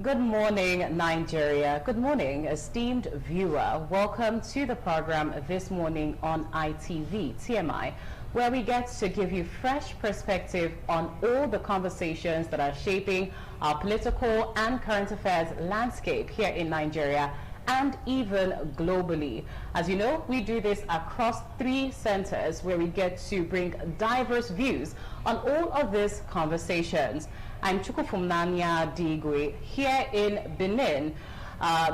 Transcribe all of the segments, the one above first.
Good morning, Nigeria. Good morning, esteemed viewer. Welcome to the program this morning on ITV, TMI, where we get to give you fresh perspective on all the conversations that are shaping our political and current affairs landscape here in Nigeria and even globally. As you know, we do this across 3 centers where we get to bring diverse views on all of these conversations. I'm Chukwufumnanya Digwe here in Benin.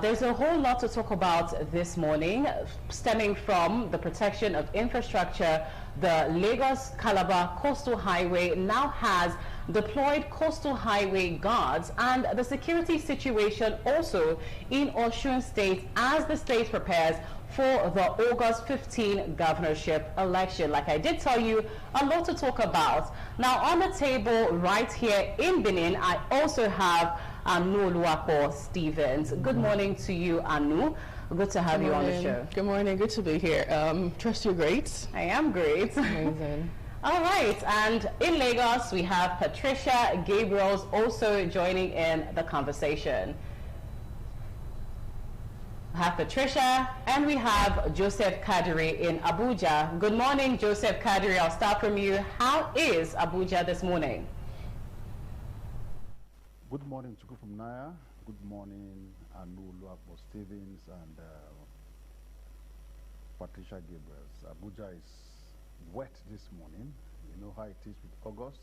There's a whole lot to talk about this morning, stemming from the protection of infrastructure. The Lagos-Calabar Coastal Highway now has deployed coastal highway guards, and the security situation also in Osun State as the state prepares for the August 15 governorship election. Like I did tell you, a lot to talk about. Now on the table right here in Benin, I also have Anu Oluwapo Stevens. Good morning to you, Anu. Good to have you on the show. Good morning. Good to be here. Trust you're great. I am great. Amazing. All right, and in Lagos, we have Patricia Gabriels also joining in the conversation. We have Patricia, and we have Joseph Kadiri in Abuja. Good morning, Joseph Kadiri. I'll start from you. How is Abuja this morning? Good morning, Chukwufumnanya. Good morning, Anu Oluwapo Stevens and Patricia Gabriels. Abuja is wet this morning. You know how it is with August.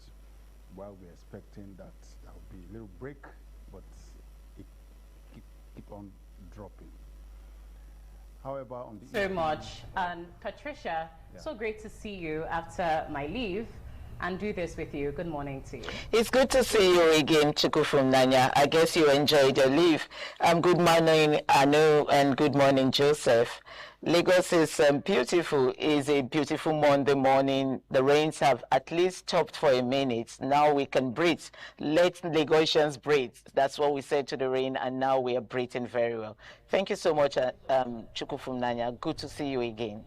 While we're expecting that there will be a little break, but it keep on dropping. However, on the so much, and Patricia, so great to see you after my leave and do this with you. Good morning to you. It's good to see you again, Chukwufumnanya. I guess you enjoyed your leave. Good morning, Anu, and good morning, Joseph. Lagos is beautiful. It's a beautiful Monday morning. The rains have at least stopped for a minute. Now we can breathe. Let Lagosians breathe. That's what we said to the rain, and now we are breathing very well. Thank you so much, Chukwufumnanya. Good to see you again.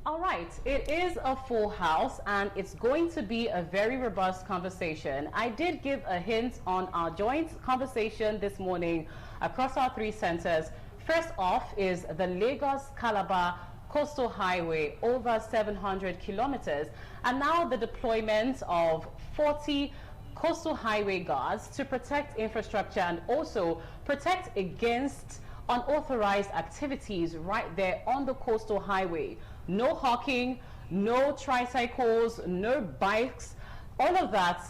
All right, it is a full house and it's going to be a very robust conversation. I did give a hint on our joint conversation this morning across our 3 centers. First off is the Lagos-Calabar Coastal Highway, over 700 kilometers, and now the deployment of 40 coastal highway guards to protect infrastructure and also protect against unauthorized activities right there on the coastal highway. No hawking, no tricycles, no bikes, all of that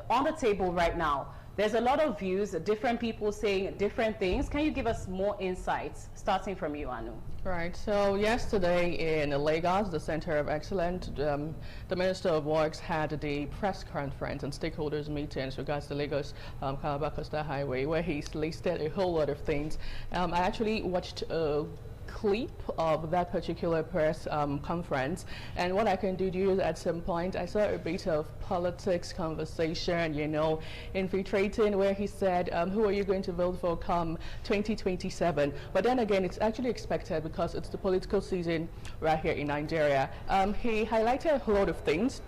on the table right now. There's a lot of views, different people saying different things. Can you give us more insights, starting from you, Anu? Right. So yesterday in Lagos, the Center of Excellence, the Minister of Works had the press conference and stakeholders meetings regards the Lagos-Calabar Coastal Highway, where he listed a whole lot of things. I actually watched a clip of that particular press conference, and what I can do is at some point I saw a bit of politics conversation, you know, infiltrating, where he said, who are you going to vote for come 2027? But then again, it's actually expected because it's the political season right here in Nigeria. He highlighted a lot of things.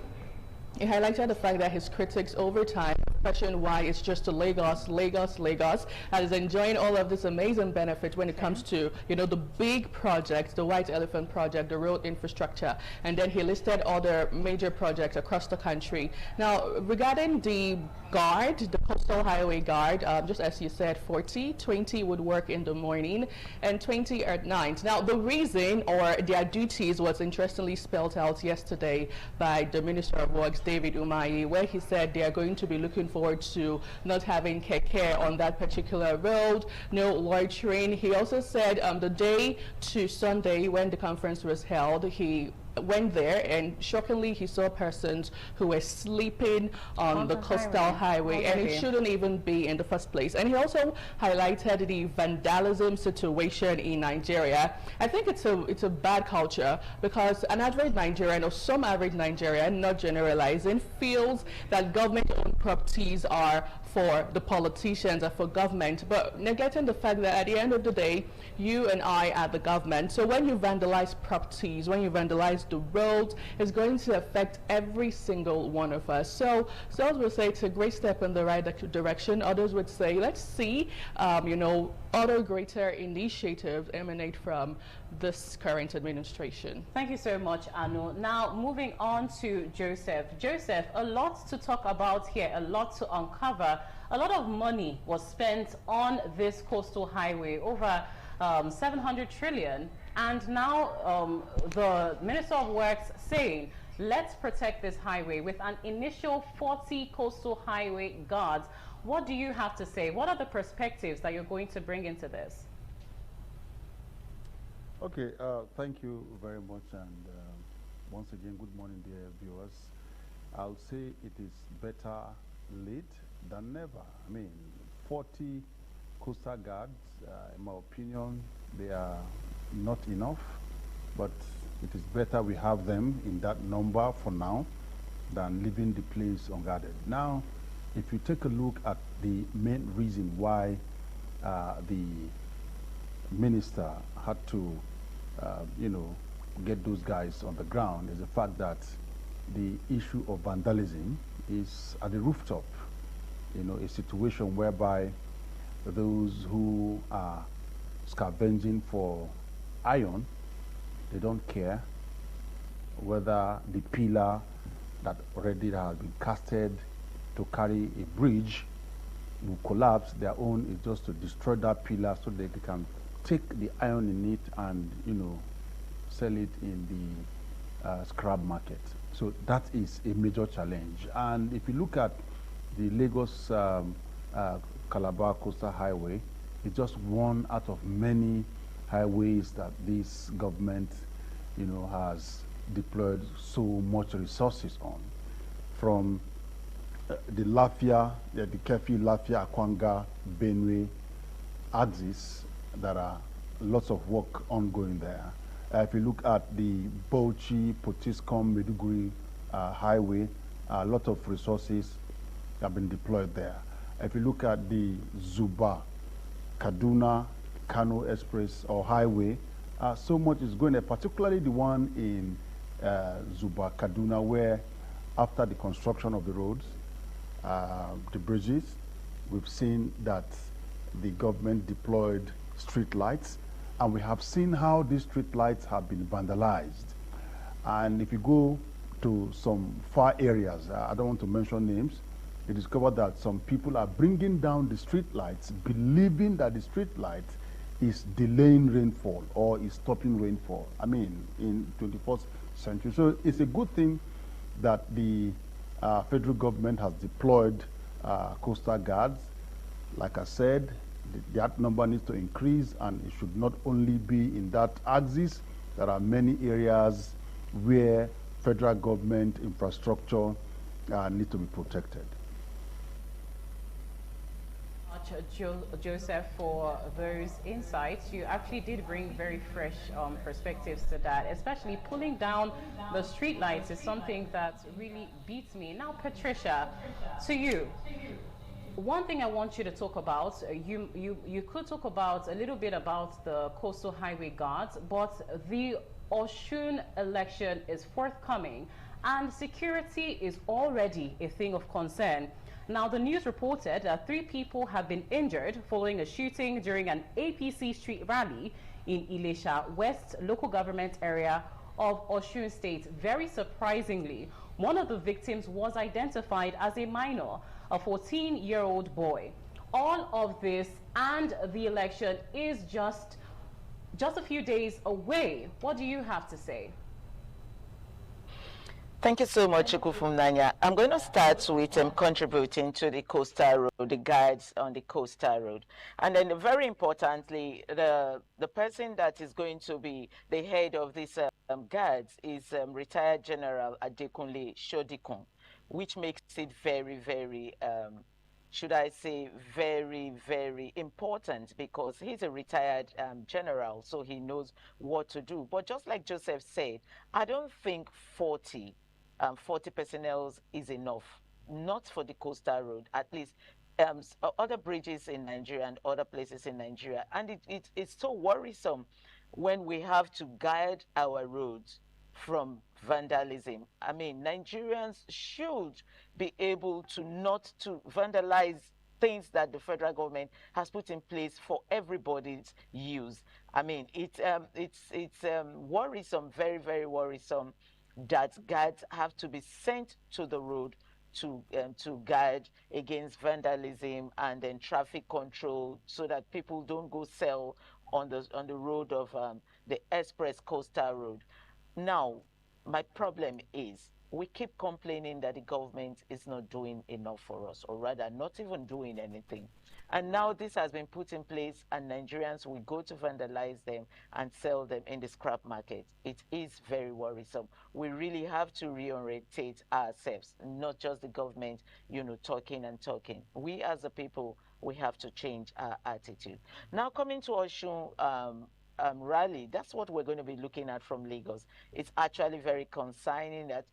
He highlighted the fact that his critics over time question why it's just Lagos that is enjoying all of this amazing benefit when it comes to, you know, the big projects, the White Elephant project, the road infrastructure, and then he listed other major projects across the country. Now, regarding the guard, the coastal highway guard, just as you said, 20 would work in the morning and 20 at night. Now, the reason or their duties was interestingly spelled out yesterday by the Minister of Works, David Umahi, where he said they are going to be looking forward to not having keke on that particular road, no loitering. He also said the day to Sunday when the conference was held, he went there and shockingly he saw persons who were sleeping on the coastal highway, and it shouldn't even be in the first place. And he also highlighted the vandalism situation in Nigeria. I think it's a bad culture because an average Nigerian, or some average Nigerian, not generalizing, feels that government-owned properties are for the politicians and for government, but neglecting the fact that at the end of the day, you and I are the government. So when you vandalize properties, when you vandalize the roads. It's going to affect every single one of us. So some will say it's a great step in the right direction. Others would say, let's see, you know, other greater initiatives emanate from this current administration. Thank you so much, Anu. Now, moving on to Joseph. Joseph, a lot to talk about here, a lot to uncover. A lot of money was spent on this coastal highway, over 700 trillion. And now the Minister of Works saying, let's protect this highway with an initial 40 coastal highway guards. What do you have to say? What are the perspectives that you're going to bring into this? Okay, thank you very much, and once again, good morning, dear viewers. I'll say it is better late than never. I mean, 40 coastal guards, in my opinion, they are not enough, but it is better we have them in that number for now than leaving the place unguarded. Now, if you take a look at the main reason why the minister had to, you know, get those guys on the ground is the fact that the issue of vandalism is at the rooftop. You know, a situation whereby those who are scavenging for iron, they don't care whether the pillar that already has been casted to carry a bridge will collapse. Their own is just to destroy that pillar so that they can take the iron in it and, you know, sell it in the scrap market. So that is a major challenge. And if you look at the Lagos Calabar Coastal Highway, it's just one out of many highways that this government, you know, has deployed so much resources on. From the Lafia, the Kefi, Lafia, Akwanga, Benue axis, there are lots of work ongoing there. If you look at the Bauchi, Potiskum, Meduguri highway, a lot of resources have been deployed there. If you look at the Zuba, Kaduna, Kano Express or highway, so much is going there, particularly the one in Zuba, Kaduna, where after the construction of the roads, the bridges, we've seen that the government deployed street lights, and we have seen how these street lights have been vandalized. And if you go to some far areas, I don't want to mention names, you discover that some people are bringing down the street lights, believing that the street light is delaying rainfall or is stopping rainfall. I mean, in 21st century. So it's a good thing that the federal government has deployed coastal guards. Like I said, that number needs to increase, and it should not only be in that axis. There are many areas where federal government infrastructure need to be protected. Joseph, for those insights. You actually did bring very fresh perspectives to that, especially pulling down the street lights is something that really beats me. Now, Patricia, to you, one thing I want you to talk about, you could talk about a little bit about the coastal highway guards, but the Osun election is forthcoming and security is already a thing of concern. Now, the news reported that 3 people have been injured following a shooting during an APC street rally in Ilesha West local government area of Osun State. Very surprisingly, one of the victims was identified as a minor, a 14-year-old boy. All of this and the election is just a few days away. What do you have to say? Thank you so much, Chukwufumnanya. I'm going to start with contributing to the coastal road, the guards on the coastal road. And then very importantly, the person that is going to be the head of these guards is retired General Adekunle Shodikun, which makes it very, very, should I say, very, very important, because he's a retired general, so he knows what to do. But just like Joseph said, I don't think 40 personnel is enough, not for the coastal road, at least other bridges in Nigeria and other places in Nigeria. And it's so worrisome when we have to guide our roads from vandalism. I mean, Nigerians should be able to not to vandalize things that the federal government has put in place for everybody's use. I mean, it's worrisome, very, very worrisome, that guards have to be sent to the road to guard against vandalism and then traffic control, so that people don't go sell on the road of the Express Coastal Road. Now, my problem is we keep complaining that the government is not doing enough for us, or rather not even doing anything. And now this has been put in place, and Nigerians will go to vandalize them and sell them in the scrap market. It is very worrisome. We really have to reorientate ourselves, not just the government, you know, talking and talking. We as a people, we have to change our attitude. Now, coming to Osun rally, that's what we're going to be looking at from Lagos. It's actually very concerning that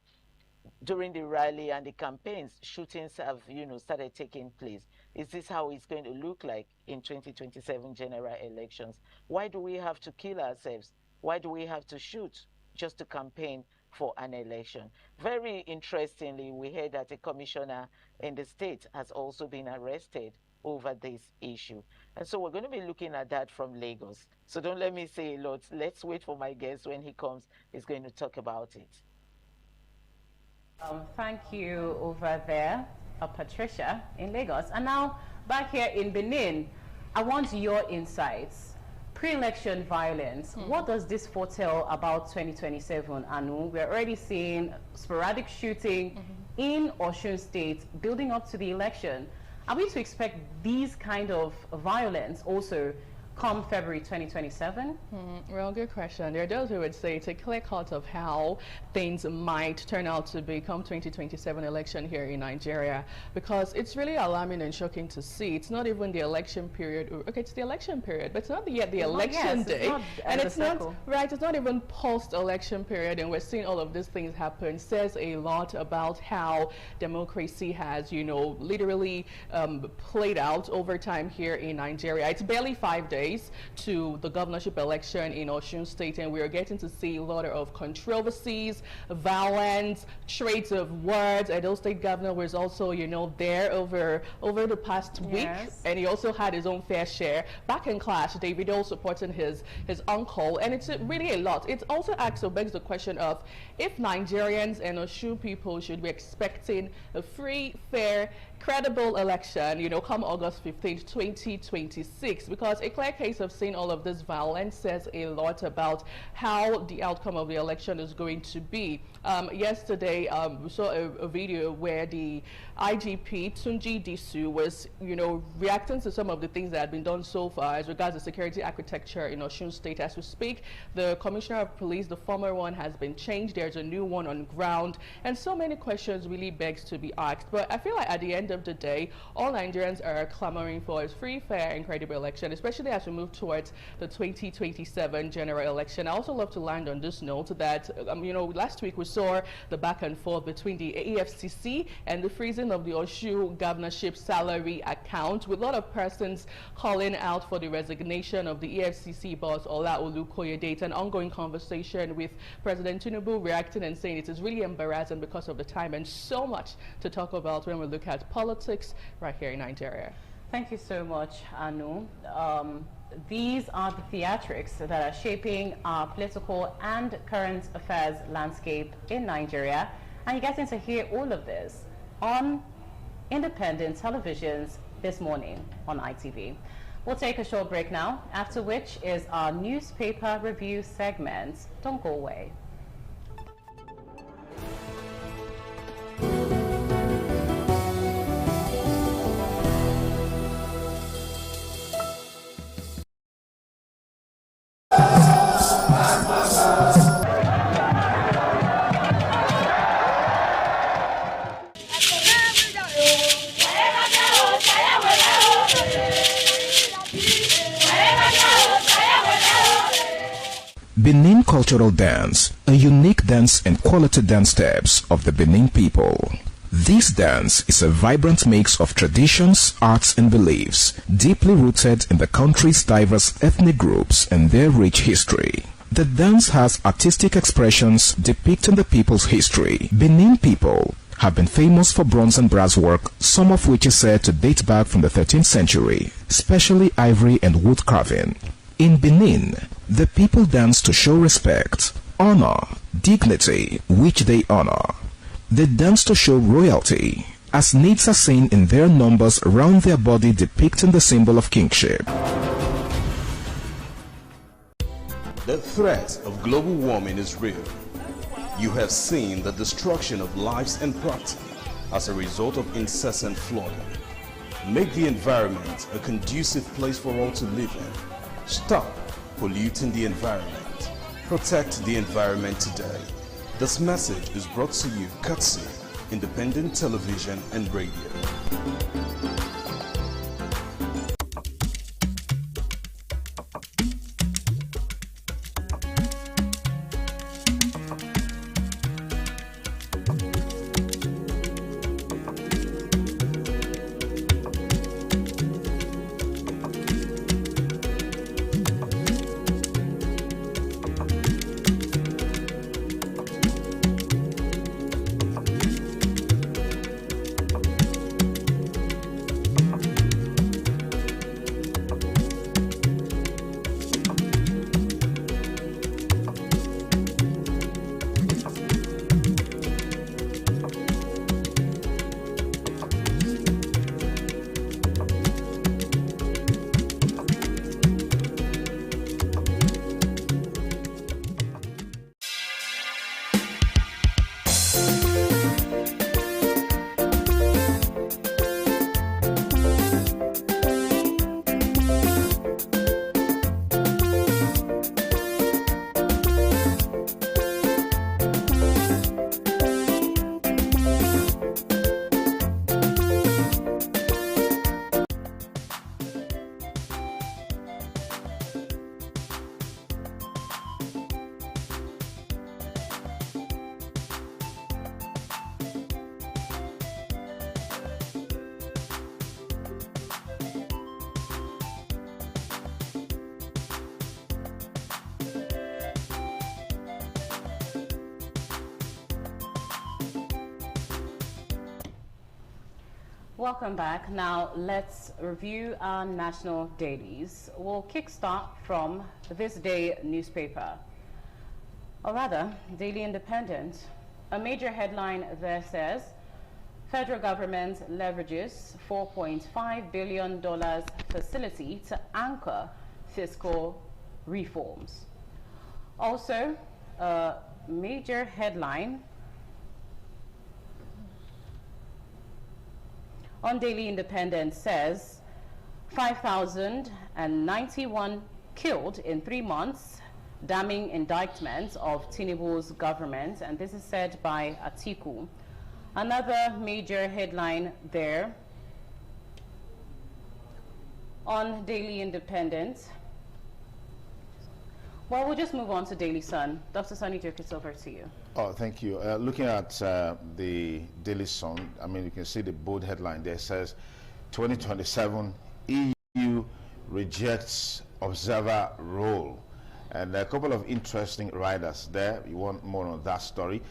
during the rally and the campaigns, shootings have, you know, started taking place. Is this how it's going to look like in 2027 general elections? Why do we have to kill ourselves? Why do we have to shoot just to campaign for an election? Very interestingly, we heard that a commissioner in the state has also been arrested over this issue. And so we're going to be looking at that from Lagos. So don't let me say a lot. Let's wait for my guest. When he comes, he's going to talk about it. Thank you over there, Patricia, in Lagos. And now, back here in Benin, I want your insights. Pre-election violence, what does this foretell about 2027, Anu? We're already seeing sporadic shooting in Osun State building up to the election. Are we to expect these kind of violence also come February 2027? Well, good question. There are those who would say it's a clear cut of how things might turn out to be come 2027 election here in Nigeria, because it's really alarming and shocking to see. It's not even the election period. Okay, it's the election period, but it's not yet the election day. And it's not, right, it's not even post-election period, and we're seeing all of these things happen. Says a lot about how democracy has, you know, literally played out over time here in Nigeria. It's barely 5 days to the governorship election in Osun State, and we are getting to see a lot of controversies, violence, trades of words. Edo State governor was also, you know, there over the past week, and he also had his own fair share. Back in class, Davido supporting his uncle, and it's really a lot. It also begs the question of if Nigerians and Osun people should be expecting a free, fair, credible election, you know, come August 15th, 2026, because a clear case of seeing all of this violence says a lot about how the outcome of the election is going to be. Yesterday, we saw a video where the IGP, Tunji Disu, was, you know, reacting to some of the things that had been done so far as regards the security architecture in Osun State. As we speak, the Commissioner of Police, the former one, has been changed. There's a new one on ground, and so many questions really begs to be asked. But I feel like at the end of the day, all Nigerians are clamoring for is free, fair, and credible election, especially as we move towards the 2027 general election. I also love to land on this note that, you know, last week we saw the back and forth between the EFCC and the freezing of the Osun governorship salary account, with a lot of persons calling out for the resignation of the EFCC boss, Ola Olukoyede. It's an ongoing conversation with President Tinubu reacting and saying it is really embarrassing because of the time, and so much to talk about when we look at politics right here in Nigeria. Thank you so much, Anu. These are the theatrics that are shaping our political and current affairs landscape in Nigeria. And you're getting to hear all of this on independent televisions this morning on ITV. We'll take a short break now, after which is our newspaper review segment. Don't go away. Benin Cultural Dance, a unique dance and quality dance steps of the Benin people. This dance is a vibrant mix of traditions, arts and beliefs, deeply rooted in the country's diverse ethnic groups and their rich history. The dance has artistic expressions depicting the people's history. Benin people have been famous for bronze and brass work, some of which is said to date back from the 13th century, especially ivory and wood carving. In Benin, the people dance to show respect, honor, dignity, which they honor. They dance to show royalty, as natives are seen in their numbers around their body depicting the symbol of kingship. The threat of global warming is real. You have seen the destruction of lives and property as a result of incessant flooding. Make the environment a conducive place for all to live in. Stop polluting the environment. Protect the environment today. This message is brought to you courtesy Independent Television and Radio. Welcome back. Now let's review our national dailies. We'll kickstart from this day newspaper, or rather, Daily Independent. A major headline there says, federal government leverages $4.5 billion facility to anchor fiscal reforms. Also, a major headline on Daily Independent says 5,091 killed in 3 months, damning indictment of Tinubu's government, and this is said by Atiku. Another major headline there on Daily Independent. Well, we'll just move on to Daily Sun. Dr. Sunny Joke, it's over to you. Oh, thank you. Looking at the Daily Sun, I mean, you can see the bold headline there. It says, 2027, EU rejects observer role. And a couple of interesting writers there. You want more on that story,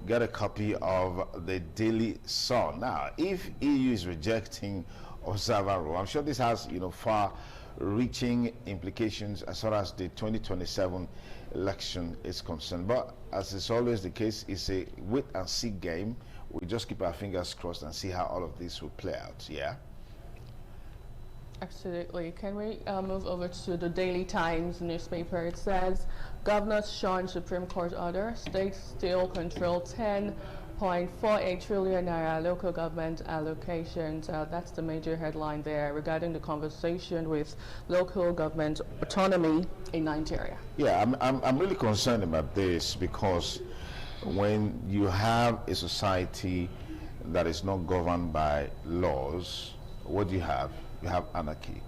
get a copy of the Daily Sun. Now, if EU is rejecting observer role, I'm sure this has, far-reaching implications as far as the 2027 election is concerned. But as is always the case, it's a wait-and-see game. We just keep our fingers crossed and see how all of this will play out. Yeah. Absolutely. Can we move over to the Daily Times newspaper? It says, governors shun Supreme Court order, states still control 10.48 trillion naira local government allocations. That's the major headline there regarding the conversation with local government autonomy in Nigeria. Yeah, I'm really concerned about this, because when you have a society that is not governed by laws, what do you have? You have anarchy.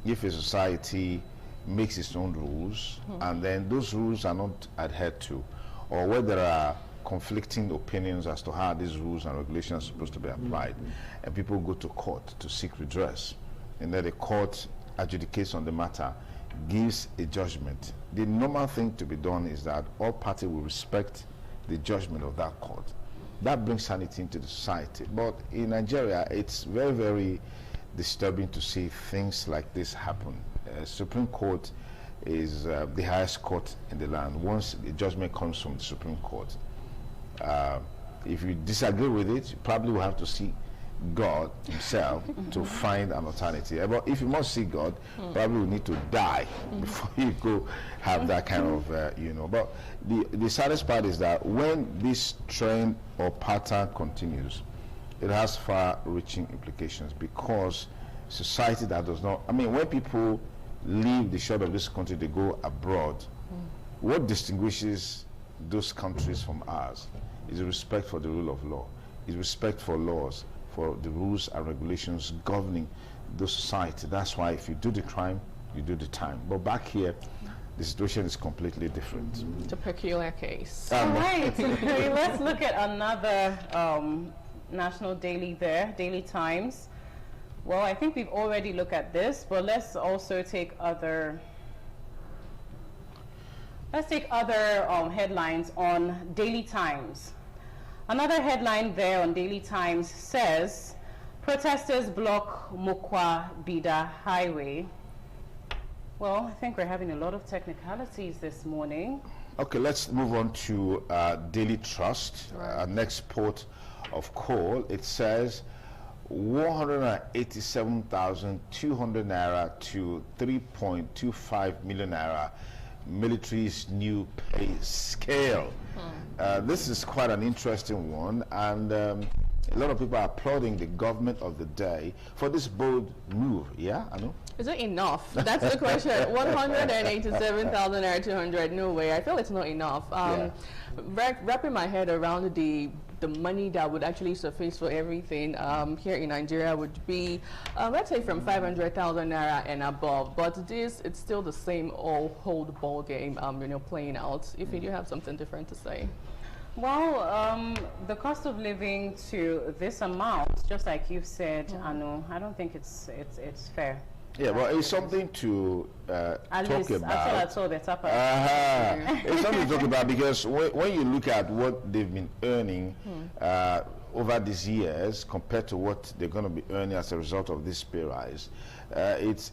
If a society makes its own rules and then those rules are not adhered to, or where there are conflicting opinions as to how these rules and regulations are supposed to be applied, and people go to court to seek redress, and then the court adjudicates on the matter, gives a judgment, the normal thing to be done is that all parties will respect the judgment of that court. That brings sanity into the society. But in Nigeria, it's very, very disturbing to see things like this happen. Supreme Court is the highest court in the land. Once the judgment comes from the Supreme Court, if you disagree with it, you probably will have to see God himself to find an alternative. But if you must see God, probably will need to die before you go have that kind of, you know. But the saddest part is that when this trend or pattern continues, it has far-reaching implications, because society that does not, I mean, when people leave the shore of this country, they go abroad, what distinguishes those countries from ours is a respect for the rule of law, is respect for laws, for the rules and regulations governing the society. That's why if you do the crime, you do the time. But back here, the situation is completely different. It's a peculiar case. All right, let's look at another national daily there, Daily Times. Well, I think we've already looked at this, but let's also take other headlines on Daily Times. Another headline there on Daily Times says, protesters block Mukwa Bida Highway. Well, I think we're having a lot of technicalities this morning. Okay, let's move on to Daily Trust, next port of call. It says 187,200 naira to 3.25 million naira, military's new pay scale. This is quite an interesting one, and a lot of people are applauding the government of the day for this bold move. Yeah, I know. Is it enough? That's the question. 187,000 naira 200, no way. I feel it's not enough. Wrapping my head around the money that would actually suffice for everything here in Nigeria would be, let's say, from 500,000 naira and above. But this, it's still the same old ball game, you know, playing out. If you do have something different to say. Well, the cost of living to this amount, just like you've said, Anu, I don't think it's fair. Yeah, well, it's something to talk about. It's something to talk about, because when you look at what they've been earning over these years compared to what they're going to be earning as a result of this pay rise, it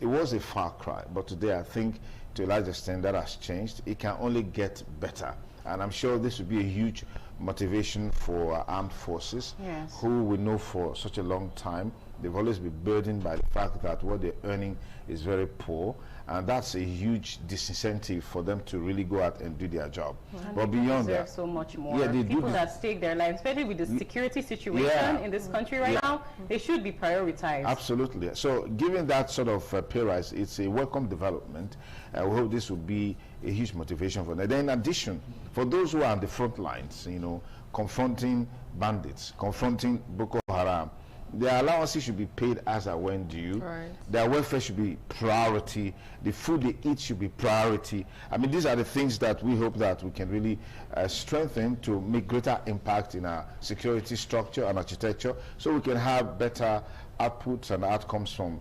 was a far cry. But today, I think, to a large extent, that has changed. It can only get better. And I'm sure this will be a huge motivation for armed forces, who we know for such a long time they've always been burdened by the fact that what they're earning is very poor, and that's a huge disincentive for them to really go out and do their job. And but beyond that, so much more. People that stake their lives, especially with the security situation in this country right now, they should be prioritized. Absolutely. So given that sort of pay rise, it's a welcome development. We hope this will be a huge motivation for them. Then in addition, for those who are on the front lines, you know, confronting bandits, confronting Boko Haram, their allowances should be paid as and when due. Their welfare should be priority. The food they eat should be priority. I mean, these are the things that we hope that we can really strengthen to make greater impact in our security structure and architecture, so we can have better outputs and outcomes from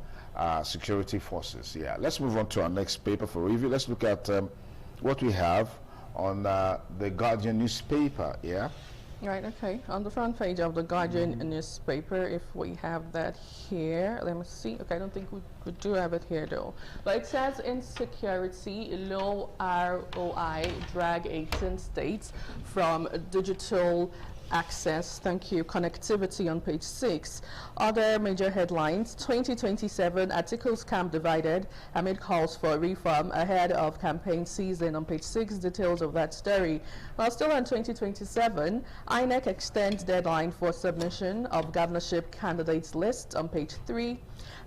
security forces. Yeah, let's move on to our next paper for review. Let's look at what we have on the Guardian newspaper. Yeah. Right, okay. On the front page of the Guardian newspaper, if we have that here, let me see. Okay, I don't think we do have it here though. But it says insecurity, low ROI drag 18 states from digital access, connectivity on page 6. Other major headlines: 2027 articles camp divided amid calls for reform ahead of campaign season on page 6. Details of that story. While still on 2027, INEC extends deadline for submission of governorship candidates list on page 3.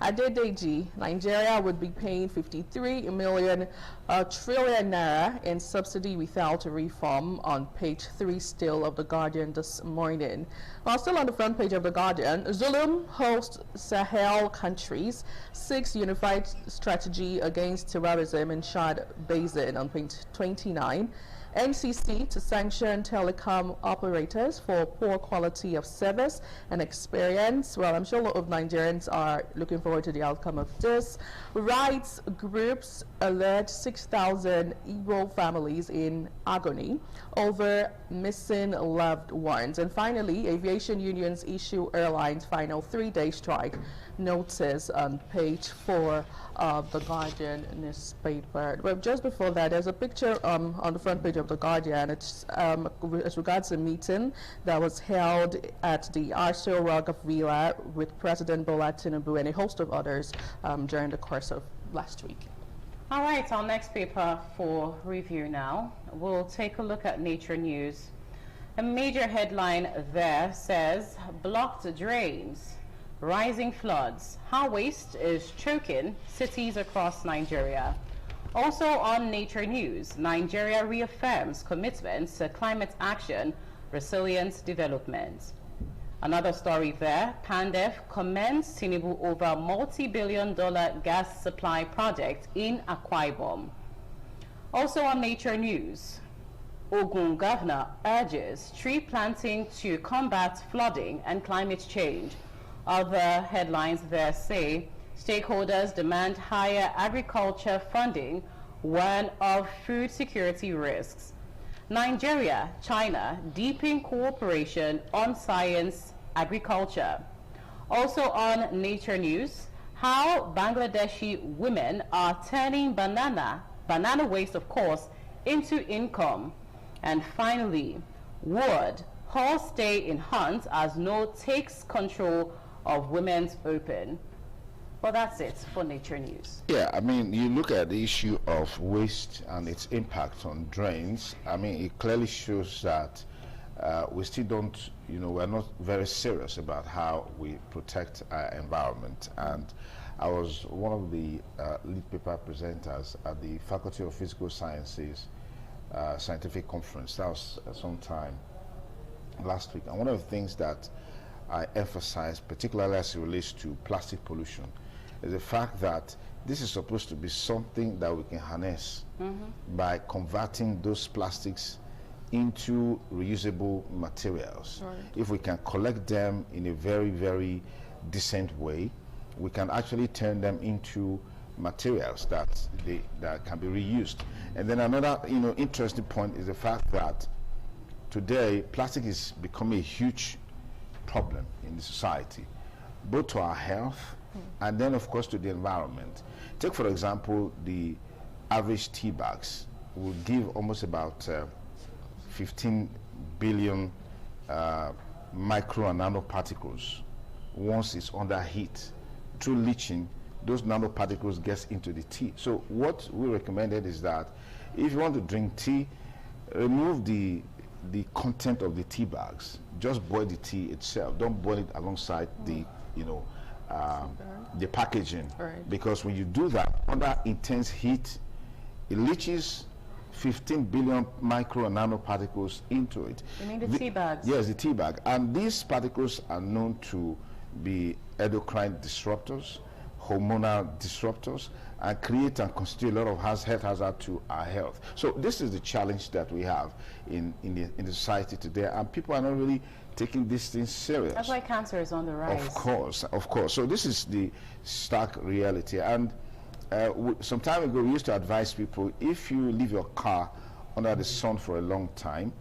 Adedeji, Nigeria would be paying 53 trillion naira in subsidy without reform on page 3 still of the Guardian this morning. While still on the front page of the Guardian, Zulum hosts Sahel countries, 6 unified strategy against terrorism in Chad Basin on page 29. NCC to sanction telecom operators for poor quality of service and experience. Well, I'm sure a lot of Nigerians are looking forward to the outcome of this. Rights groups alert 6,000 Igbo families in agony over missing loved ones. And finally, aviation unions issue airlines final 3-day strike notice on page 4 of the Guardian newspaper. Well, just before that, there's a picture on the front page of the Guardian. It's as regards a meeting that was held at the Aso Rock Villa with President Bola Tinubu and a host of others during the course of last week. All right, our next paper for review now. We'll take a look at Nature News. A major headline there says, blocked drains, rising floods, how waste is choking cities across Nigeria. Also on Nature News, Nigeria reaffirms commitments to climate action, resilient development. Another story there, PANDEF commends Tinubu over multi-billion-dollar gas supply project in Akwa Ibom. Also on Nature News, Ogun governor urges tree planting to combat flooding and climate change. Other headlines there say, stakeholders demand higher agriculture funding, warn of food security risks. Nigeria, China, deepen cooperation on science, agriculture. Also on Nature News, how Bangladeshi women are turning banana waste of course, into income. And finally, Ward, horse stay in hunt as no takes control of Women's Open. Well, that's it for Nature News. Yeah, I mean, you look at the issue of waste and its impact on drains. I mean, it clearly shows that we still don't, we're not very serious about how we protect our environment. And I was one of the lead paper presenters at the Faculty of Physical Sciences scientific conference. That was sometime last week. And one of the things that I emphasize, particularly as it relates to plastic pollution, is the fact that this is supposed to be something that we can harness by converting those plastics into reusable materials. Right. If we can collect them in a very, very decent way, we can actually turn them into materials that can be reused. And then another interesting point is the fact that today plastic is becoming a huge problem in the society, both to our health and then of course to the environment. Take for example the average tea bags will give almost about 15 billion micro and nanoparticles. Once it's under heat, through leaching, those nanoparticles gets into the tea. So what we recommended is that if you want to drink tea, remove the content of the tea bags. Just boil the tea itself. Don't boil it alongside the packaging. Right. Because when you do that under intense heat, it leaches 15 billion micro and nanoparticles into it. You mean the tea bags? Yes, the tea bag. And these particles are known to be endocrine disruptors, hormonal disruptors, and create and constitute a lot of health hazard to our health. So this is the challenge that we have in the society today, and people are not really taking these things serious. That's why cancer is on the rise. Of course. So this is the stark reality. And some time ago, we used to advise people, if you leave your car under the sun for a long time,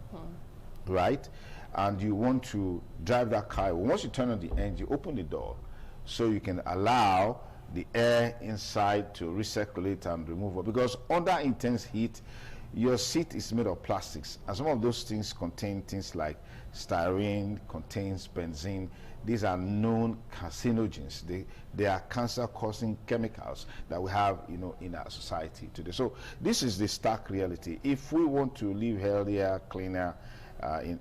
right, and you want to drive that car, once you turn on the engine, open the door so you can allow the air inside to recirculate and remove it. Because under intense heat, your seat is made of plastics, and some of those things contain things like styrene, contains benzene. These are known carcinogens. They are cancer-causing chemicals that we have, in our society today. So this is the stark reality. If we want to live healthier, cleaner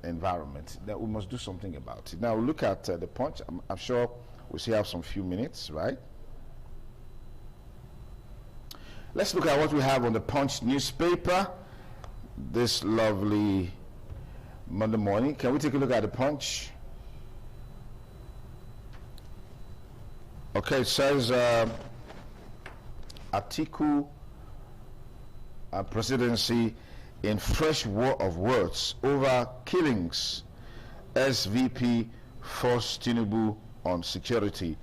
environment, then we must do something about it. Now look at the Punch. I'm sure we still have some few minutes, right? Let's look at what we have on the Punch newspaper this lovely Monday morning. Can we take a look at the Punch? Okay, it says Atiku presidency in fresh war of words over killings. SVP forced Tinubu on security.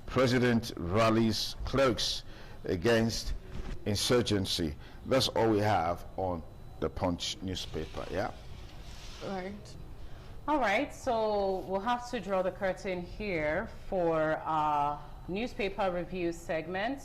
President rallies clerics against insurgency. That's all we have on the Punch newspaper. Yeah. Right. All right, so we'll have to draw the curtain here for our newspaper review segment.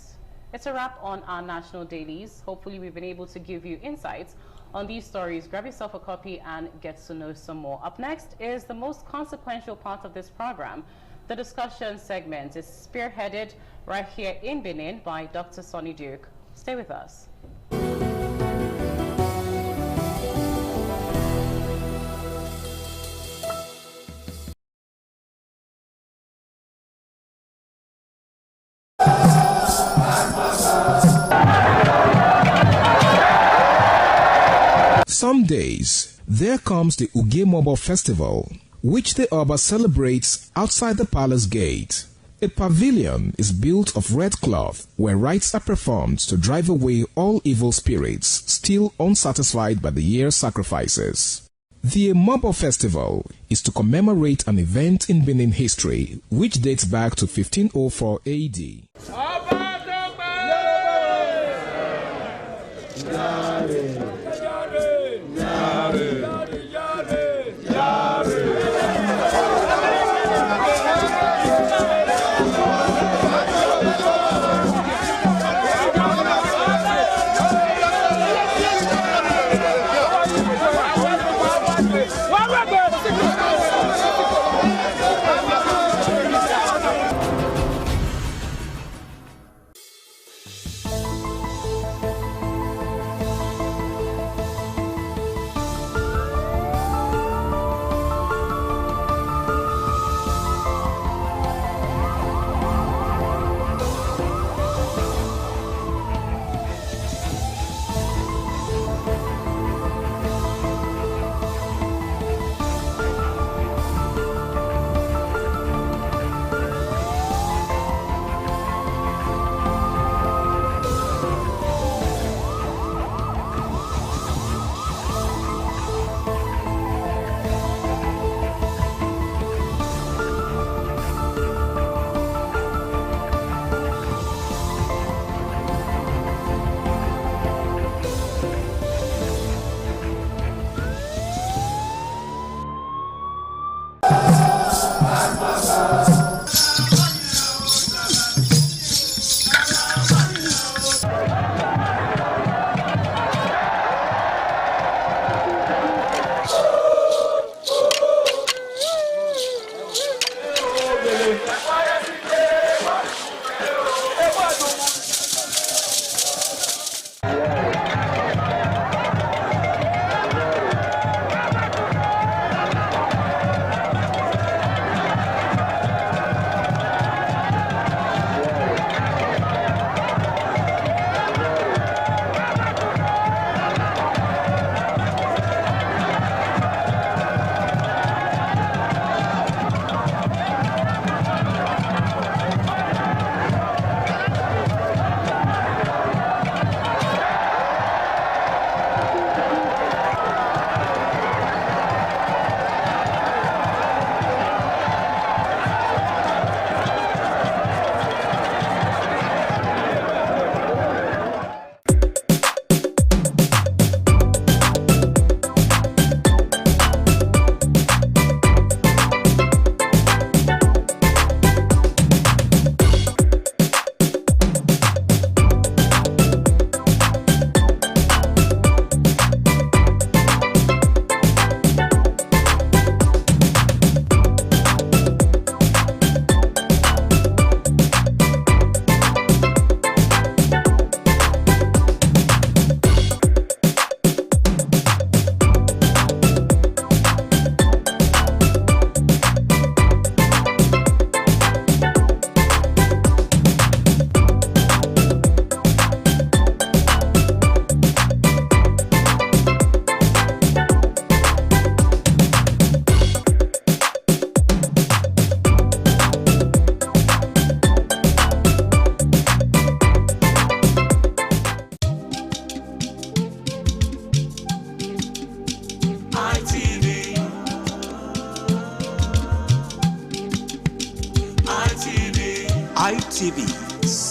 It's a wrap on our national dailies. Hopefully we've been able to give you insights on these stories. Grab yourself a copy and get to know some more. Up next is the most consequential part of this program. The discussion segment is spearheaded right here in Benin by Dr. Sonny Duke. Stay with us. Some days, there comes the Uge Mobo Festival, which the Oba celebrates outside the palace gate. A pavilion is built of red cloth where rites are performed to drive away all evil spirits still unsatisfied by the year's sacrifices. The Mobo Festival is to commemorate an event in Benin history which dates back to 1504 AD.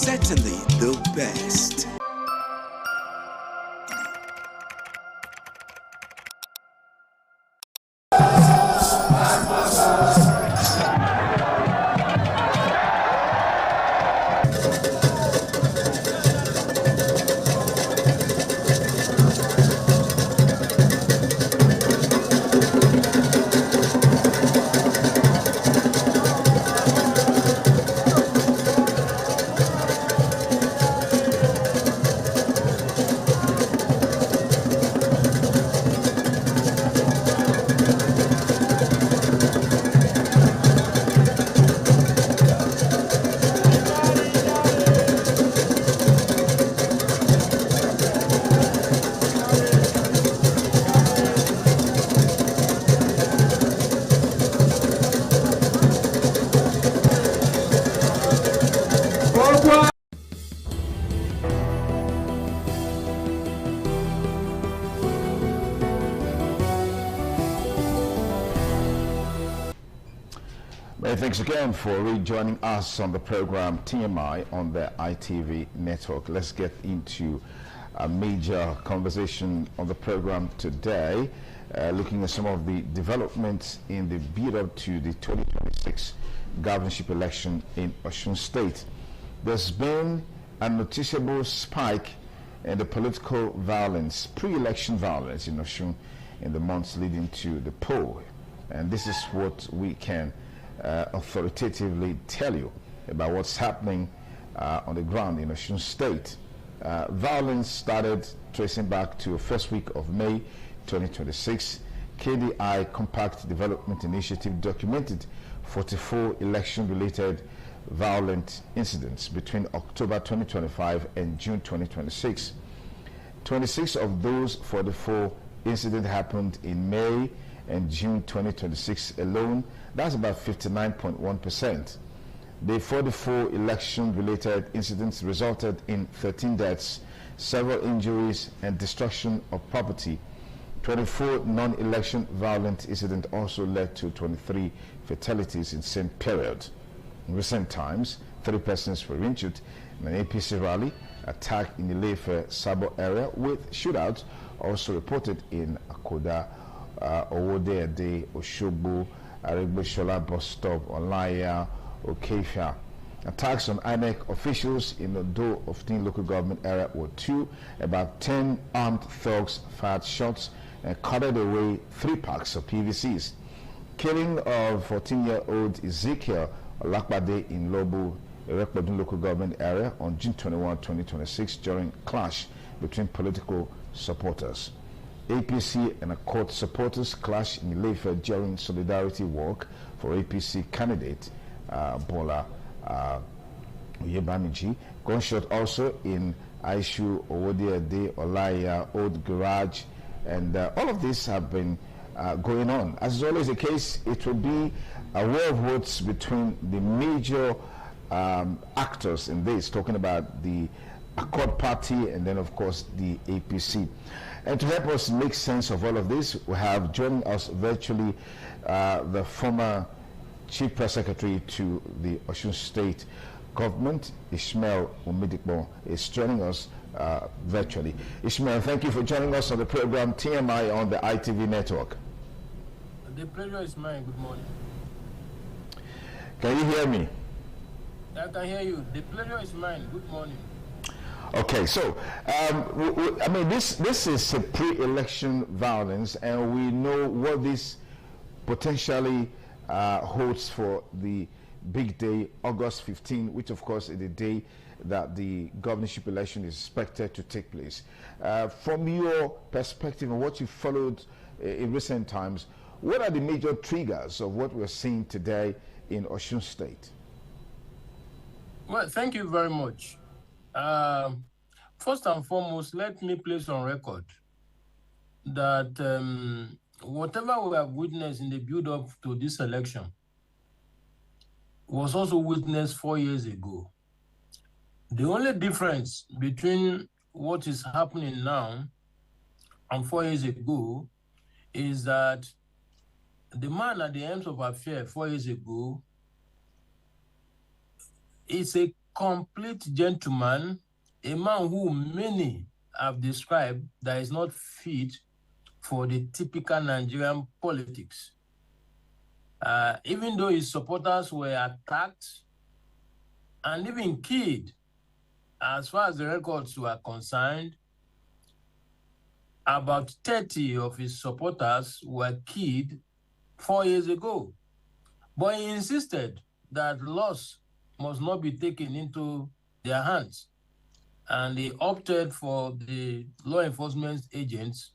certainly the best. Thanks again for rejoining us on the program TMI on the ITV network. Let's get into a major conversation on the program today, looking at some of the developments in the build-up to the 2026 governorship election in Osun State. There's been a noticeable spike in the political violence, pre-election violence in Osun in the months leading to the poll. And this is what we can authoritatively tell you about what's happening on the ground in Osun State. Violence started tracing back to the first week of May 2026. KDI Compact Development Initiative documented 44 election-related violent incidents between October 2025 and June 2026. 26 of those 44 incidents happened in May and June 2026 alone. That's about 59.1%. The 44 election-related incidents resulted in 13 deaths, several injuries, and destruction of property. 24 non-election violent incidents also led to 23 fatalities in the same period. In recent times, 3 persons were injured in an APC rally, attack in the Ile-Ife Sabo area, with shootouts also reported in Akoda, Owode-Ade, Oshogbo, Aregbesola bus stop, Olaya, Okefia. Attacks on INEC officials in the Odo of Tin local government area were 2. About 10 armed thugs fired shots and carted away 3 packs of PVCs. Killing of 14-year-old Ezekiel Olakbade in Lobo, Erekpodun local government area on June 21, 2026 during clash between political supporters. APC and Accord supporters clashed in Ile-Ife during solidarity walk for APC candidate Bola Oyebamiji. Gunshot also in Aishu, Owode-Ade, Olaya, Old Garage, and all of these have been going on. As is always the case, it will be a war of words between the major actors in this, talking about the Accord Party and then, of course, the APC. And to help us make sense of all of this, we have joining us virtually the former Chief Press Secretary to the Osun State Government, Ishmael Omidikbo, is joining us virtually. Ishmael, thank you for joining us on the program TMI on the ITV network. The pleasure is mine. Good morning. Can you hear me? I can hear you. The pleasure is mine. Good morning. Okay, so I mean, this is a pre-election violence, and we know what this potentially holds for the big day, August 15, which of course is the day that the governorship election is expected to take place. From your perspective and what you followed in recent times, what are the major triggers of what we're seeing today in Osun State? Well, thank you very much. First and foremost, let me place on record that whatever we have witnessed in the build-up to this election was also witnessed 4 years ago. The only difference between what is happening now and 4 years ago is that the man at the ends of affair 4 years ago is a complete gentleman, a man who many have described that is not fit for the typical Nigerian politics. Even though his supporters were attacked and even killed, as far as the records were concerned, about 30 of his supporters were killed 4 years ago. But he insisted that laws must not be taken into their hands. And he opted for the law enforcement agents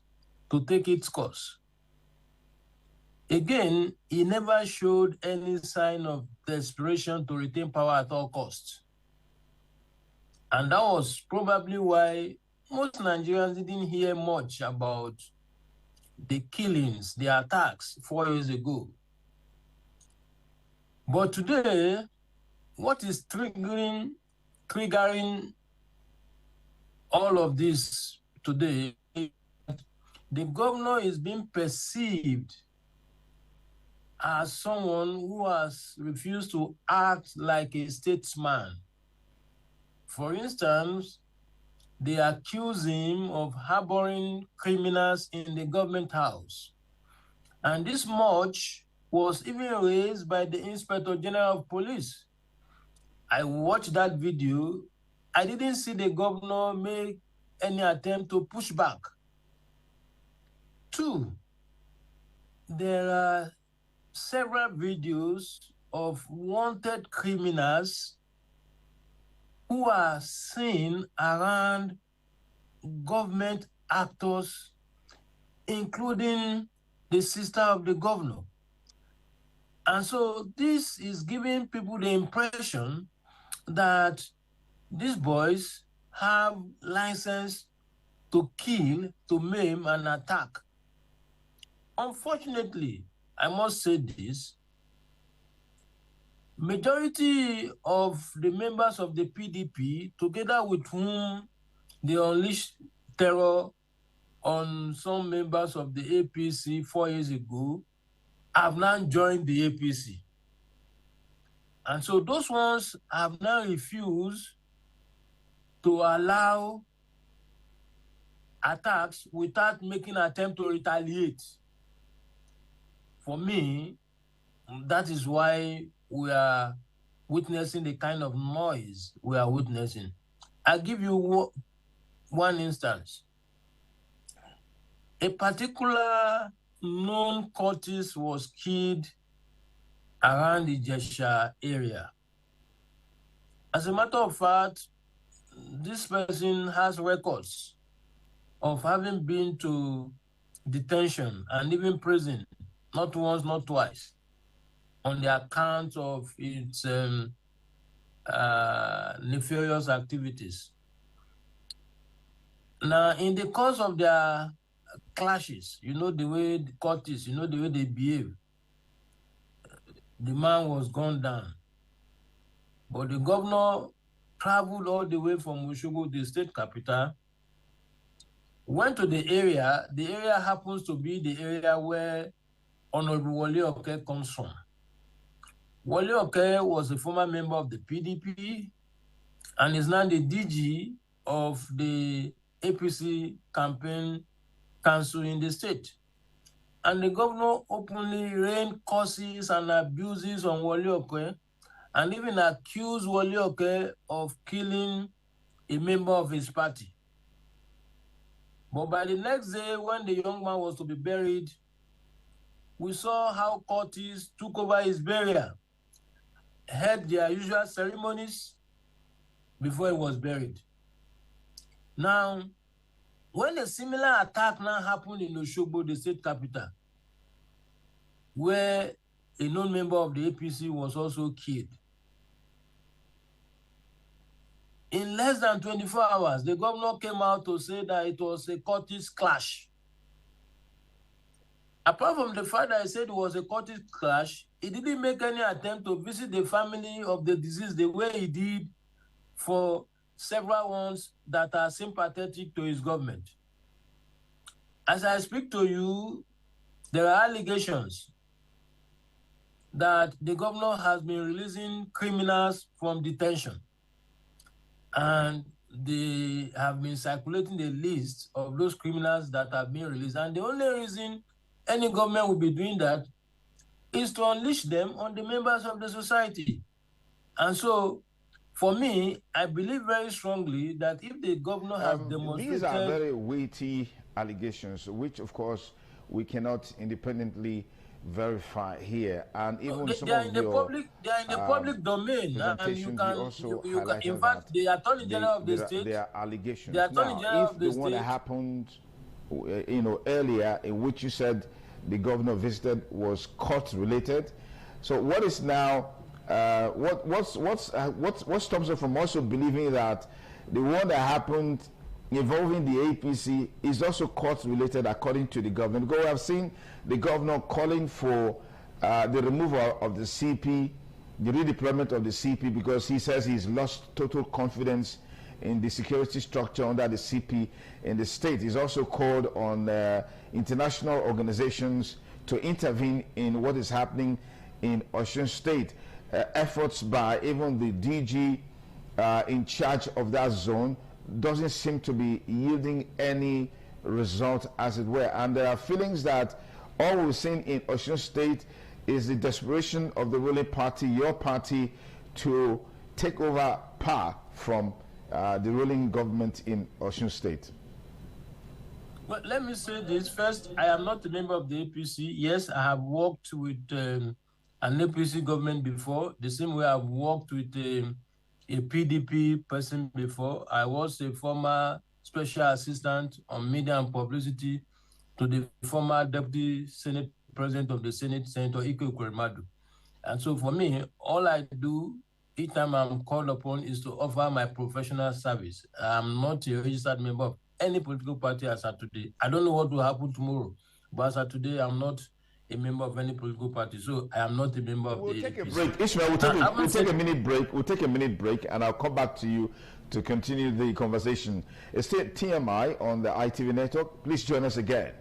to take its course. Again, he never showed any sign of desperation to retain power at all costs. And that was probably why most Nigerians didn't hear much about the killings, the attacks 4 years ago. But today, what is triggering all of this today, the governor is being perceived as someone who has refused to act like a statesman. For instance, they accuse him of harboring criminals in the government house. And this much was even raised by the Inspector General of Police. I watched that video. I didn't see the governor make any attempt to push back. 2, there are several videos of wanted criminals who are seen around government actors, including the sister of the governor. And so this is giving people the impression that these boys have license to kill, to maim, and attack. Unfortunately, I must say this, majority of the members of the PDP, together with whom they unleashed terror on some members of the APC 4 years ago, have now joined the APC. And so those ones have now refused to allow attacks without making an attempt to retaliate. For me, that is why we are witnessing the kind of noise we are witnessing. I'll give you one instance. A particular known cultist was killed around the Ijesha area. As a matter of fact, this person has records of having been to detention and even prison, not once, not twice, on the account of its nefarious activities. Now, in the course of their clashes, you know the way the cultists, you know the way they behave, the man was gunned down. But the governor traveled all the way from Osogbo, the state capital, went to the area. The area happens to be the area where Honorable Wole Oke comes from. Wole Oke was a former member of the PDP and is now the DG of the APC campaign council in the state. And the governor openly rained curses and abuses on Wole Oke and even accused Wole Oke of killing a member of his party. But by the next day, when the young man was to be buried, we saw how cultists took over his burial, had their usual ceremonies before he was buried. Now, when a similar attack now happened in Osogbo, the state capital, where a known member of the APC was also killed, in less than 24 hours, the governor came out to say that it was a cultist clash. Apart from the fact that he said it was a cultist clash, he didn't make any attempt to visit the family of the deceased the way he did for several ones that are sympathetic to his government. As I speak to you, there are allegations that the governor has been releasing criminals from detention. and they have been circulating the list of those criminals that have been released. And the only reason any government will be doing that is to unleash them on the members of the society. And so, for me, I believe very strongly that if the governor has demonstrated... These are very weighty allegations, which, of course, we cannot independently verify here. And even they are in the public domain. And you can, in fact, the Attorney General of the state... There are allegations. The Attorney General of the the one that happened, earlier, in which you said the governor visited, was court-related. So what is now... what stops us from also believing that the one that happened involving the APC is also court-related, according to the government? Because we have seen the governor calling for the removal of the CP, the redeployment of the CP, because he says he's lost total confidence in the security structure under the CP in the state. He's also called on international organizations to intervene in what is happening in Osun State. Efforts by even the DG in charge of that zone doesn't seem to be yielding any result, as it were. And there are feelings that all we've seen in Osun State is the desperation of the ruling party, your party, to take over power from the ruling government in Osun State. Well, let me say this first. I am not a member of the APC. Yes, I have worked with an APC government before, the same way I've worked with a PDP person before. I was a former special assistant on media and publicity to the former deputy Senate president of the Senate, Senator Ike Ekweremadu. And so for me, all I do each time I'm called upon is to offer my professional service. I'm not a registered member of any political party as of today. I don't know what will happen tomorrow, but as of today, I'm not a member of any political party, so I am not a member of the take APC. A break. Ishmael, we'll take a minute break. We'll take a minute break, and I'll come back to you to continue the conversation. It's still TMI on the ITV network. Please join us again.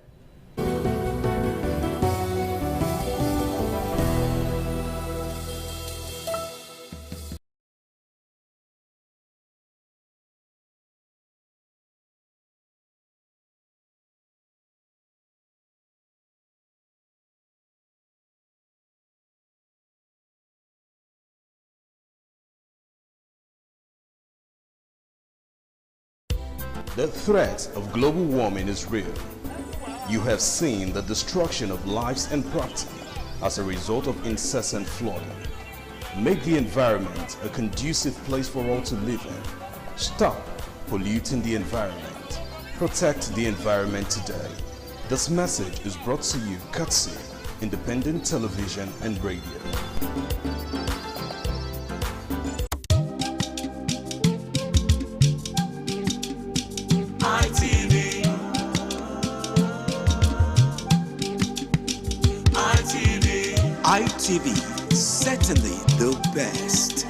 The threat of global warming is real. You have seen the destruction of lives and property as a result of incessant flooding. Make the environment a conducive place for all to live in. Stop polluting the environment. Protect the environment today. This message is brought to you courtesy Independent Television and Radio. ITV, certainly the best.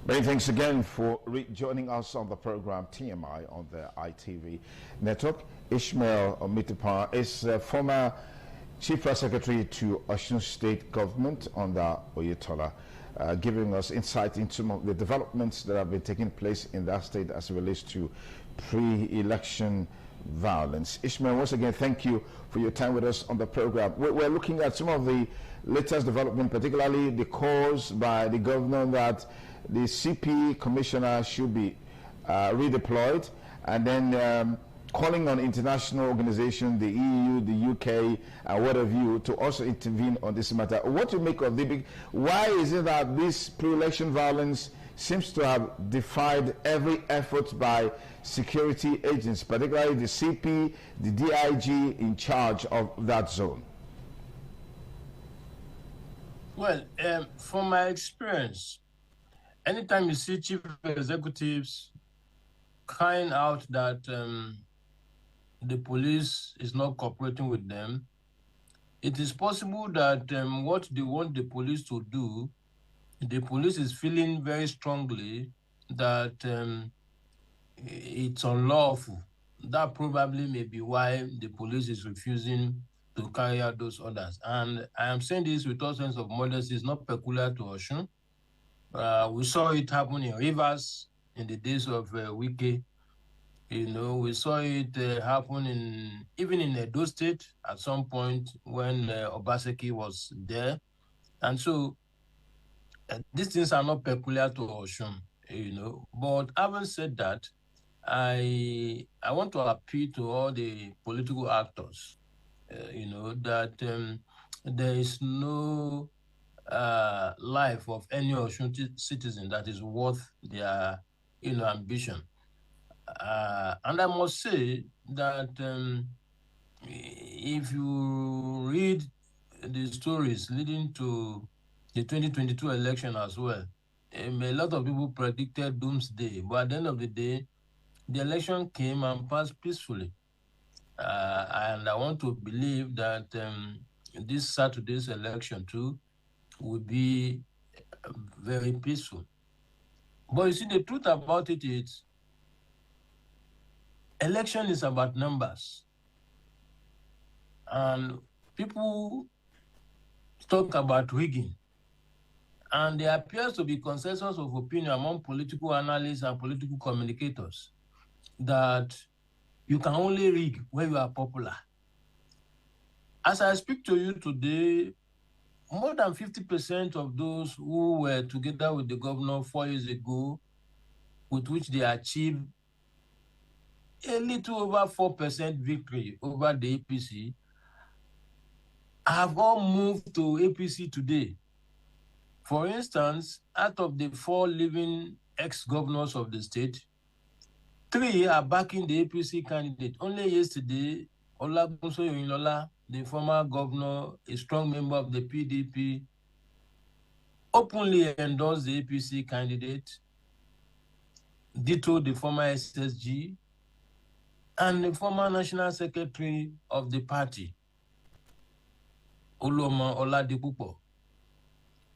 Many thanks again for joining us on the program TMI on the ITV network. Ishmael Omitipa is former Chief Press Secretary to Osun State Government under Oyetola, giving us insight into some of the developments that have been taking place in that state as it relates to pre-election violence. Ishmael, once again, thank you for your time with us on the program. We're looking at some of the latest development, particularly the calls by the governor that the CP commissioner should be redeployed, and then calling on international organizations, the EU, the UK, and what have you, to also intervene on this matter. What do you make of the why is it that this pre-election violence seems to have defied every effort by security agents, particularly the CP, the DIG in charge of that zone? Well, from my experience, anytime you see chief executives crying out that the police is not cooperating with them, it is possible that what they want the police to do, the police is feeling very strongly that it's unlawful. That probably may be why the police is refusing to carry out those orders. And I am saying this with all sense of modesty. It's not peculiar to Osun. We saw it happen in Rivers in the days of Wike. You know, we saw it happen even in Edo State at some point when Obaseki was there. And so these things are not peculiar to Osun, you know. But having said that, I want to appeal to all the political actors, you know, that there is no life of any Osun citizen that is worth their, you know, ambition. And I must say that if you read the stories leading to the 2022 election as well, a lot of people predicted doomsday, but at the end of the day, the election came and passed peacefully. And I want to believe that this Saturday's election too will be very peaceful. But you see, the truth about it is, election is about numbers. And people talk about rigging. And there appears to be consensus of opinion among political analysts and political communicators that you can only rig when you are popular. As I speak to you today, more than 50% of those who were together with the governor 4 years ago, with which they achieved a little over 4% victory over the APC, have all moved to APC today. For instance, out of the 4 living ex-governors of the state, 3 are backing the APC candidate. Only yesterday, Olagunso Oyinlola, the former governor, a strong member of the PDP, openly endorsed the APC candidate, ditto the former SSG, and the former national secretary of the party, Oloma Oladipupo.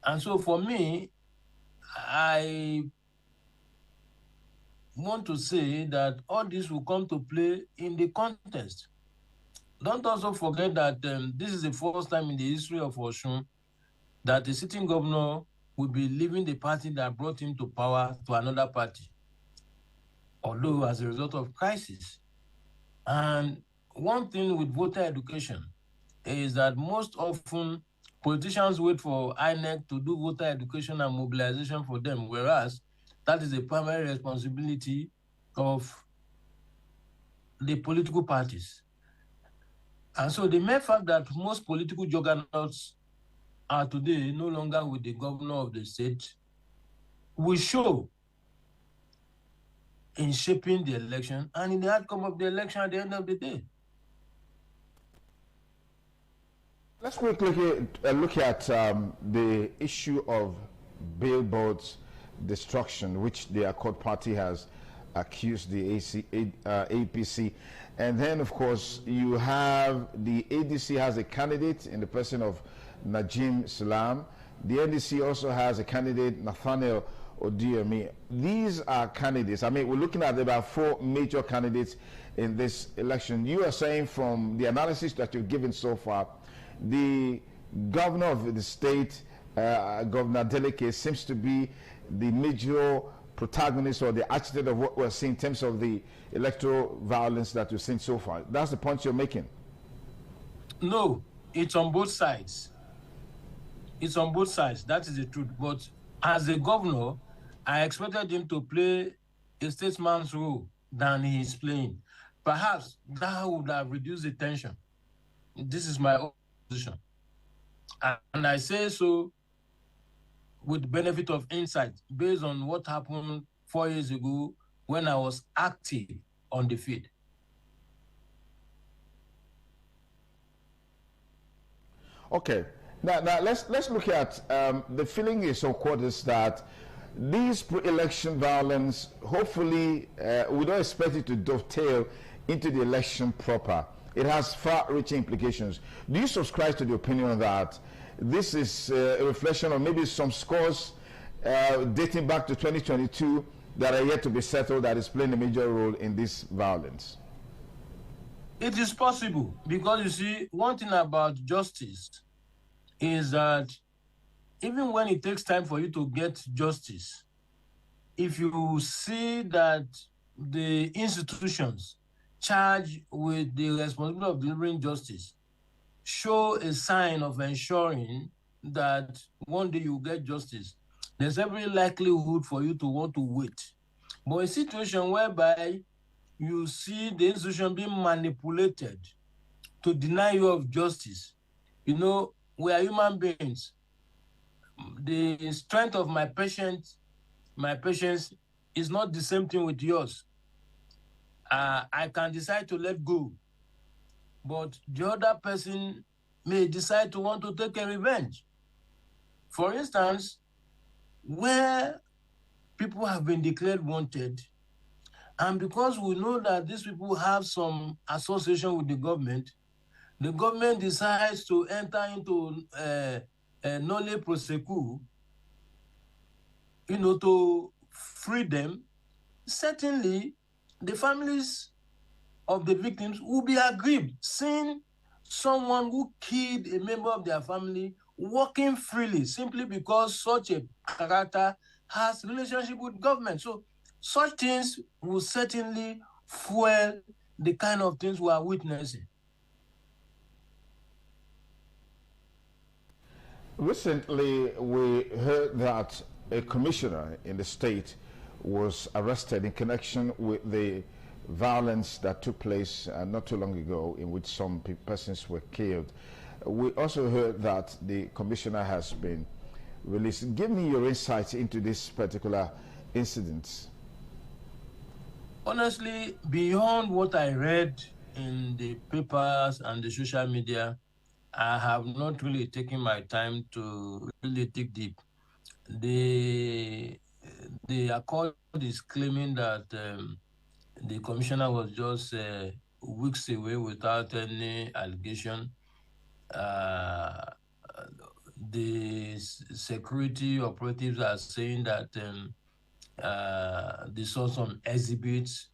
And so for me, I want to say that all this will come to play in the contest. Don't also forget that this is the first time in the history of Osun that the sitting governor will be leaving the party that brought him to power to another party, although as a result of crisis. And one thing with voter education is that most often politicians wait for INEC to do voter education and mobilization for them, whereas that is the primary responsibility of the political parties. And so the mere fact that most political juggernauts are today no longer with the governor of the state will show in shaping the election and in the outcome of the election at the end of the day. Let's quickly look at the issue of billboards destruction, which the Accord Party has accused the APC. And then, of course, you have the ADC has a candidate in the person of Najim Salam. The NDC also has a candidate, Nathaniel Odiemi. These are candidates. I mean, we're looking at about 4 major candidates in this election. You are saying from the analysis that you've given so far, the governor of the state, Governor Adeleke, seems to be the major protagonist or the architect of what we're seeing in terms of the electoral violence that we've seen so far. That's the point you're making. No, it's on both sides. It's on both sides. That is the truth. But as a governor, I expected him to play a statesman's role than he is playing. Perhaps that would have reduced the tension. This is my own position. And I say so with the benefit of insight based on what happened 4 years ago when I was active on the field. Okay, now let's look at the feeling is on quarters that these pre-election violence, hopefully, we don't expect it to dovetail into the election proper. It has far-reaching implications. Do you subscribe to the opinion that this is a reflection of maybe some scores dating back to 2022 that are yet to be settled that is playing a major role in this violence? It is possible because, you see, one thing about justice is that even when it takes time for you to get justice, if you see that the institutions charged with the responsibility of delivering justice show a sign of ensuring that one day you get justice, there's every likelihood for you to want to wait. But a situation whereby you see the institution being manipulated to deny you of justice, you know, we are human beings. The strength of my patience is not the same thing with yours. I can decide to let go, but the other person may decide to want to take a revenge. For instance, where people have been declared wanted, and because we know that these people have some association with the government decides to enter into nolle prosequi, you know, to free them. Certainly, the families of the victims will be aggrieved seeing someone who killed a member of their family walking freely simply because such a character has relationship with government. So such things will certainly fuel the kind of things we are witnessing. Recently, we heard that a commissioner in the state was arrested in connection with the violence that took place not too long ago, in which some persons were killed. We also heard that the commissioner has been released. Give me your insights into this particular incident. Honestly, beyond what I read in the papers and the social media, I have not really taken my time to really dig deep. The accord is claiming that the commissioner was just weeks away without any allegation. The security operatives are saying that they saw some exhibits,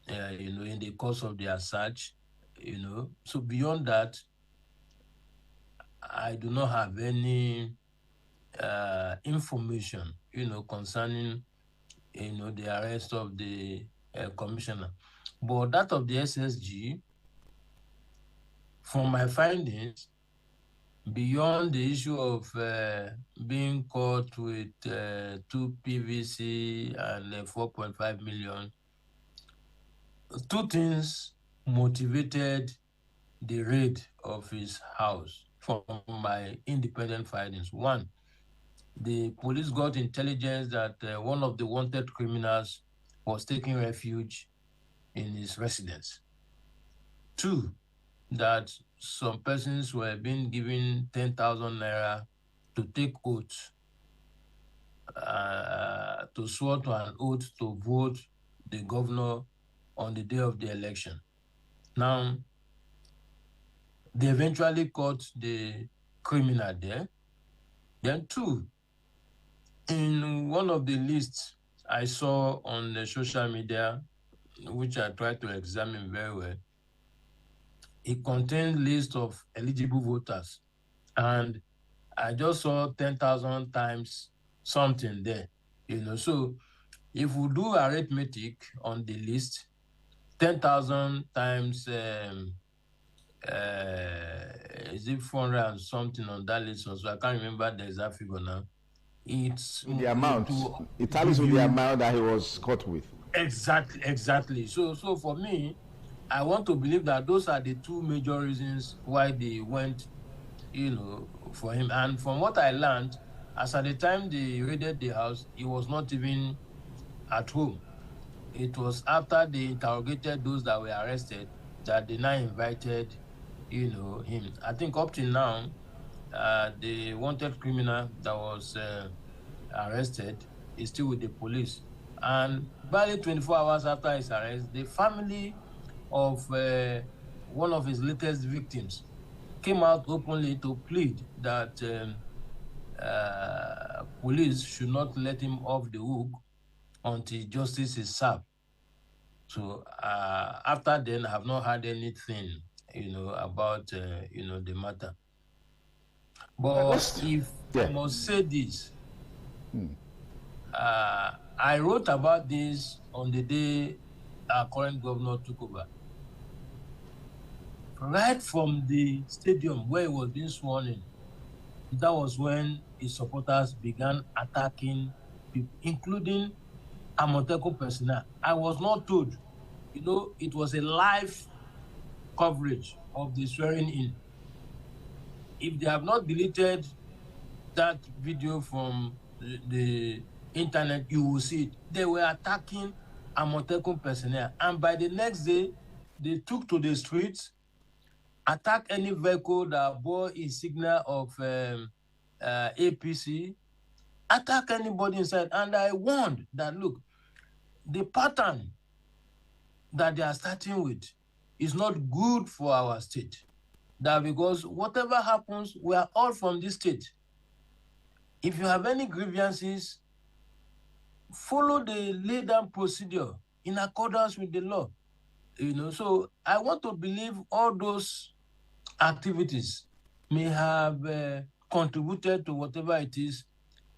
you know, in the course of their search, you know. So beyond that, I do not have any information, you know, concerning, you know, the arrest of the commissioner. But that of the SSG, from my findings, beyond the issue of being caught with 2 PVC and 4.5 million, 2 things motivated the raid of his house from my independent findings. One, the police got intelligence that one of the wanted criminals was taking refuge in his residence. 2, that some persons were being given 10,000 naira to take oath, to swear to an oath to vote the governor on the day of the election. Now, they eventually caught the criminal there. Then 2, in one of the lists I saw on the social media, which I tried to examine very well, it contained list of eligible voters. And I just saw 10,000 times something there, you know. So if we do arithmetic on the list, 10,000 times, is it 400 and something on that list? So I can't remember the exact figure now. It's the amount. It tallies with the amount that he was caught with. Exactly. So for me, I want to believe that those are the two major reasons why they went, for him. And from what I learned, as at the time they raided the house, he was not even at home. It was after they interrogated those that were arrested that they now invited, him. I think up till now, the wanted criminal that was arrested is still with the police. And barely 24 hours after his arrest, the family of one of his latest victims came out openly to plead that police should not let him off the hook until justice is served. So after then, I have not heard anything, about the matter. But I must say this, I wrote about this on the day our current governor took over. Right from the stadium where he was being sworn in, that was when his supporters began attacking people, including Amotekun personnel. I was not told, it was a live coverage of the swearing in. If they have not deleted that video from the internet, you will see it. They were attacking Amotekun personnel. And by the next day, they took to the streets, attacked any vehicle that bore a signal of APC, attack anybody inside. And I warned that, look, the pattern that they are starting with is not good for our state. That because whatever happens, we are all from this state. If you have any grievances, follow the laid down procedure in accordance with the law. So I want to believe all those activities may have contributed to whatever it is,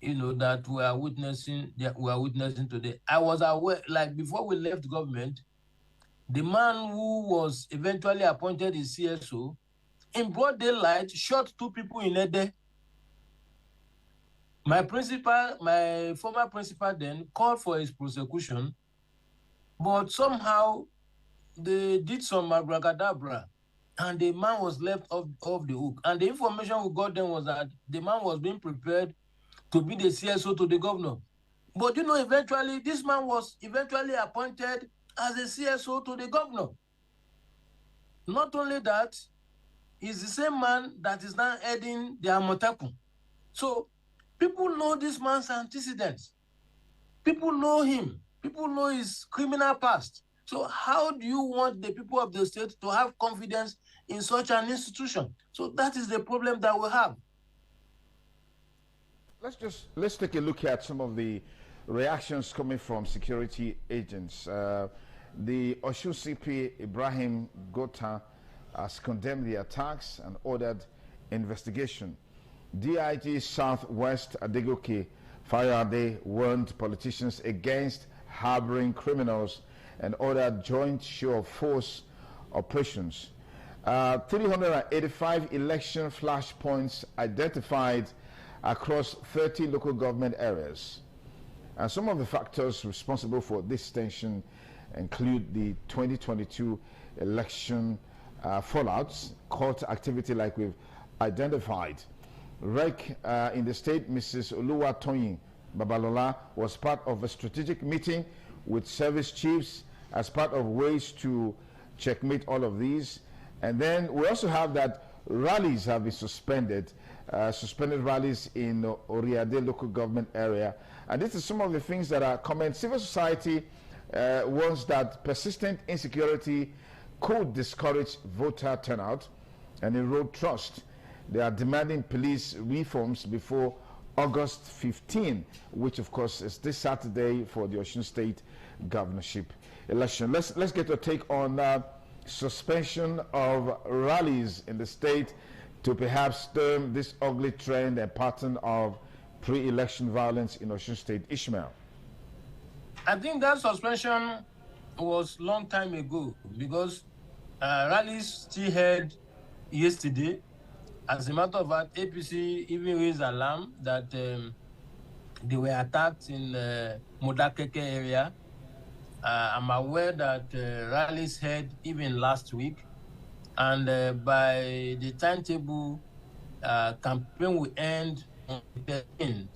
that we are witnessing today. I was aware, like before we left government, the man who was eventually appointed as CSO, in broad daylight, shot 2 people in Ede. My former principal then called for his prosecution, but somehow they did some abracadabra, and the man was left off the hook. And the information we got then was that the man was being prepared to be the CSO to the governor. But eventually, this man was eventually appointed as a CSO to the governor. Not only that, he's the same man that is now heading the Amotekun. So people know this man's antecedents. People know him. People know his criminal past. So how do you want the people of the state to have confidence in such an institution? So that is the problem that we have. Let's take a look at some of the reactions coming from security agents. The Osun CP Ibrahim Gota has condemned the attacks and ordered investigation. DIG Southwest Adegoke Fayade warned politicians against harboring criminals and ordered joint show of force operations. 385 election flashpoints identified across 30 local government areas. And some of the factors responsible for this tension include the 2022 election fallouts, court activity like we've identified. REC in the state, Mrs. Oluwatoyin Babalola, was part of a strategic meeting with service chiefs as part of ways to checkmate all of these. And then we also have that rallies have been suspended, suspended rallies in Oriade local government area. And this is some of the things that are common. Civil society warns that persistent insecurity could discourage voter turnout and erode trust. They are demanding police reforms before August 15, which of course is this Saturday for the Osun State governorship election. Let's get your take on suspension of rallies in the state to perhaps stem this ugly trend and pattern of pre-election violence in Osun State. Ishmael. I think that suspension was long time ago because rallies still held yesterday. As a matter of fact, APC even raised alarm that they were attacked in Modakeke area. I'm aware that rallies held even last week, and by the timetable, campaign will end on the 13th,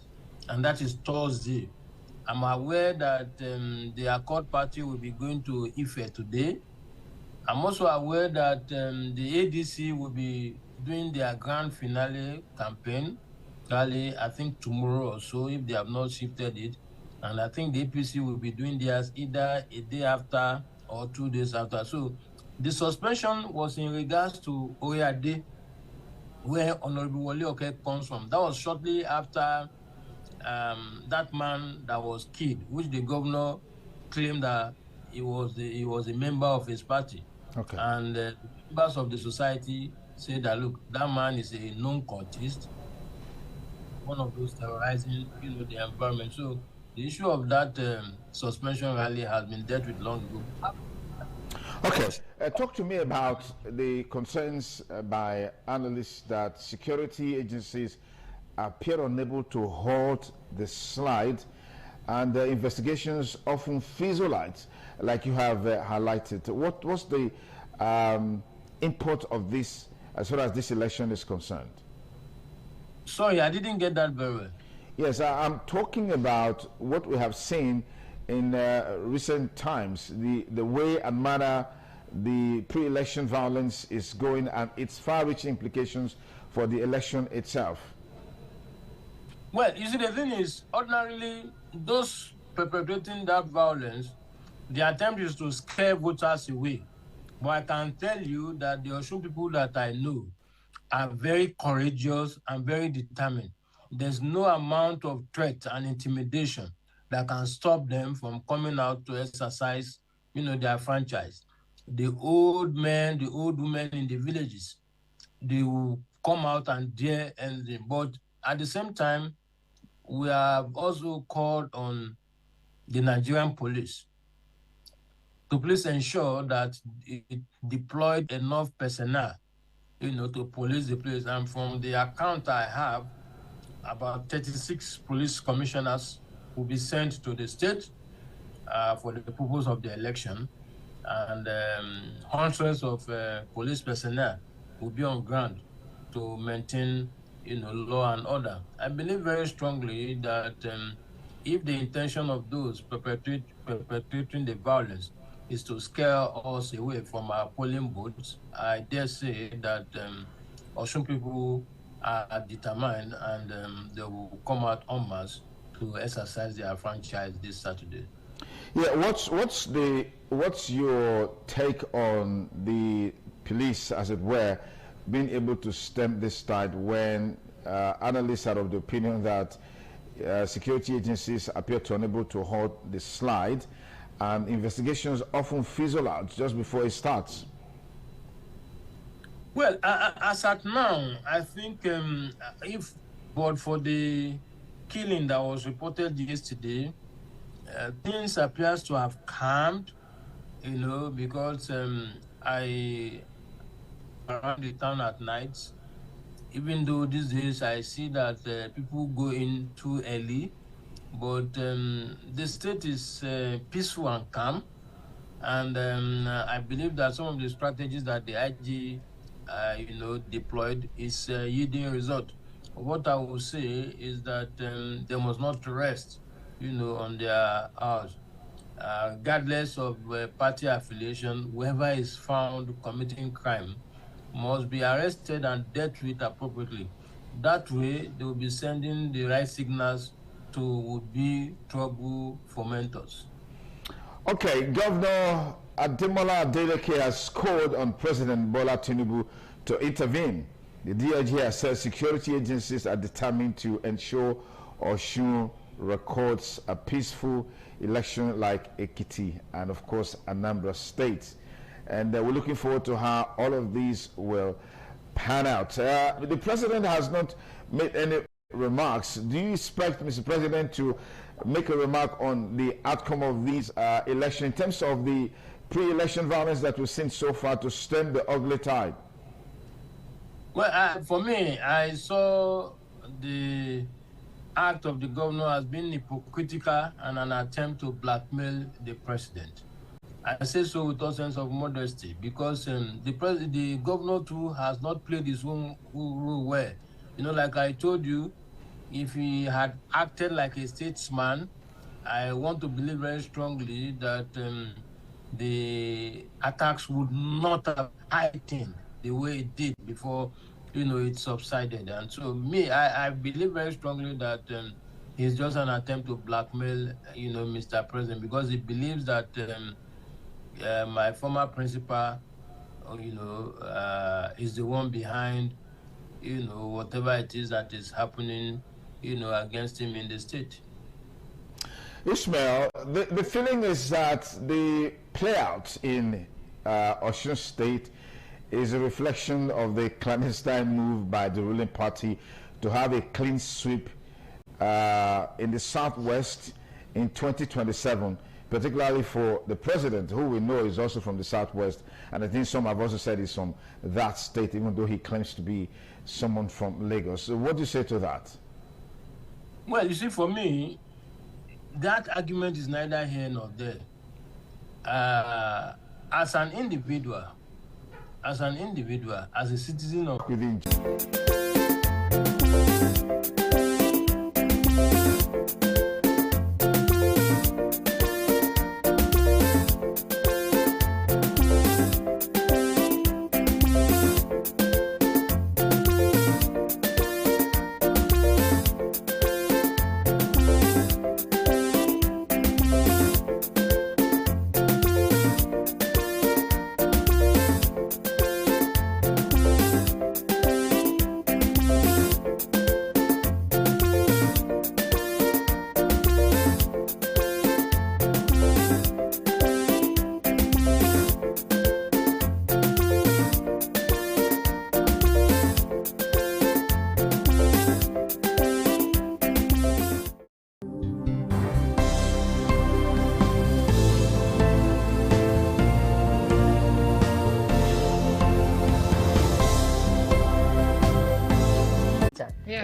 and that is Thursday. I'm aware that the Accord Party will be going to Ife today. I'm also aware that the ADC will be doing their grand finale campaign rally, I think tomorrow or so, if they have not shifted it. And I think the APC will be doing theirs either a day after or 2 days after. So the suspension was in regards to Oyade, where Honorable Wole Oke comes from. That was shortly after that man that was killed, which the governor claimed that he was a member of his party. Okay. And members of the society said that, look, that man is a known cultist, one of those terrorizing, the environment. So the issue of that suspension rally has been dealt with long ago. Okay, talk to me about the concerns by analysts that security agencies appear unable to halt the slide, and investigations often fizzle out, like you have highlighted. What's the import of this as far as this election is concerned? Sorry, I didn't get that very well. Yes, I'm talking about what we have seen in recent times, the way and manner the pre-election violence is going and its far-reaching implications for the election itself. Well, you see, the thing is, ordinarily, those perpetrating that violence, the attempt is to scare voters away. But I can tell you that the Osun people that I know are very courageous and very determined. There's no amount of threat and intimidation that can stop them from coming out to exercise, their franchise. The old men, the old women in the villages, they will come out and dare anything. But at the same time, we have also called on the Nigerian police to please ensure that it deployed enough personnel, to police the place. And from the account I have, about 36 police commissioners will be sent to the state for the purpose of the election, and hundreds of police personnel will be on ground to maintain, law and order. I believe very strongly that if the intention of those perpetrating the violence is to scare us away from our polling booths, I dare say that Osun people are determined, and they will come out en masse to exercise their franchise this Saturday. Yeah, what's your take on the police, as it were, being able to stem this tide when analysts are of the opinion that security agencies appear to unable to halt the slide, and investigations often fizzle out just before it starts? Well, as at now, I think if but for the killing that was reported yesterday, things appears to have calmed, because I around the town at night, even though these days I see that people go in too early, but the state is peaceful and calm, and I believe that some of the strategies that the IG deployed is yielding result. What I will say is that they must not rest, on their hours. Regardless of party affiliation, whoever is found committing crime must be arrested and dealt with appropriately. That way, they will be sending the right signals to would-be trouble fomenters. Okay, Governor Ademola Adeleke has called on President Bola Tinubu to intervene. The DIG has said security agencies are determined to ensure Osun records a peaceful election like Ekiti and, of course, Anambra State. And we're looking forward to how all of these will pan out. The president has not made any remarks. Do you expect, Mr. President, to make a remark on the outcome of these elections in terms of the pre-election violence that we've seen so far to stem the ugly tide? Well, for me, I saw the act of the governor as being hypocritical and an attempt to blackmail the president. I say so with all sense of modesty because the governor too has not played his own role well. You know, like I told you, if he had acted like a statesman, I want to believe very strongly that the attacks would not have heightened the way it did before, you know, it subsided. And so me, I believe very strongly that it's just an attempt to blackmail, you know, Mr. President, because he believes that my former principal, you know, is the one behind, you know, whatever it is that is happening, you know, against him in the state. Ishmael, the feeling is that the playout in Osun State is a reflection of the clandestine move by the ruling party to have a clean sweep in the Southwest in 2027, particularly for the president, who we know is also from the Southwest, and I think some have also said he's from that state, even though he claims to be someone from Lagos. So what do you say to that? Well, you see, for me, that argument is neither here nor there. As an individual, as a citizen of within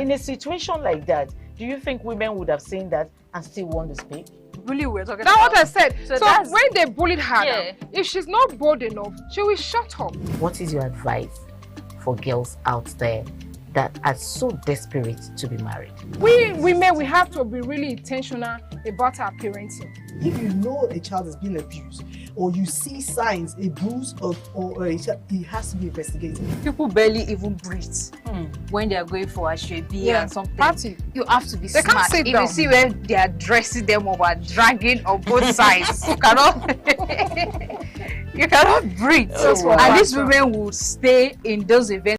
In a situation like that, do you think women would have seen that and still want to speak? Really, we're talking that's about. What I said. So when they bullied her, if she's not bold enough, she will shut up. What is your advice for girls out there that are so desperate to be married? We women, we have to be really intentional about our parenting. If you know a child is being abused, or you see signs, a bruise or a child, it has to be investigated. People barely even breathe when they are going for a shebi and something. Party. You have to be They smart. Can't sit if down. you see where they are dressing them or are dragging on both sides, you cannot breathe. And these women will stay in those events.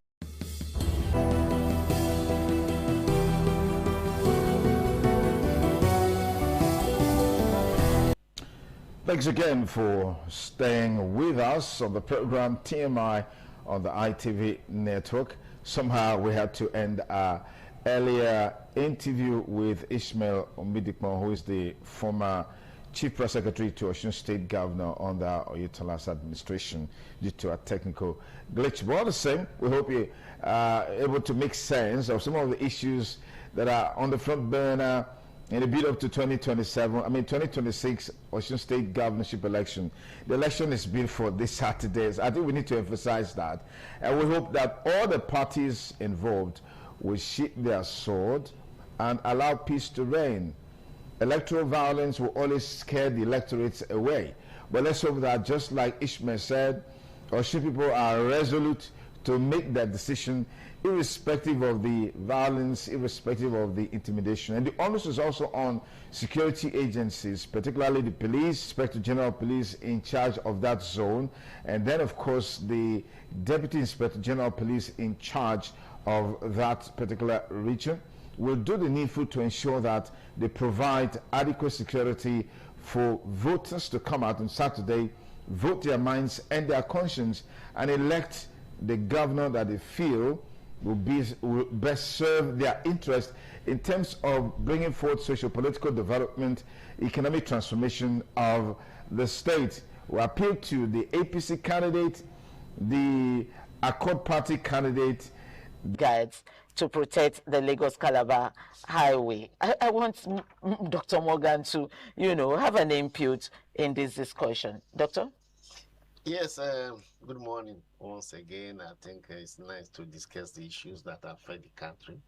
Thanks again for staying with us on the program TMI on the ITV network. Somehow we had to end our earlier interview with Ishmael Omidikmo, who is the former Chief Press Secretary to Osun State Governor under Oyetola's administration, due to a technical glitch. But all the same, we hope you are able to make sense of some of the issues that are on the front burner in the build up to 2026 Osun State governorship election. The election is built for this Saturday. I think we need to emphasize that. And we hope that all the parties involved will sheath their sword and allow peace to reign. Electoral violence will always scare the electorates away. But let's hope that, just like Ishmael said, Osun people are resolute to make that decision, irrespective of the violence, irrespective of the intimidation. And the onus is also on security agencies, particularly the police, Inspector General of Police in charge of that zone, and then of course the Deputy Inspector General of Police in charge of that particular region will do the needful to ensure that they provide adequate security for voters to come out on Saturday, vote their minds and their conscience, and elect the governor that they feel will best serve their interest in terms of bringing forth socio-political development, economic transformation of the state. We appeal to the APC candidate, the Accord Party candidate, guides to protect the Lagos-Calabar highway. I want Dr. Morgan to, have an input in this discussion. Doctor? Yes, good morning once again. I think it's nice to discuss the issues that affect the country,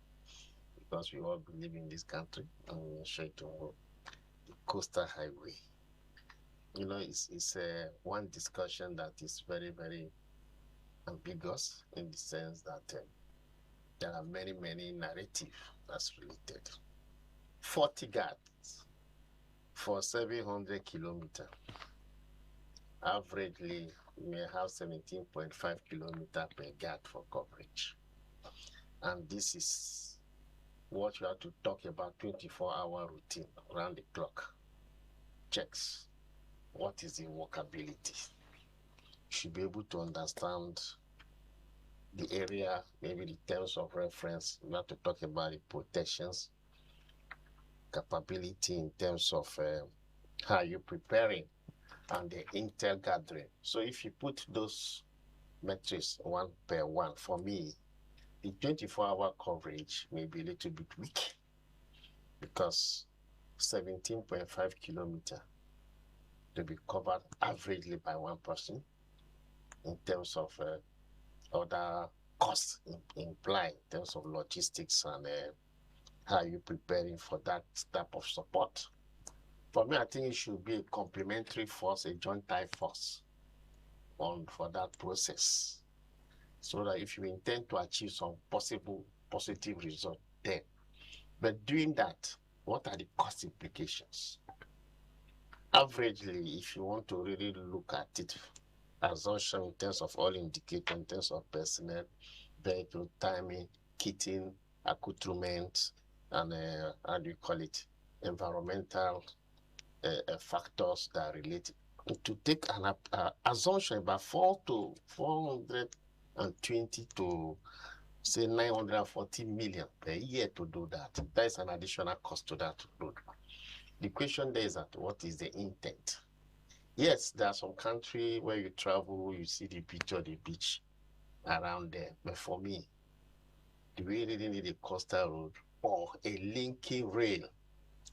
because we all live in this country and we share to the coastal highway. It's one discussion that is very, very ambiguous, in the sense that there are many, many narratives that's related. 40 guards for 700 kilometers. Averagely, we may have 17.5 kilometers per guard for coverage. And this is what you have to talk about 24-hour routine, around the clock. Checks. What is the workability? You should be able to understand the area, maybe the terms of reference. We have to talk about the protections, capability in terms of how you're preparing, and the intel gathering. So if you put those metrics one per one, for me, the 24-hour coverage may be a little bit weak, because 17.5 kilometers to be covered averagely by one person, in terms of other costs implied, in terms of logistics and how you're preparing for that type of support. For me, I think it should be a complementary force, a joint type force for that process, so that if you intend to achieve some possible positive result then. But doing that, what are the cost implications? Averagely, if you want to really look at it, assumption in terms of all indicators, in terms of personnel, vehicle, timing, kitting, accoutrement, and how do you call it, environmental factors that are related. To take an assumption about 420 to say 940 million per year to do that. There is an additional cost to that road. The question there is that what is the intent? Yes, there are some countries where you travel, you see the beach around there. But for me, do we really need a coastal road or a linking rail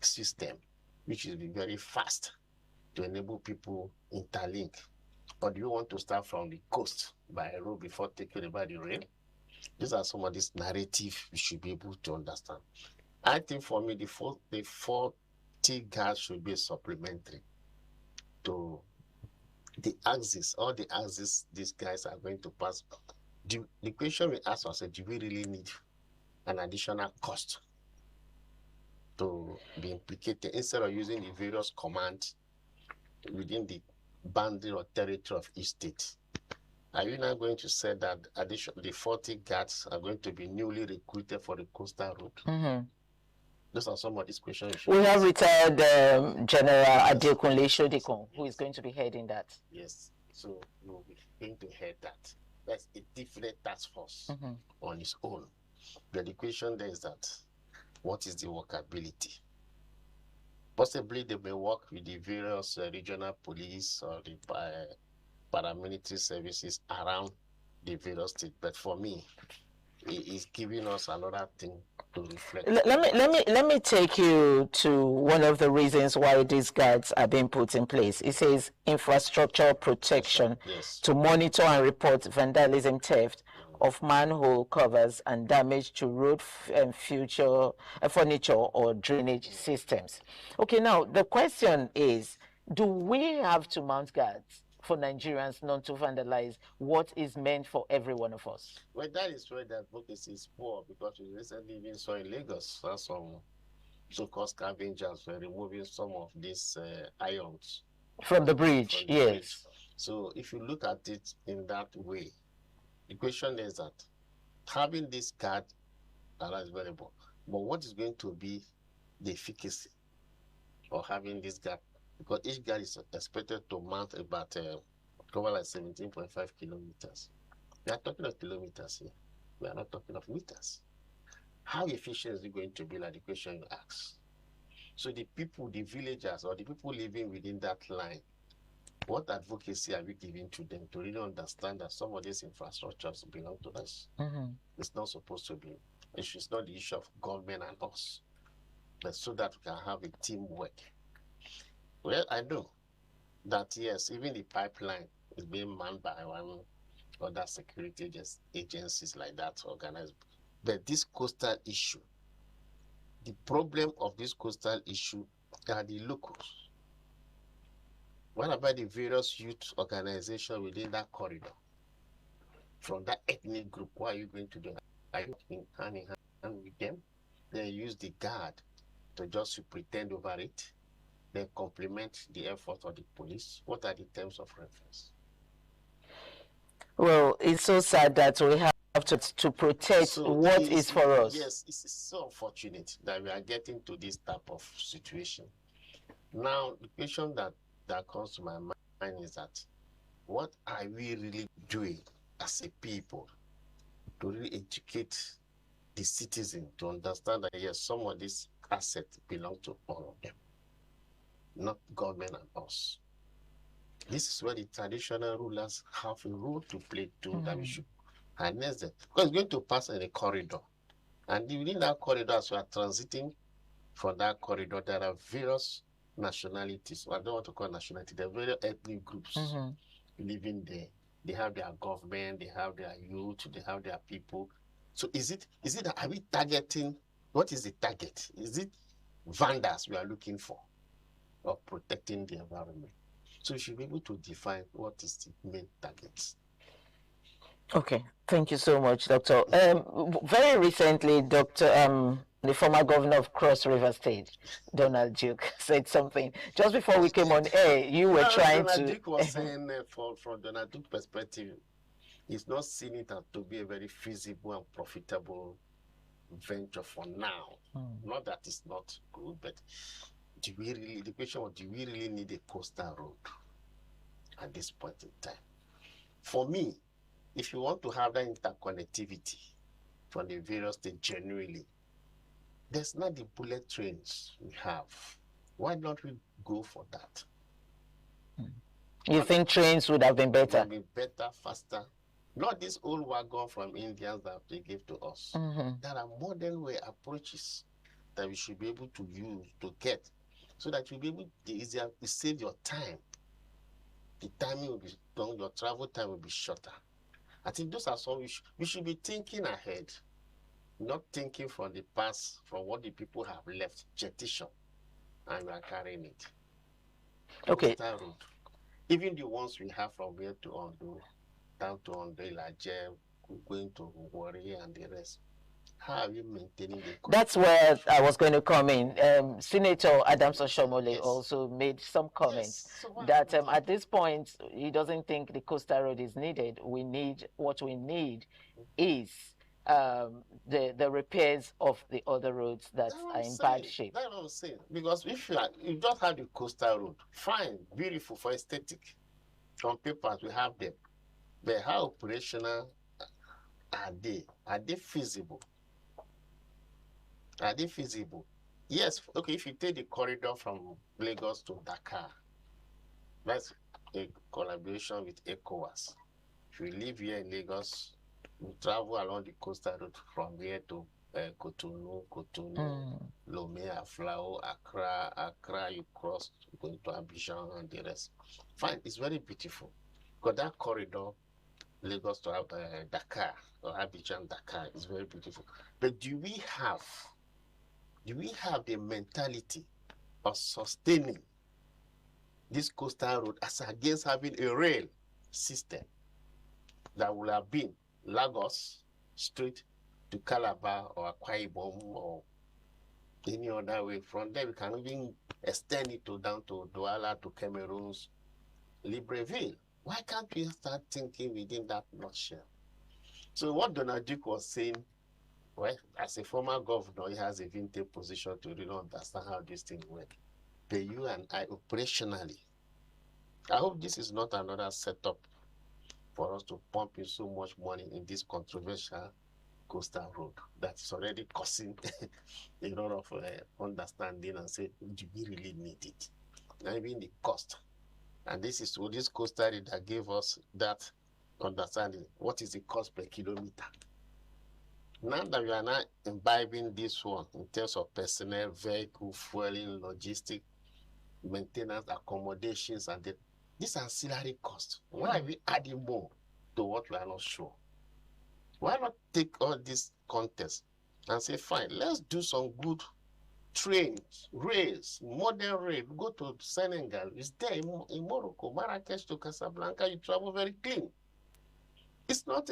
system, which will be very fast to enable people interlink? Or do you want to start from the coast by a road before taking about the rail? These are some of these narratives we should be able to understand. I think for me, the 40 guards should be supplementary to the axis, all the axis these guys are going to pass. The question we ask ourselves, do we really need an additional cost to be implicated, instead of using the various commands within the boundary or territory of each state? Are you now going to say that the 40 guards are going to be newly recruited for the coastal road? Mm-hmm. Those are some of these questions. We have retired General Adekunle Sodikun, who is going to be heading that. Yes, so we'll be going to head that. That's a different task force on its own. But the question there is that, what is the workability? Possibly they may work with the various regional police or the paramilitary services around the various states. But for me, it is giving us another thing to reflect. Let me take you to one of the reasons why these guards are being put in place. It says infrastructure protection, yes, to monitor and report vandalism, theft of manhole covers, and damage to road and future furniture or drainage systems. Okay, now the question is, do we have to mount guards for Nigerians not to vandalize what is meant for every one of us? Well, that is where the advocacy is poor, because we recently even saw in Lagos some so-called scavengers were removing some of these ions from the bridge. Yes. Bridge. So if you look at it in that way, the question is that having this guard is variable, but what is going to be the efficacy of having this guard? Because each guard is expected to mount about cover like 17.5 kilometers. We are talking of kilometers here. We are not talking of meters. How efficient is it going to be, like the question you ask? So the people, the villagers, or the people living within that line, what advocacy are we giving to them to really understand that some of these infrastructures belong to us? It's not supposed to be. It's not the issue of government and us, but so that we can have a teamwork. Well, I know that, yes, even the pipeline is being manned by one other security agencies like that organized. But this coastal issue, the problem of this coastal issue are the locals. What about the various youth organizations within that corridor? From that ethnic group, what are you going to do? Are you working hand in hand with them? They use the guard to just pretend over it. They complement the effort of the police. What are the terms of reference? Well, it's so sad that we have to protect what is for us. Yes, it's so unfortunate that we are getting to this type of situation. Now, the question that comes to my mind is that what are we really doing as a people to really educate the citizen to understand that, yes, some of these assets belong to all of them, not government and us. This is where the traditional rulers have a role to play too, that we should harness them. Because it's going to pass in a corridor. And within that corridor, as we are transiting from that corridor, there are various nationalities. Well, I don't want to call nationality. There are various ethnic groups living there. They have their government, they have their youth, they have their people. So is it that, are we targeting, what is the target? Is it vandals we are looking for, or protecting the environment? So you should be able to define what is the main target. Okay, thank you so much, Doctor. Very recently, the former governor of Cross River State, Donald Duke, said something. Just before we came on air, you were trying Donald Duke was saying, from Donald Duke's perspective, he's not seeing it to be a very feasible and profitable venture for now. Not that it's not good, but the question was, do we really need a coastal road at this point in time? For me, if you want to have that interconnectivity from the various states genuinely, there's not the bullet trains we have. Why not we go for that? You think trains would have been better? Would have been better, faster. Not this old wagon from Indians that they give to us. There are modern way approaches that we should be able to use to get, so that you'll be able to save your time. The timing will be long, your travel time will be shorter. I think those are some we should be thinking ahead, not thinking from the past, from what the people have left, petition, and we are carrying it. Okay. Even the ones we have from here to Ondo, down to Ondo, Ilaje, going to Warri and the rest. How are you maintaining the That's where I was going to come in. Senator Adams Oshomole also made some comments that at this point, he doesn't think the coastal road is needed. What we need is the repairs of the other roads that are in bad shape. That's what I'm saying. Because if you don't have the coastal road, fine, beautiful for aesthetic. On papers, we have them. But how operational are they? Are they feasible? Are they feasible? Yes, okay, if you take the corridor from Lagos to Dakar, that's a collaboration with ECOWAS. If you live here in Lagos, you travel along the coastal road from here to Cotonou, Lomé, Aflao, Accra, you cross, going to Abidjan and the rest. Fine, it's very beautiful. Because that corridor, Lagos to Dakar, or Abidjan, Dakar, is very beautiful. But do we have the mentality of sustaining this coastal road as against having a rail system that will have been Lagos straight to Calabar or Akwa Ibom or any other way? From there, we can even extend it down to Douala, to Cameroon's Libreville. Why can't we start thinking within that nutshell? So what Donald Duke was saying, well, as a former governor, he has a vintage position to really understand how this thing works. But you and I, operationally, I hope this is not another setup for us to pump in so much money in this controversial coastal road that's already causing a lot of understanding and say, do we really need it? And even the cost. And this is what this coastal road that gave us that understanding. What is the cost per kilometer? Now that we are now imbibing this one in terms of personnel, vehicle, fueling, logistic, maintenance, accommodations, and this ancillary cost. Why are we adding more to what we are not sure? Why not take all this context and say, fine, let's do some good trains, rails, modern rail. Go to Senegal, it's there in Morocco, Marrakesh to Casablanca, you travel very clean. It's not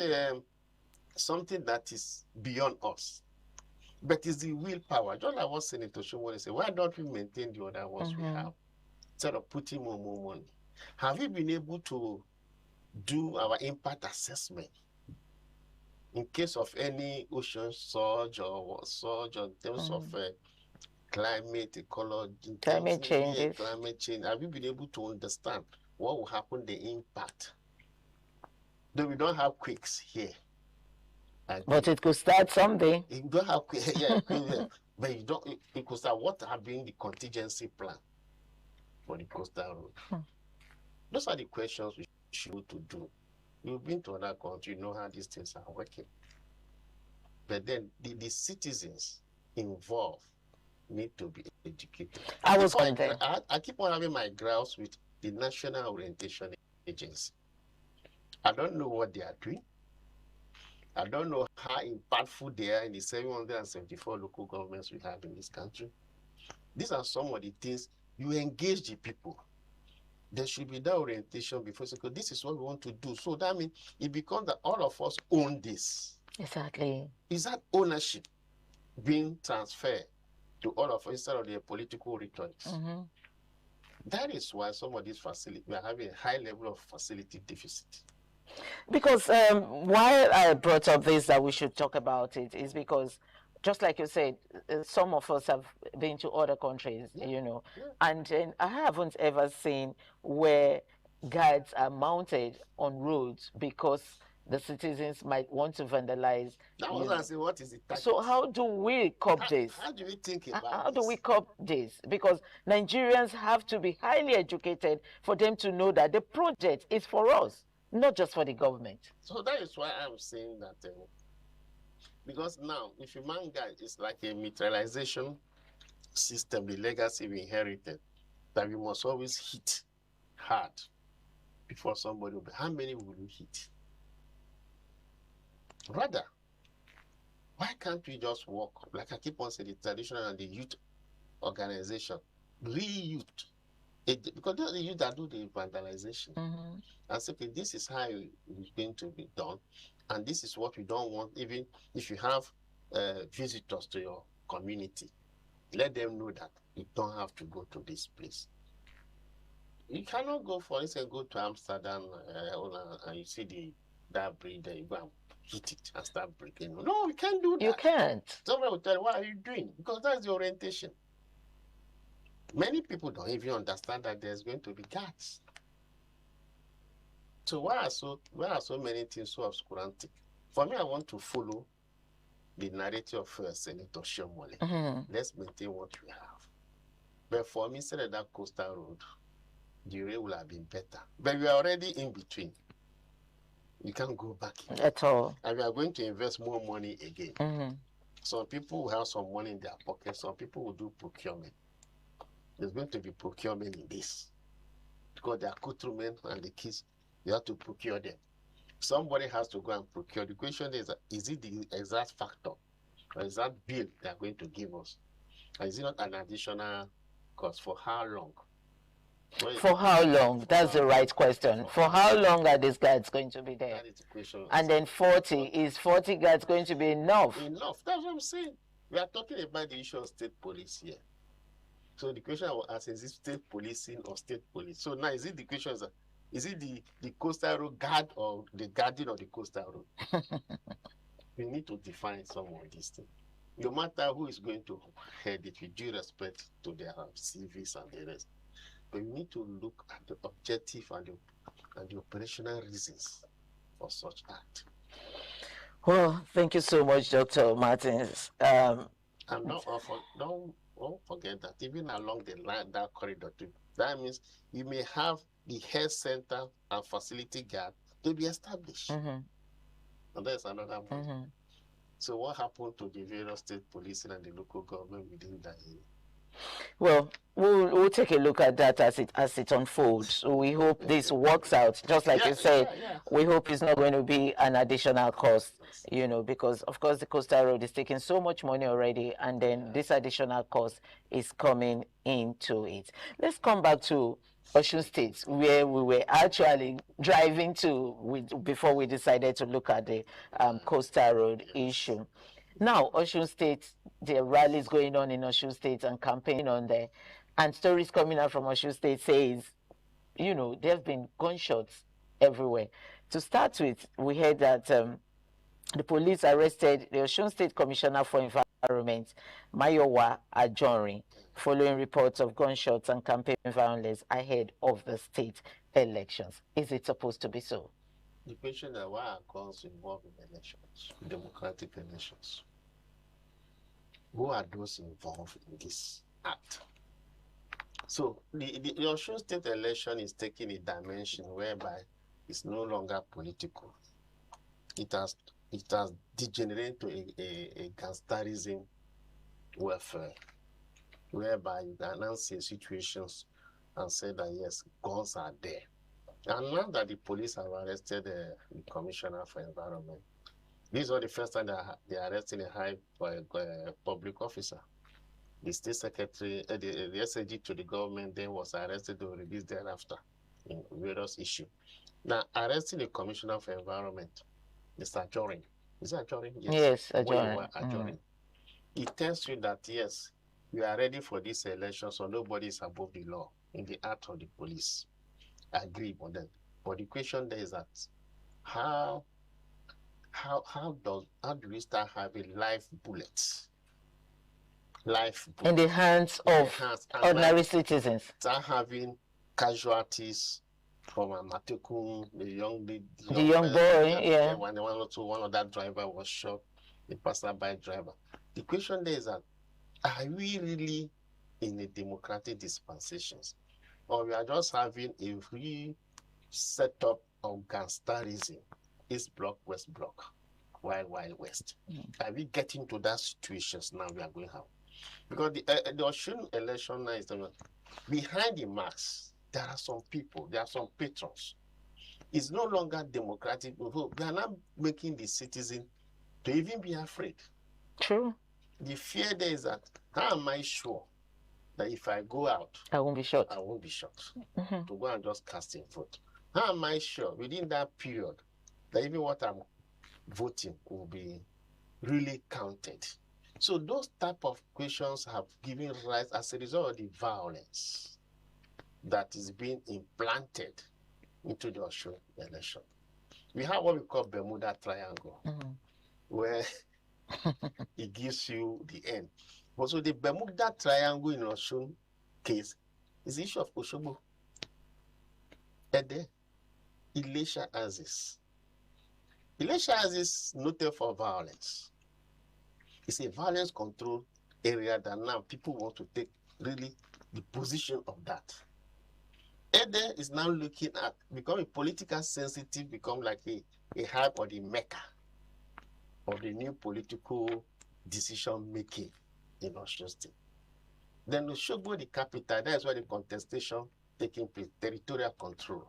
something that is beyond us, but it's the willpower. Just like what Senator Shomole said, why don't we maintain the other ones we have instead of putting more money? Have we been able to do our impact assessment in case of any ocean surge or in terms of climate, ecology, climate changes? Climate change. Have we been able to understand what will happen, the impact? Though we don't have quakes here. But it could start someday. You don't have quakes, yeah, but you don't. It could start. What have been the contingency plan for the coastal road? Those are the questions we should do. You've been to other countries, you know how these things are working. But then the citizens involved need to be educated. I keep on having my grouse with the National Orientation Agency. I don't know what they are doing. I don't know how impactful they are in the 774 local governments we have in this country. These are some of the things you engage the people. There should be that orientation before, because this is what we want to do. So that means it becomes that all of us own this. Exactly. Is that ownership being transferred to all of us instead of the political rhetorics? That is why some of these facilities, we are having a high level of facility deficit. Because why I brought up this, that we should talk about it, is because, just like you said, some of us have been to other countries, you know, and I haven't ever seen where guards are mounted on roads because the citizens might want to vandalize. That was I say, what is it? So how do we cope this? How do we think about How do we cope this? Because Nigerians have to be highly educated for them to know that the project is for us, not just for the government. So that is why I'm saying that, because now, if you man guy, it's like a materialization system, the legacy we inherited, that we must always hit hard before somebody will be. How many will you hit? Rather, why can't we just work, like I keep on saying, the traditional and the youth organization, re-youth, because they're the youth that do the vandalization. And say, okay, this is how it's going to be done, and this is what we don't want. Even if you have visitors to your community, let them know that you don't have to go to this place. You cannot go, for instance, go to Amsterdam and you see that bridge there, you go and hit it and start breaking. No, you can't do that. You can't. Somebody will tell you, what are you doing? Because that's the orientation. Many people don't even understand that there's going to be guards. So why are so many things so obscurantic? For me, I want to follow the narrative of Senator Shomole. Let's maintain what we have. But for me, instead of that coastal road, the rail will have been better. But we are already in between. We can't go back at all. And we are going to invest more money again. Some people will have some money in their pocket. Some people will do procurement. There's going to be procurement in this. Because the accoutrement and the keys, you have to procure them. Somebody has to go and procure. The question is it the exact factor? Or is that bill they are going to give us? Or is it not an additional cost? For how long? For how long? That's the right question. For how long are these guards going to be there? That is the question. And then 40, is 40 guards going to be enough? Enough. That's what I'm saying. We are talking about the issue of state police here. So the question I was asking, is it state policing or state police? So now, is it the question, is it the coastal road guard or the guardian of the coastal road? We need to define some of these things. No matter who is going to head it, with due respect to their CVs and the rest. But we need to look at the objective and the operational reasons for such act. Well, thank you so much, Dr. Martins. And don't forget that even along the line, that corridor too, that means you may have the health center and facility gap to be established. And there's another one. So what happened to the various state police and the local government within that area? Well, we'll take a look at that as it unfolds. So we hope this works out. Just like you said, we hope it's not going to be an additional cost, you know, because of course the coastal road is taking so much money already, and then this additional cost is coming into it. Let's come back to Osun State, where we were actually driving to before we decided to look at the coastal road issue. Now, Osun State, there are rallies going on in Osun State and campaigning on there. And stories coming out from Osun State says, you know, there have been gunshots everywhere. To start with, we heard that the police arrested the Osun State Commissioner for Environment, Mayowa Ajori, following reports of gunshots and campaign violence ahead of the state elections. Is it supposed to be so? The question is, why are guns involved in elections, democratic elections? Who are those involved in this act? So the Osun State election is taking a dimension whereby it's no longer political. It has degenerated to a gangsterism welfare, whereby you can announce situations and say that yes, guns are there. And now that the police have arrested the Commissioner for Environment, this was the first time that they arrested a high public officer. The state secretary, the SAG to the government then was arrested or released thereafter in various issues. Now, arresting the Commissioner for Environment, Mr. Ajorin. Is it Ajorin? Yes, Ajorin. It tells you that, yes, we are ready for this election, so nobody is above the law in the act of the police. I agree with that. But the question there is that how do we start having live bullets? In the hands of ordinary citizens. Start having casualties from Amatekun, the young boy, yeah. One of that driver was shot, the passerby driver. The question there is that are we really in a democratic dispensations? Or we are just having a free setup of gangsterism, East Bloc, West Bloc, Wild West. Are we getting to that situations now we are going to have? Because the Osun election now is behind the masks, there are some people, there are some patrons. It's no longer democratic. We are not making the citizen to even be afraid. True. The fear there is that, how am I sure that if I go out, I won't be shot? I won't be shot. To go and just cast in vote. How am I sure within that period that even what I'm voting will be really counted? So those type of questions have given rise as a result of the violence that is being implanted into the Osun election. We have what we call Bermuda Triangle, where it gives you the end. But so the Bermuda Triangle in Osun case is the issue of Osogbo, Ede, Ilesha Axis. Ilesha Axis noted for violence. It's a violence control area that now people want to take really the position of that. Ede is now looking at becoming political sensitive, become like a hub or the mecca of the new political decision making in Osun State. Then Osogbo, the capital, that's where the contestation taking place, territorial control.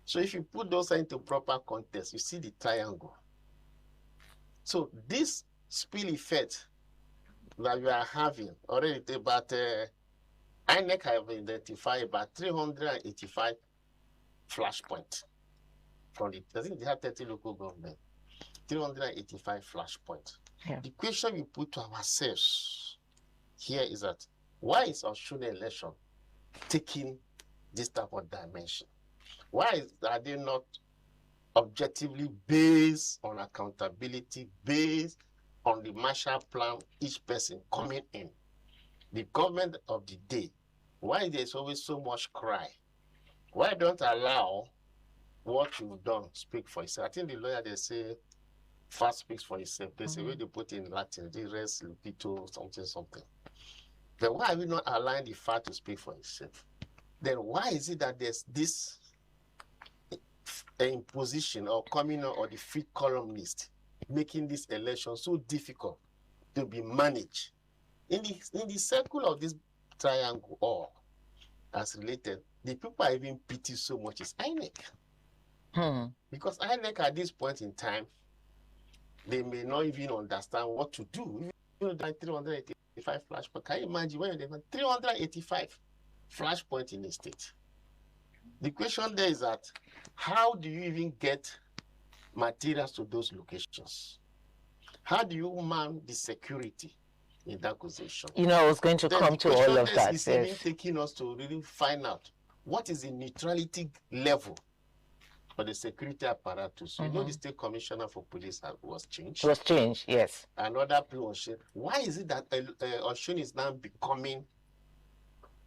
So if you put those into proper context, you see the triangle. So this spill effect that we are having already about INEC have identified about 385 flashpoints from the, I think they have 30 local government, 385 flashpoints. Yeah. The question we put to ourselves here is that why is Osun election taking this type of dimension? Why are they not objectively based on accountability, based on the Marshall Plan, each person coming in? The government of the day, why there's always so much cry? Why don't allow what you've done speak for itself? I think the lawyer, they say, fact speaks for itself. There's a way they put in Latin, the res lupito, something. Then why are we not allowing the fact to speak for itself? Then why is it that there's this imposition or coming out or the fifth columnist making this election so difficult to be managed? In the circle of this triangle or as related, the people I even pity so much is INEC. Because INEC at this point in time, they may not even understand what to do. You know, 385 flashpoint. Can you imagine when they have 385 flashpoint in the state? The question there is that how do you even get materials to those locations? How do you man the security in that position? You know, I was going to come to all of that. It's even taking us to really find out what is the neutrality level for the security apparatus. You know, the state commissioner for police was changed. Was changed, yes. Another pre-Osun. Why is it that Osun is now becoming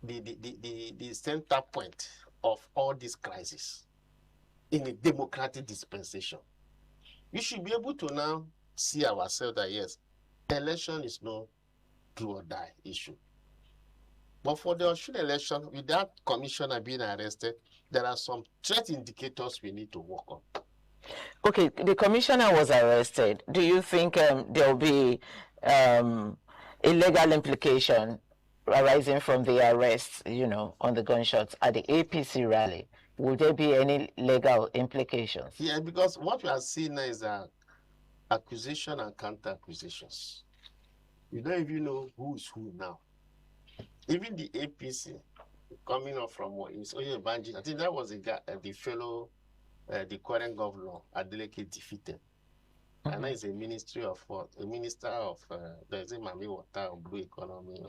the center point of all these crises in a democratic dispensation? We should be able to now see ourselves that yes, election is no do or die issue. But for the Osun election, with that commissioner being arrested, there are some threat indicators we need to work on. Okay, the commissioner was arrested. Do you think there will be a legal implication arising from the arrest, you know, on the gunshots at the APC rally? Will there be any legal implications? Yeah, because what we are seeing now is accusation and counter accusations. You don't even know who is who now. Even the APC coming up from what is Oyebanji, I think that was the guy, the fellow, the current governor, Adeleke defeated. And now he's a ministry of what? A minister of there's a Mami Water or Blue Economy.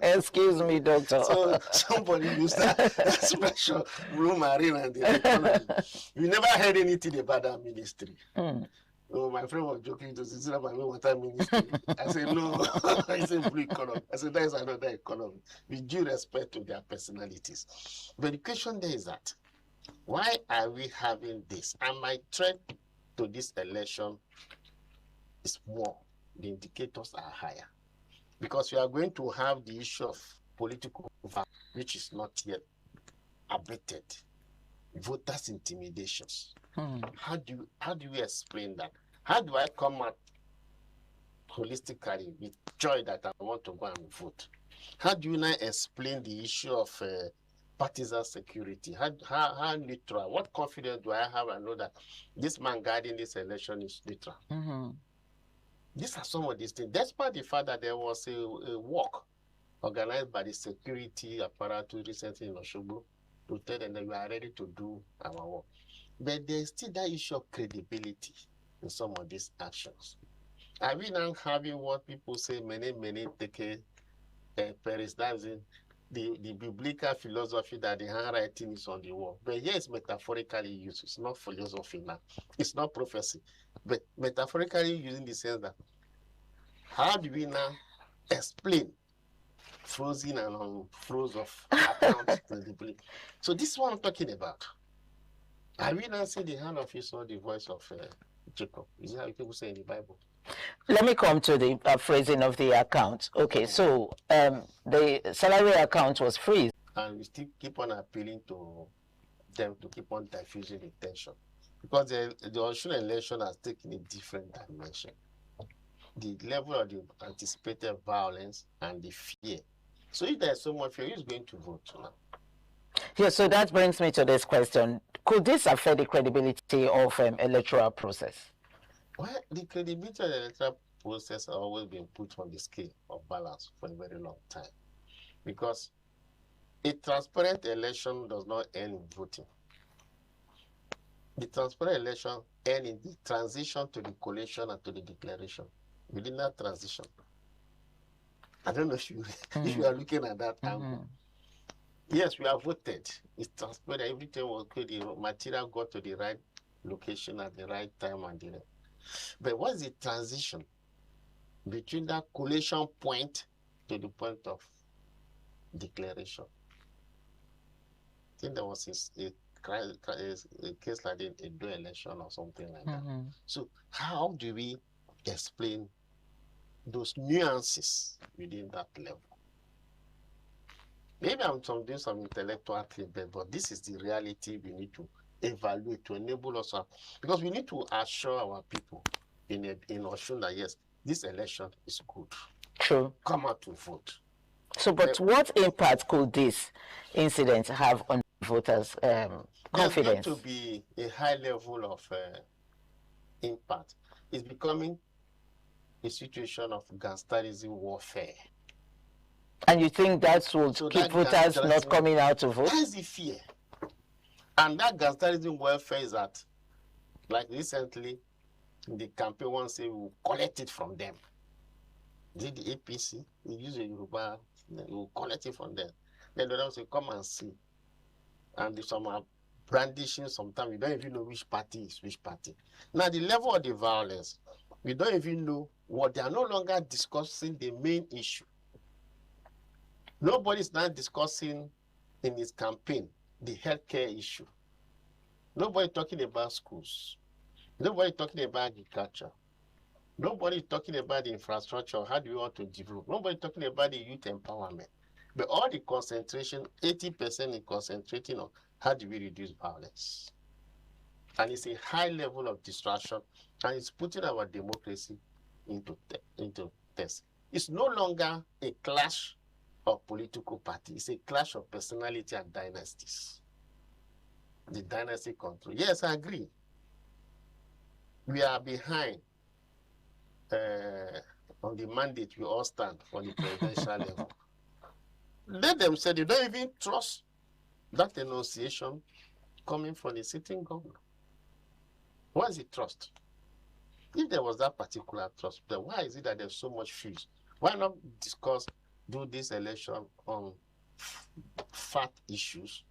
Excuse me, doctor. So somebody used that expression, Blue Marine and the economy. We never heard anything about that ministry. So my friend was joking to say, Mami Water ministry. I said, no, it's a Blue Economy. I said, that is another economy. With due respect to their personalities. But the question there is that, why are we having this? And my threat to this election is more. The indicators are higher. Because we are going to have the issue of political violence, which is not yet abated. Voters' intimidations. How do we explain that? How do I come out holistically with joy that I want to go and vote? How do you now explain the issue of partisan security? How neutral? What confidence do I have and know that this man guiding this election is neutral? These are some of these things. Despite the fact that there was a walk organized by the security apparatus recently in Osogbo to tell them that we are ready to do our work. But there's still that issue of credibility in some of these actions. Are we now having what people say, many take Paris, that's the biblical philosophy that the handwriting is on the wall? But here it's metaphorically used. It's not philosophy now. It's not prophecy. But metaphorically using the sense that how do we now explain frozen and unfroze of accounts credibility? So this is what I'm talking about. Are we now see the hand of Esau, the voice of Jacob? Is that how people say in the Bible? Let me come to the phrasing of the account. Okay, so the salary account was freeze. And we still keep on appealing to them to keep on diffusing the tension. Because the Osun election has taken a different dimension. The level of the anticipated violence and the fear. So if there's so much fear, who's going to vote now? Yeah, so that brings me to this question. Could this affect the credibility of electoral process? Well, the credibility of the electoral process has always been put on the scale of balance for a very long time. Because a transparent election does not end in voting. The transparent election ends in the transition to the collation and to the declaration. Within that transition, I don't know if you are looking at that angle. Yes, we have voted. It's transparent. Everything was good. The material got to the right location at the right time and the right. But what's the transition between that collation point to the point of declaration? I think there was a a case like a dual election or something like that. So how do we explain those nuances within that level? Maybe I'm doing some intellectual treatment, but this is the reality we need to evaluate to enable us, because we need to assure our people in Osun that yes, this election is good. True. Come out to vote. So, but what impact could this incident have on voters' confidence? There's going to be a high level of impact. It's becoming a situation of gangsterism warfare. And you think that will keep voters not coming out to vote? That's the fear. And that gangsterism warfare is that, like recently, the campaign one say we'll collect it from them. Did the APC, we use a Yoruba, we'll collect it from them. Then the other say, come and see. And if some are brandishing, sometimes we don't even know which party is which party. Now, the level of the violence, we don't even know what they are no longer discussing the main issue. Nobody is now discussing in his campaign the healthcare issue. Nobody talking about schools. Nobody talking about agriculture. Nobody talking about the infrastructure. How do we want to develop? Nobody talking about the youth empowerment. But all the concentration, 80% is concentrating on how do we reduce violence. And it's a high level of distraction, and it's putting our democracy into test. It's no longer a clash of political parties. It's a clash of personality and dynasties. The dynasty control. Yes, I agree. We are behind on the mandate we all stand on the presidential level. Let them say they don't even trust that enunciation coming from the sitting governor. What is the trust? If there was that particular trust, then why is it that there's so much fees? Why not do this election on fat issues,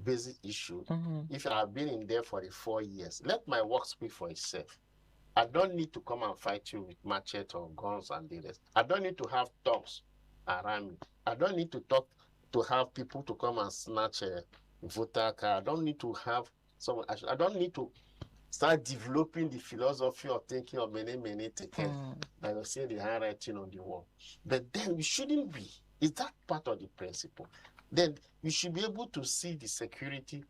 basic issues? If I have been in there for the 4 years, let my work speak for itself. I don't need to come and fight you with machete or guns and the rest. I don't need to have talks around me. I don't need to have people to come and snatch a voter card. I don't need to have someone. I don't need to start developing the philosophy of thinking of many taken. Like I say, the handwriting on the wall. But then we shouldn't be. Is that part of the principle? Then we should be able to see the security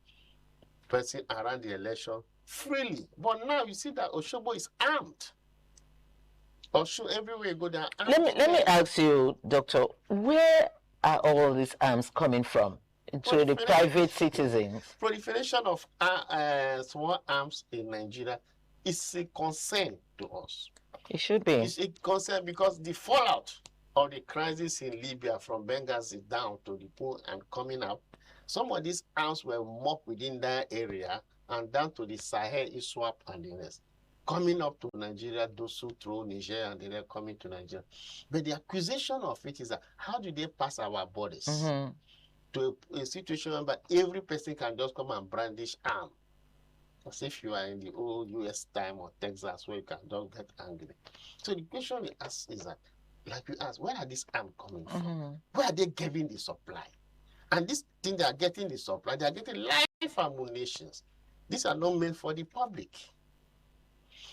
person around the election freely. But now you see that Osogbo is armed. Osun, everywhere you go, they are armed. Let me ask you, Doctor, where are all these arms coming from? To the private citizens? Proliferation of small arms in Nigeria is a concern to us. It should be. It's a concern because the fallout of the crisis in Libya from Benghazi down to the pool and coming up, some of these arms were mocked within that area and down to the Sahel, ISWAP and the rest. Coming up to Nigeria, those who through Niger and they're coming to Nigeria. But the accusation of it is that how do they pass our borders? To a situation where every person can just come and brandish arm. As if you are in the old US time or Texas where you can just get angry. So the question we ask is that, like we ask, where are these arms coming from? Where are they getting the supply? And this thing they are getting the supply, they are getting live ammunitions. These are not meant for the public.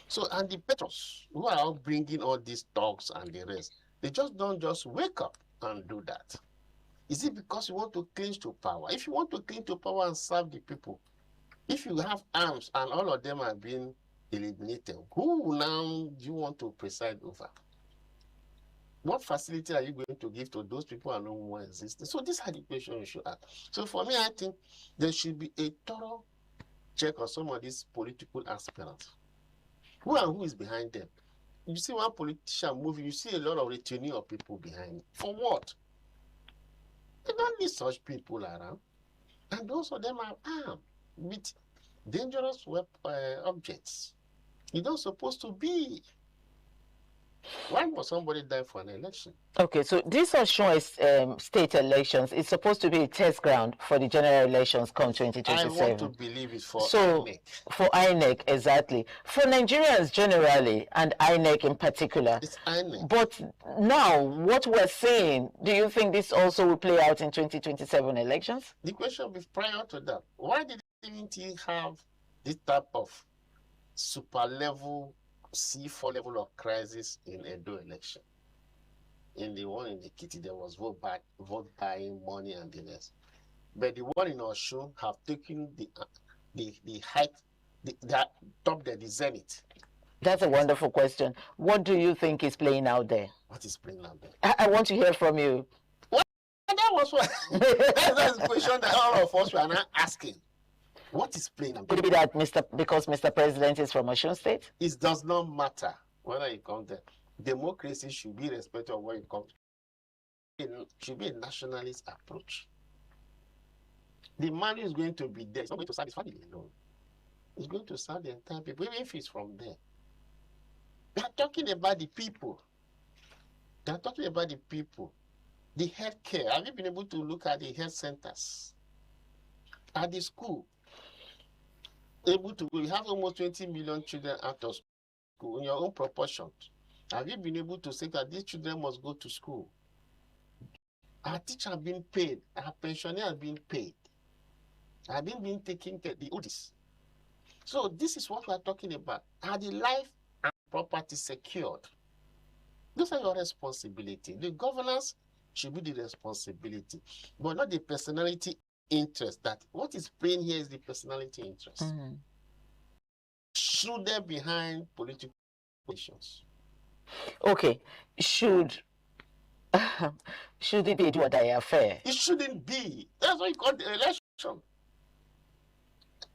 So, and the patrons who are out bringing all these talks and the rest, they just don't just wake up and do that. Is it because you want to cling to power? If you want to cling to power and serve the people, if you have arms and all of them are being eliminated, who now do you want to preside over? What facility are you going to give to those people who are no more existing? So these are the questions you should ask. So for me, I think there should be a thorough check on some of these political aspirants. Who and who is behind them? You see one politician moving, you see a lot of retinue of people behind. For what? They don't need such people around. And those of them are armed with dangerous objects. You're not supposed to be. Why must somebody die for an election? Okay, so this Osun state elections is supposed to be a test ground for the general elections come 2027. I want to believe it's for INEC. For INEC, exactly. For Nigerians generally, and INEC in particular. It's INEC. But now, what we're seeing, do you think this also will play out in 2027 elections? The question is prior to that. Why did activity have this type of super level, C4 level of crisis in Edo election. In the one in Ekiti, there was vote buying, money, and the rest. But the one in Osun have taken the height, the top there, the zenith. That's a wonderful question. What do you think is playing out there? What is playing out there? I want to hear from you. Well, that was what that's the question that all of us were now asking. What is playing out there? Could it be that because Mr. President is from Osun State? It does not matter whether you come there. Democracy should be respected of where you come. It should be a nationalist approach. The man is going to be there. It's not going to serve his family alone. It's going to serve the entire people, even if it's from there. They are talking about the people. They are talking about the people. The health care. Have you been able to look at the health centers? At the school? We have almost 20 million children out of school in your own proportion. Have you been able to say that these children must go to school? Our teachers are being paid. Our pensioners are being paid. Have been taking care of the oldies. So this is what we are talking about. Are the life and property secured? Those are your responsibility. The governance should be the responsibility, but not the personality interest. That what is playing here is the personality interest. Should they behind political positions? Okay, should it be do or die affair? It shouldn't be. That's why you call the election.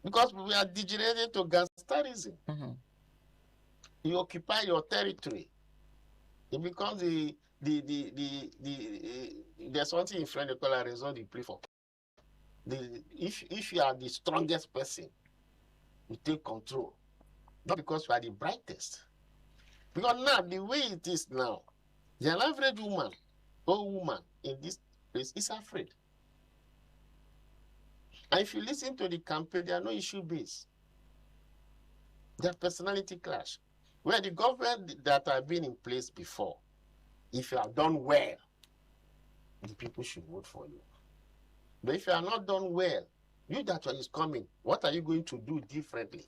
Because we are degenerating to gangsterism. You occupy your territory. It becomes there's something in French they call a raison de plus fort. If you are the strongest person, you take control. Not because you are the brightest. Because now, the way it is now, the average woman or woman in this place is afraid. And if you listen to the campaign, there are no issue based. They are personality clash. Where the government that have been in place before, if you have done well, the people should vote for you. But if you are not done well, you that one is coming, what are you going to do differently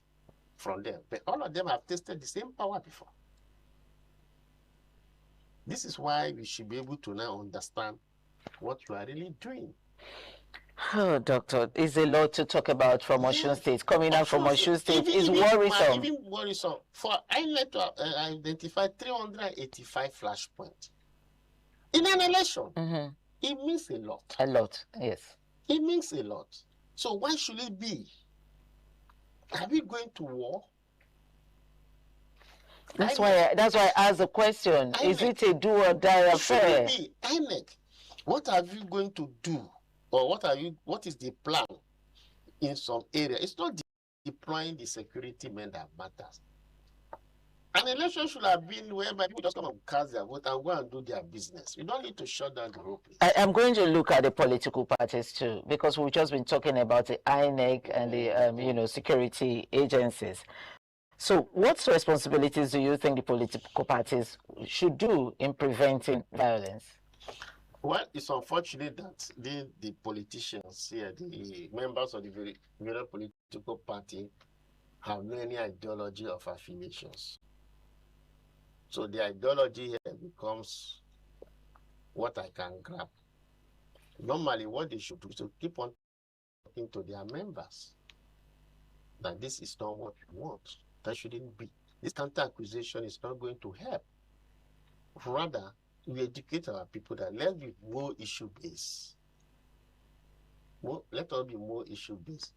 from them? But all of them have tasted the same power before. This is why we should be able to now understand what you are really doing. Oh, Doctor, it's a lot to talk about from Osun State. Coming out from Osun State is worrisome. Even worrisome. For INEC to identify 385 flashpoints in an election, it means a lot. A lot, yes. It means a lot. So why should it be? Are we going to war? That's why I asked the question. INEC, is it a do or die affair? Should it be? INEC, what are you going to do? Or what is the plan in some area? It's not deploying the security men that matters. An election should have been whereby people just come and cast their vote and go and do their business. You don't need to shut down the whole place. I'm going to look at the political parties too, because we've just been talking about the INEC and the security agencies. So what responsibilities do you think the political parties should do in preventing violence? Well, it's unfortunate that the politicians here, the members of the various political party, have many ideology of affiliations. So the ideology here becomes what I can grab. Normally, what they should do is to keep on talking to their members that this is not what we want. That shouldn't be. This counter-accusation is not going to help. Rather, we educate our people that let's be more issue-based. Let us be more issue-based.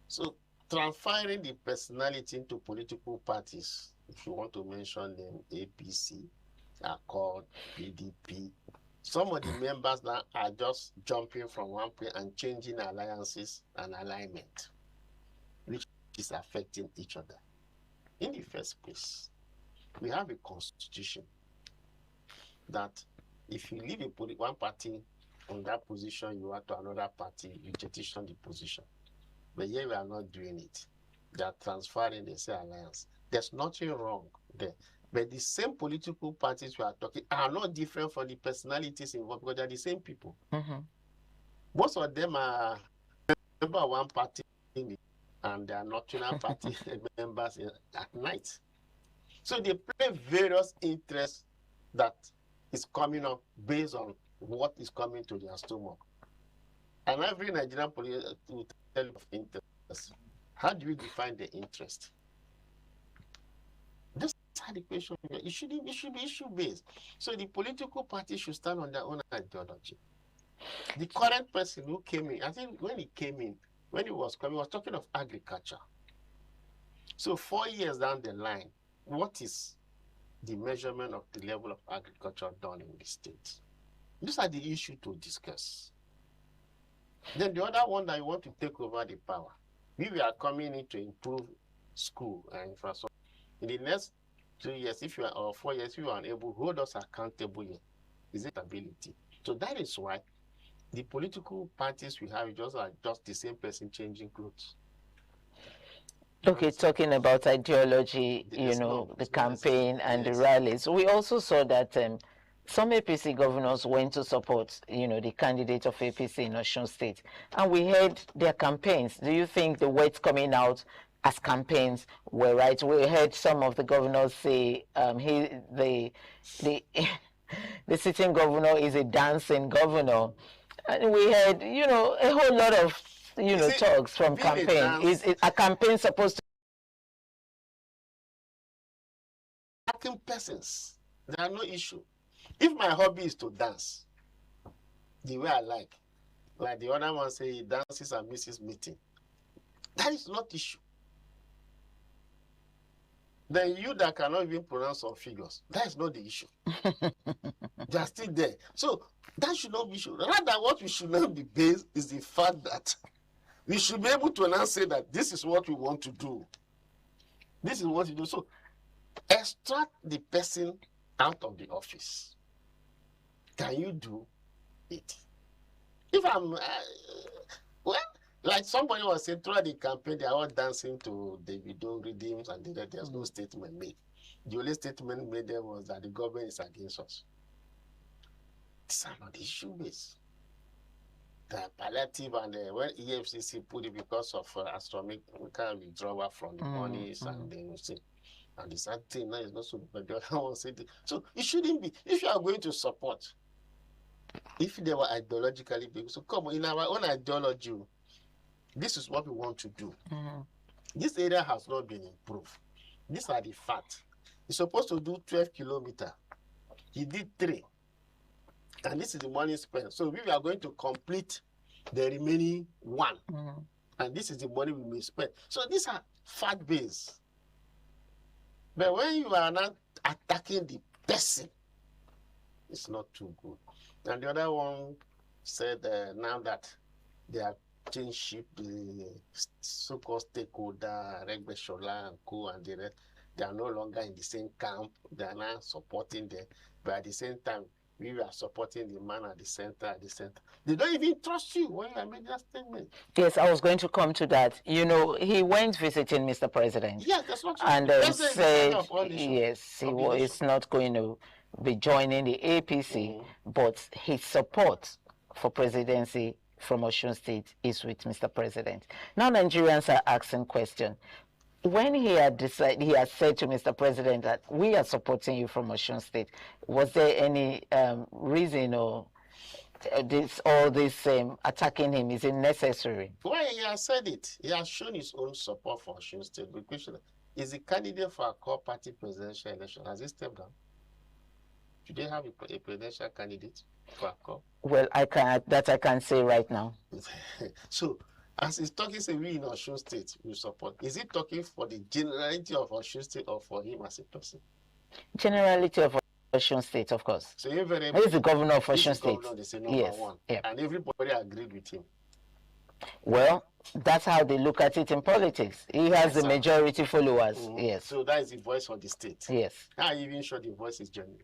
So transferring the personality into political parties, if you want to mention them, APC, Accord, PDP, some of the members now are just jumping from one place and changing alliances and alignment, which is affecting each other. In the first place, we have a constitution that if you leave one party on that position, you are to another party, you petition the position. But here we are not doing it. They are transferring the same alliance. There's nothing wrong there. But the same political parties we are talking are not different from the personalities involved because they're the same people. Most of them are member of one party and their nocturnal party members at night. So they play various interests that is coming up based on what is coming to their stomach. And every Nigerian police will tell you of interest. How do you define the interest? This is the question. It should be issue-based. So the political parties should stand on their own ideology. The current person who came in, I think when he came in, when he was coming, he was talking of agriculture. So 4 years down the line, what is the measurement of the level of agriculture done in the state? These are the issues to discuss. Then the other one that you want to take over the power. We are coming in to improve school and infrastructure. In the next 2 years, or 4 years, if you are unable to hold us accountable here, is it ability? So that is why the political parties we have are just the same person changing clothes. Okay, talking about ideology, the campaign and the rallies. We also saw that some APC governors went to support, the candidate of APC in Osun State. And we heard their campaigns. Do you think the words coming out as campaigns were right? We heard some of the governors say the sitting governor is a dancing governor. And we had, a whole lot of, talks from campaign. Is a campaign supposed to... Acting persons, there are no issue. If my hobby is to dance, the way I like the other one say he dances and misses meeting, that is not issue. Then you that cannot even pronounce some figures, that is not the issue. They are still there. So that should not be issue. Rather, what we should not be based is the fact that we should be able to now say that this is what we want to do. This is what you do. So extract the person out of the office. Can you do it? If I'm, like somebody was saying throughout the campaign, they are all dancing to Davido rhythms and there's no statement made. The only statement made there was that the government is against us. These are not issue-based. The palliative and when EFCC put it because of astronomical withdrawal from the monies and then you see. And the sad thing now is not so bad. So it shouldn't be. If you are going to support, if they were ideologically big, so come on, in our own ideology, this is what we want to do. This area has not been improved. These are the facts. He's supposed to do 12 kilometers. He did 3. And this is the money spent. So we are going to complete the remaining 1. And this is the money we may spend. So these are fact-based. But when you are not attacking the person, it's not too good. And the other one said now that they have changed ship, the so-called stakeholder, Regbe Shola and Co. and the rest, they are no longer in the same camp. They are now supporting them. But at the same time, we are supporting the man at the center, They don't even trust you when you make that statement. Yes, I was going to come to that. He went visiting Mr. President. Yes, that's what and said, yes, he is not going to be joining the APC, but his support for presidency from Osun State is with Mr. President. Now Nigerians are asking questions. When he had said to Mr. President that we are supporting you from Osun State, was there any reason or this attacking him? Is it necessary? Well, he has said it. He has shown his own support for Osun State. The question is the candidate for a core party presidential election. Has he stepped down? Do they have a presidential candidate for a core? Well, I can't say right now. So, as he's talking, say we in Osun State we support. Is he talking for the generality of Osun State or for him as a person? Generality of Osun State, of course. So he's the governor of Osun State. They say number one. Yep. And everybody agreed with him. Well, that's how they look at it in politics. He has the majority followers. Yes. So that is the voice of the state. Yes. How are you even sure the voice is genuine?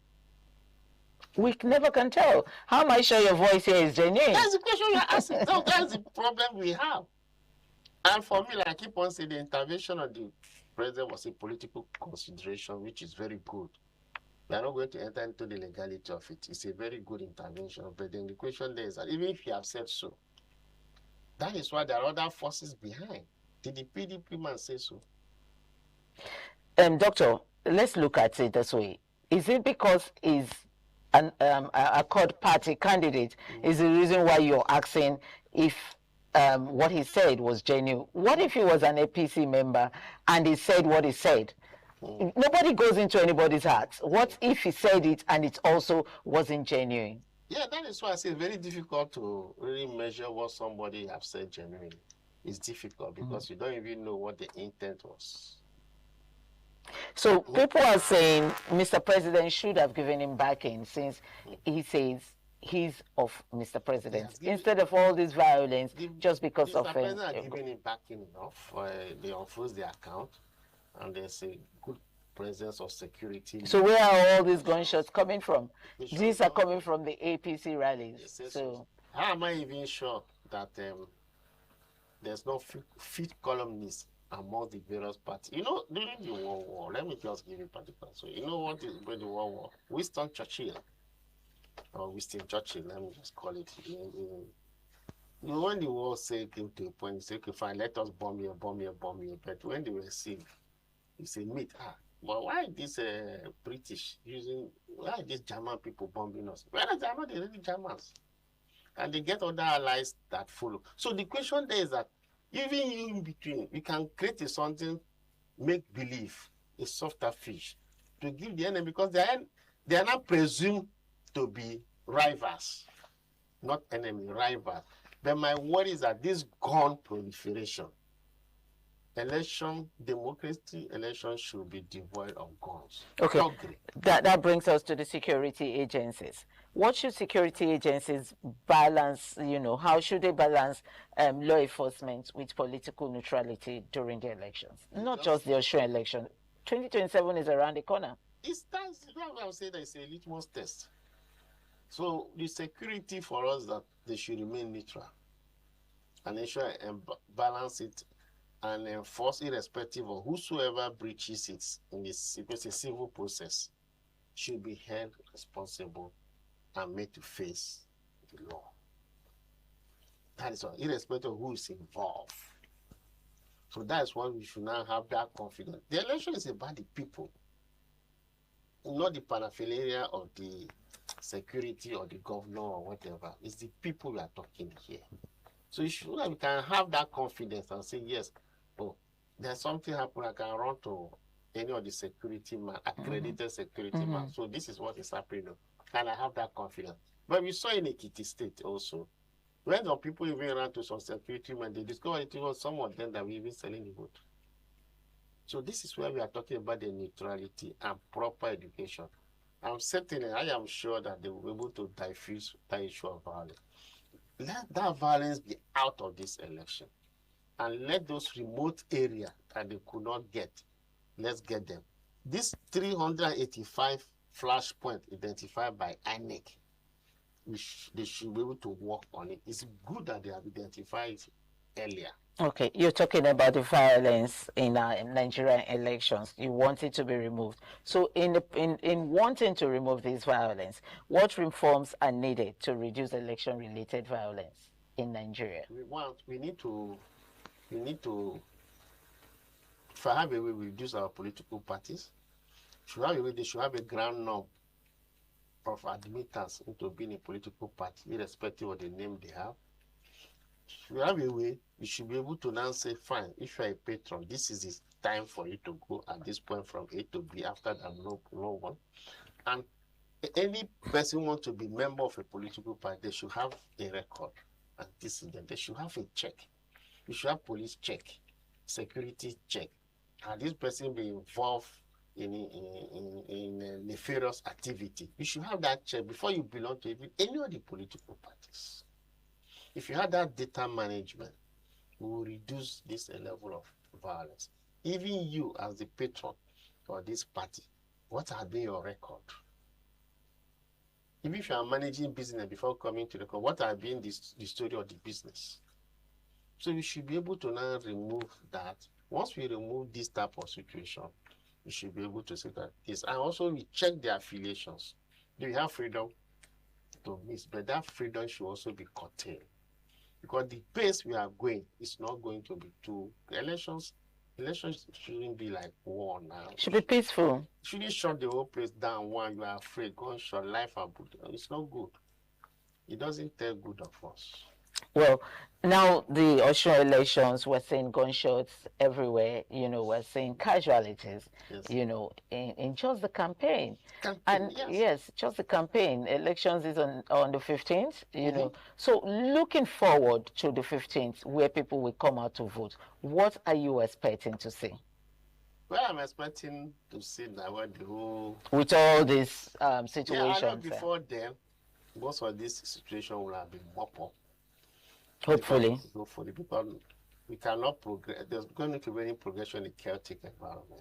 We never can tell. How am I sure your voice here is genuine? That's the question you're asking. So that's the problem we have. And for me, like I keep on saying, the intervention of the president was a political consideration, which is very good. We are not going to enter into the legality of it. It's a very good intervention. But then the question there is that even if you have said so, that is why there are other forces behind. Did the PDP man say so? Doctor, let's look at it this way. Is it because he's a Accord party candidate is the reason why you're asking if what he said was genuine? What if he was an APC member and he said what he said? Nobody goes into anybody's heart. What if he said it and it also wasn't genuine? Yeah, that is why I say it's very difficult to really measure what somebody have said genuinely. It's difficult because you don't even know what the intent was. So people are saying Mr. President should have given him backing since he says he's of Mr. President instead of all this violence just because of Mr. President are giving him backing enough. They unfroze their account and there's a good presence of security. So where are all these gunshots coming from? These are coming from the APC rallies. So how am I even sure that there's no fit columnists among the various parties? You know, during the World War, let me just give you a particular. So you know what is during the World War? Winston Churchill, let me just call it. You know, when the war came to a point, he said, okay, fine, let us bomb here. But when they were sick, he said, but why this British why these German people bombing us? Well, they are not the really Germans. And they get other allies that follow. So the question there is that even you in between, you can create something, make believe, a softer fish, to give the enemy, because they are not presumed to be rivals, not enemy, rivals. But my worry is that this gun proliferation, democracy elections should be devoid of guns. Okay, that brings us to the security agencies. What should security agencies balance, how should they balance law enforcement with political neutrality during the elections? Not just the Osun election. 2027 is around the corner. That's what I would say, that it's a litmus test. So the security for us, that they should remain neutral and ensure and balance it and enforce irrespective of whosoever breaches it in this, because a civil process should be held responsible and made to face the law. That is all, irrespective of who is involved. So that's why we should now have that confidence. The election is about the people, not the paraphernalia of the security or the governor or whatever. It's the people we are talking here. So we can have that confidence and say, yes, there's something happened, I can run to any of the security man, accredited security man. So this is what is happening. Can I have that confidence? But we saw in Ekiti State also, when the people even ran to some security men, they discovered it was some of them that were even selling the vote. So this is where we are talking about the neutrality and proper education. I am sure that they will be able to diffuse that issue of violence. Let that violence be out of this election. And let those remote areas that they could not get, let's get them. This 385 flashpoint identified by INEC, they should be able to work on it. It's good that they have identified it earlier. Okay, you're talking about the violence in Nigerian elections. You want it to be removed. So in wanting to remove this violence, what reforms are needed to reduce election-related violence in Nigeria? We need to for have a way we reduce our political parties. They should have a ground norm of admittance into being a political party, irrespective of the name they have. If you have a way, you should be able to now say, fine, if you are a patron, this is the time for you to go at this point from A to B, after that, no one. And any person who wants to be member of a political party, they should have a record. And this is them. They should have a check. You should have police check, security check. And this person be involved in nefarious activity. You should have that check before you belong to even any of the political parties. If you have that data management, we will reduce this level of violence. Even you as the patron of this party, what has been your record? Even if you are managing business before coming to the court, what has been the story of the business? So we should be able to now remove that. Once we remove this type of situation, we should be able to say that this. And also we check their affiliations. Do you have freedom to miss? But that freedom should also be curtailed. because the pace we are going is not going to be too. Elections shouldn't be like war now. Should be peaceful. Shouldn't shut the whole place down when you are afraid, gunshot, life and it's not good. It doesn't tell good of us. Well, now the Osun elections, we're seeing gunshots everywhere. You know, we're seeing casualties. Yes. You know, in just the campaign. And yes, just the campaign. Elections is on the 15th. You know, so looking forward to the 15th, where people will come out to vote. What are you expecting to see? Well, I'm expecting to see that when the whole with all these situations. Yeah, I know before then, most of this situation will have been mopped up. Hopefully. Hopefully, because we cannot progress. There's going to be any progression in a chaotic environment.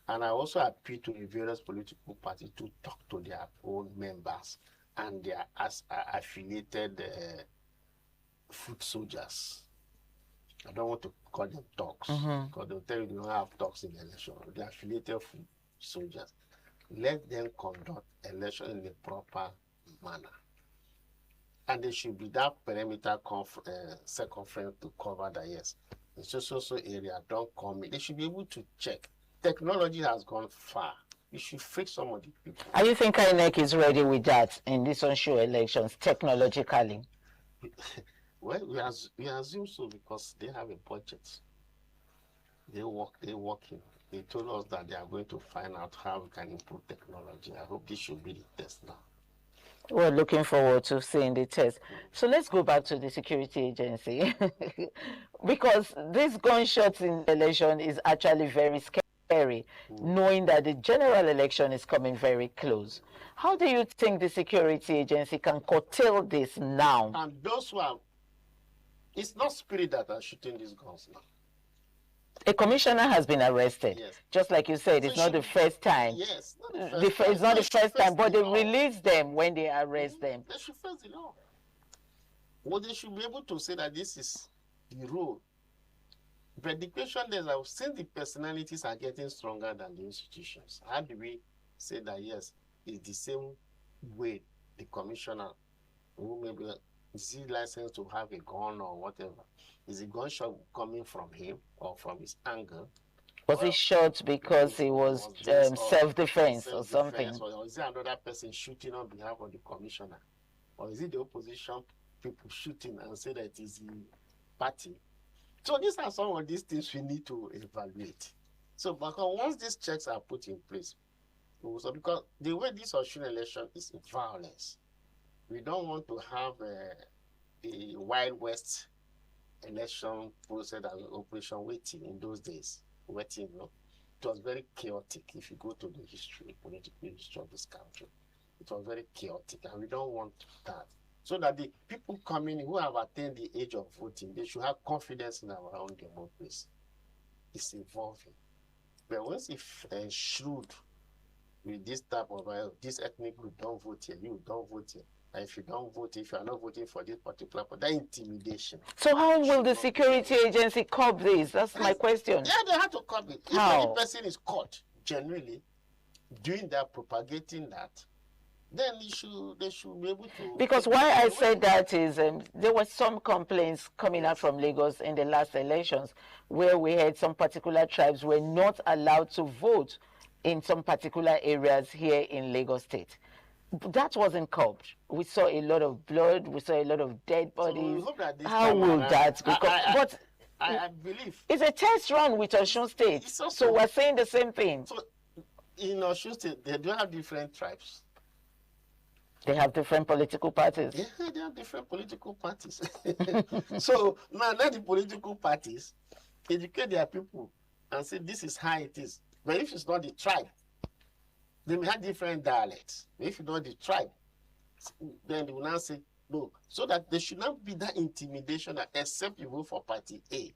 And I also appeal to the various political parties to talk to their own members and their affiliated foot soldiers. I don't want to call them talks, because they'll tell you they don't have talks in the election. They're affiliated foot soldiers. Let them conduct election in a proper manner. And there should be that perimeter circumference to cover that, yes, in so area, don't come in. They should be able to check. Technology has gone far. You should fix some of the people. And you think INEC is ready with that in these unsure elections, technologically? Well, we assume so because they have a budget. They're working. They told us that they are going to find out how we can improve technology. I hope this should be the test now. We're looking forward to seeing the test. So let's go back to the security agency. Because this gunshots in election is actually very scary, knowing that the general election is coming very close. How do you think the security agency can curtail this now? And those who are, it's not spirit that are shooting these guns now. A commissioner has been arrested. Yes. Just like you said, it's not the first time. Yes, it's not the first time, but they release them when they arrest them. They should face the law. Well, they should be able to say that this is the rule. But the question is, I've seen the personalities are getting stronger than the institutions. How do we say that, yes, it's the same way the commissioner, who maybe is he licensed to have a gun or whatever? Is the gunshot coming from him or from his angle? Was he shot because he was self-defense or something? Or is there another person shooting on behalf of the commissioner? Or is it the opposition people shooting and say that it is the party? So these are some of these things we need to evaluate. So because once these checks are put in place, so because the way this Osun election is violence, we don't want to have a Wild West election process and operation waiting in those days. Waiting, you know, it was very chaotic. If you go to the history, political history of this country, it was very chaotic, and we don't want that. So that the people coming who have attained the age of voting, they should have confidence in our own democracy. It's evolving. But once if shrewd with this type of this ethnic group don't vote here, you don't vote here. And if you don't vote, if you are not voting for this particular, that intimidation. So how will the security agency curb this? That's my question. Yeah, they have to curb it. If any person is caught genuinely doing that, propagating that, then they should be able to. Because why I said that is there were some complaints coming out from Lagos in the last elections where we had some particular tribes were not allowed to vote in some particular areas here in Lagos State. That wasn't curbed. We saw a lot of blood. We saw a lot of dead bodies. So how will that become? I believe it's a test run with Osun State. So we're saying the same thing. So in Osun State, they do have different tribes. They have different political parties. Yeah, they have different political parties. So now let the political parties educate their people and say this is how it is. But if it's not the tribe, they may have different dialects. If you know the tribe, then they will now say no. So that there should not be that intimidation that except you vote for party A.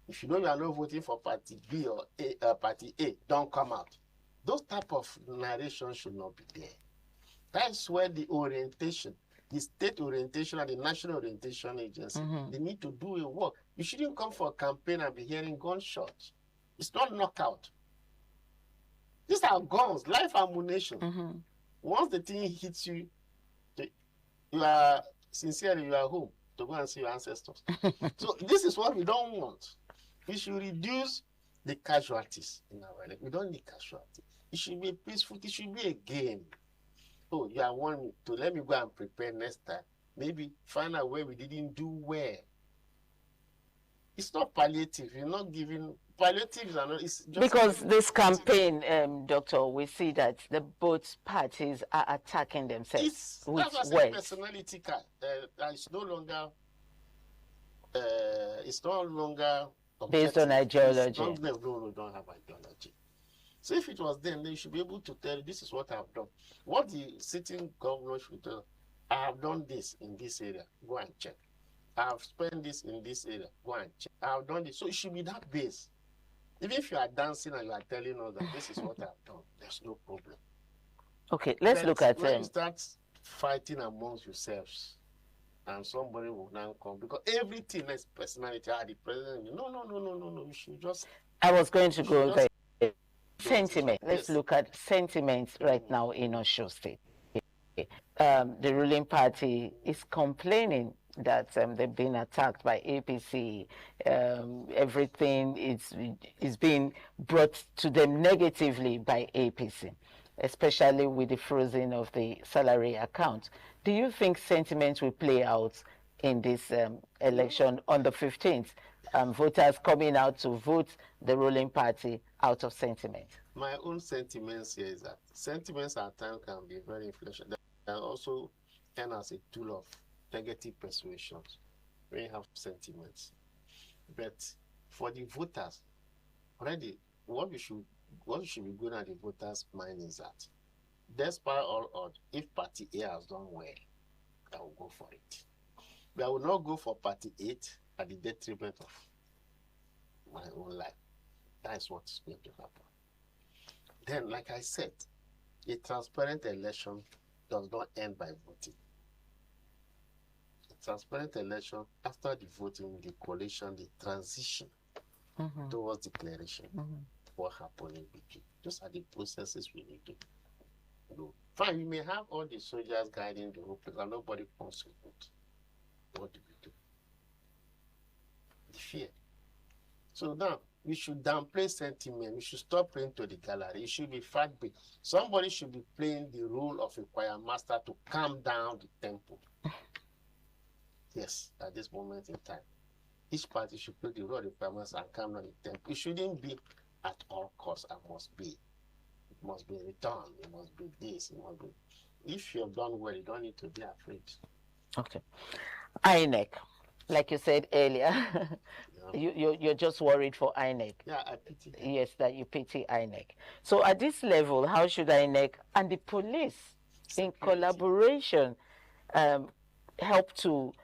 If you know you are not voting for party B or party A, don't come out. Those type of narrations should not be there. That's where the orientation, the state orientation and the national orientation agency, they need to do a work. You shouldn't come for a campaign and be hearing gunshots. It's not knockout. These are guns, life ammunition. Once the thing hits you, you are sincerely, you are home. to go and see your ancestors. So this is what we don't want. We should reduce the casualties in our life. We don't need casualties. It should be peaceful. It should be a game. Oh, you are wanting to let me go and prepare next time. Maybe find out where we didn't do well. It's not palliative. You're not giving palliatives are not. It's just because this campaign, Doctor, we see that the both parties are attacking themselves with words. Personality card. It's no longer. It's no longer based on ideology. No, we don't have ideology. So if it was them, they should be able to tell, this is what I've done. What the sitting governor should tell, I have done this in this area, go and check. I have spent this in this area, go and check. I have done this. So it should be that base. Even if you are dancing and you are telling us that this is what I've done, there's no problem. Okay, let's look at when you start fighting amongst yourselves, and somebody will now come, because everything is personality. The president, no, you should just. I was going to go there. Sentiment. Let's look at sentiments right now in Osun State. The ruling party is complaining that they've been attacked by APC. Everything is being brought to them negatively by APC, especially with the freezing of the salary account. Do you think sentiment will play out in this election on the 15th? Voters coming out to vote the ruling party out of sentiment? My own sentiments here is that sentiments at times can be very influential. They can also turn as a tool of negative persuasions when you have sentiments. But for the voters, already what should be going at the voters' mind is that despite all odds, if Party A has done well, I will go for it. But I will not go for Party 8 at the detriment of my own life. That is what's going to happen. Then, like I said, a transparent election does not end by voting. A transparent election, after the voting, the coalition, the transition towards declaration, what happened in between. Those are the processes we need to do. Fine, we may have all the soldiers guiding the whole place and nobody wants to vote. What do we do? The fear. So now, we should downplay sentiment. We should stop playing to the gallery. It should be fact-based. Somebody should be playing the role of a choir master to calm down the tempo. Yes, at this moment in time. Each party should play the role of the choir master and calm down the tempo. It shouldn't be at all costs and must be. It must be returned. It must be this. It must be. If you have done well, you don't need to be afraid. Okay. INEC, like you said earlier, you're just worried for INEC. Yeah, I pity. Yes, that you pity INEC. So at this level, how should INEC and the police, in collaboration, help to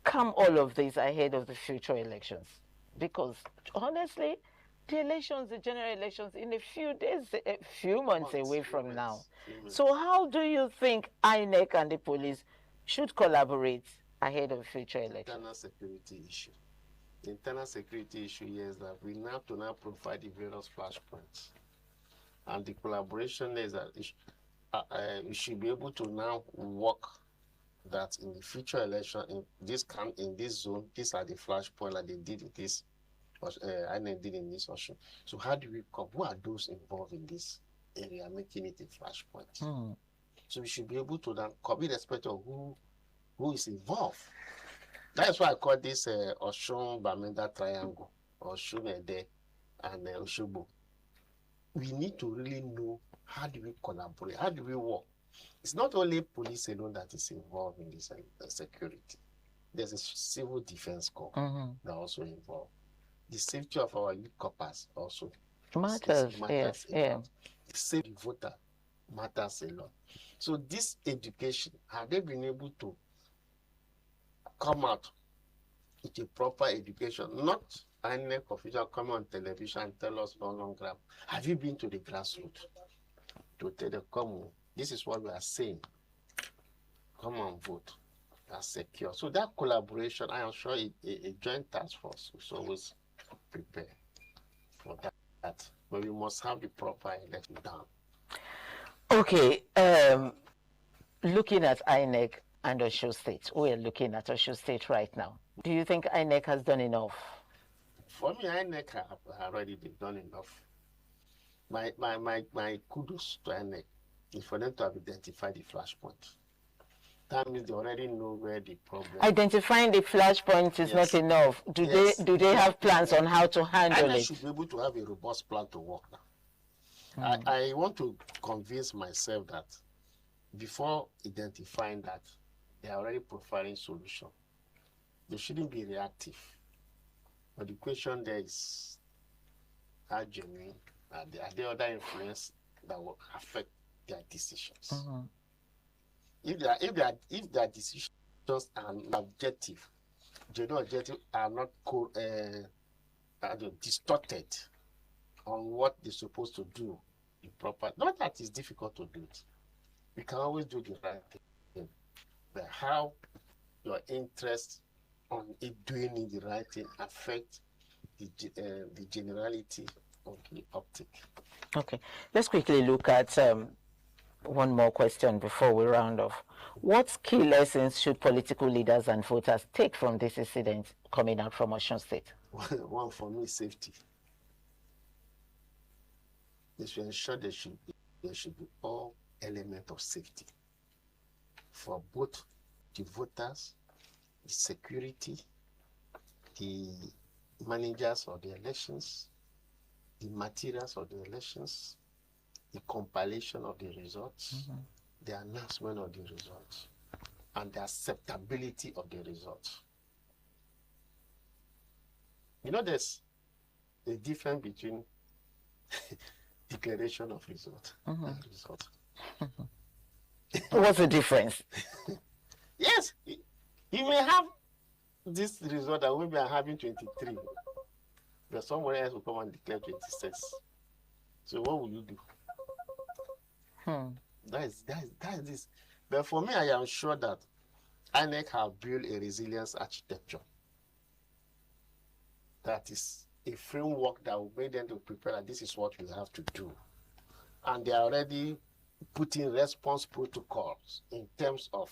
calm all of this ahead of the future elections? Because honestly, the elections, the general elections, in a few days, a few months away from now. So how do you think INEC and the police should collaborate ahead of future elections? Internal security issue. The internal security issue is that we have to now provide the various flashpoints. And the collaboration is that we should be able to now work that in the future election, in this zone, these are the flashpoints that they did in this, INEC did in this option. So how do we come? Who are those involved in this area, making it a flashpoint? So we should be able to then come in respect of who is involved. That's why I call this Osun Bamenda Triangle, Osun Ede and Osogbo. We need to really know, how do we collaborate, how do we work? It's not only police alone that is involved in this security. There's a civil defense corps that also involved. The safety of our youth corpers also matters. Yes, yeah. The safety voter matters a lot. So this education, have they been able to come out with a proper education? Not INEC official come on television and tell us no longer. Have you been to the grassroots to tell them, come on, this is what we are saying. Come on, vote. That's secure. So that collaboration, I am sure a joint task force is always prepared for that. But we must have the proper election done. Okay. Looking at INEC, and Osun State? We are looking at Osun State right now. Do you think INEC has done enough? For me, INEC have already done enough. My kudos to INEC is for them to have identified the flashpoint. That means they already know where the problem is. Identifying the flashpoint is not enough. Do they have plans on how to handle INEC it? should be able to have a robust plan to work now. I want to convince myself that before identifying that, they are already providing solution. They shouldn't be reactive. But the question there is, how genuine are there other influence that will affect their decisions? If their decisions are objective, general objective are not distorted on what they're supposed to do in proper. Not that it's difficult to do it. We can always do the right thing. But how your interest on it doing it the right thing affect the generality of the optic. Okay, let's quickly look at one more question before we round off. What key lessons should political leaders and voters take from this incident coming out from Osun State? One for me, safety. They should ensure there should be all elements of safety for both the voters, the security, the managers of the elections, the materials of the elections, the compilation of the results, the announcement of the results, and the acceptability of the results. You know, there's a difference between declaration of result and result. What's the difference? Yes, you may have this result that maybe I'm having 23, but someone else will come and declare 26. So what will you do? That is this. But for me, I am sure that INEC have built a resilience architecture. That is a framework that will make them to prepare that this is what we have to do. And they are already putting response protocols in terms of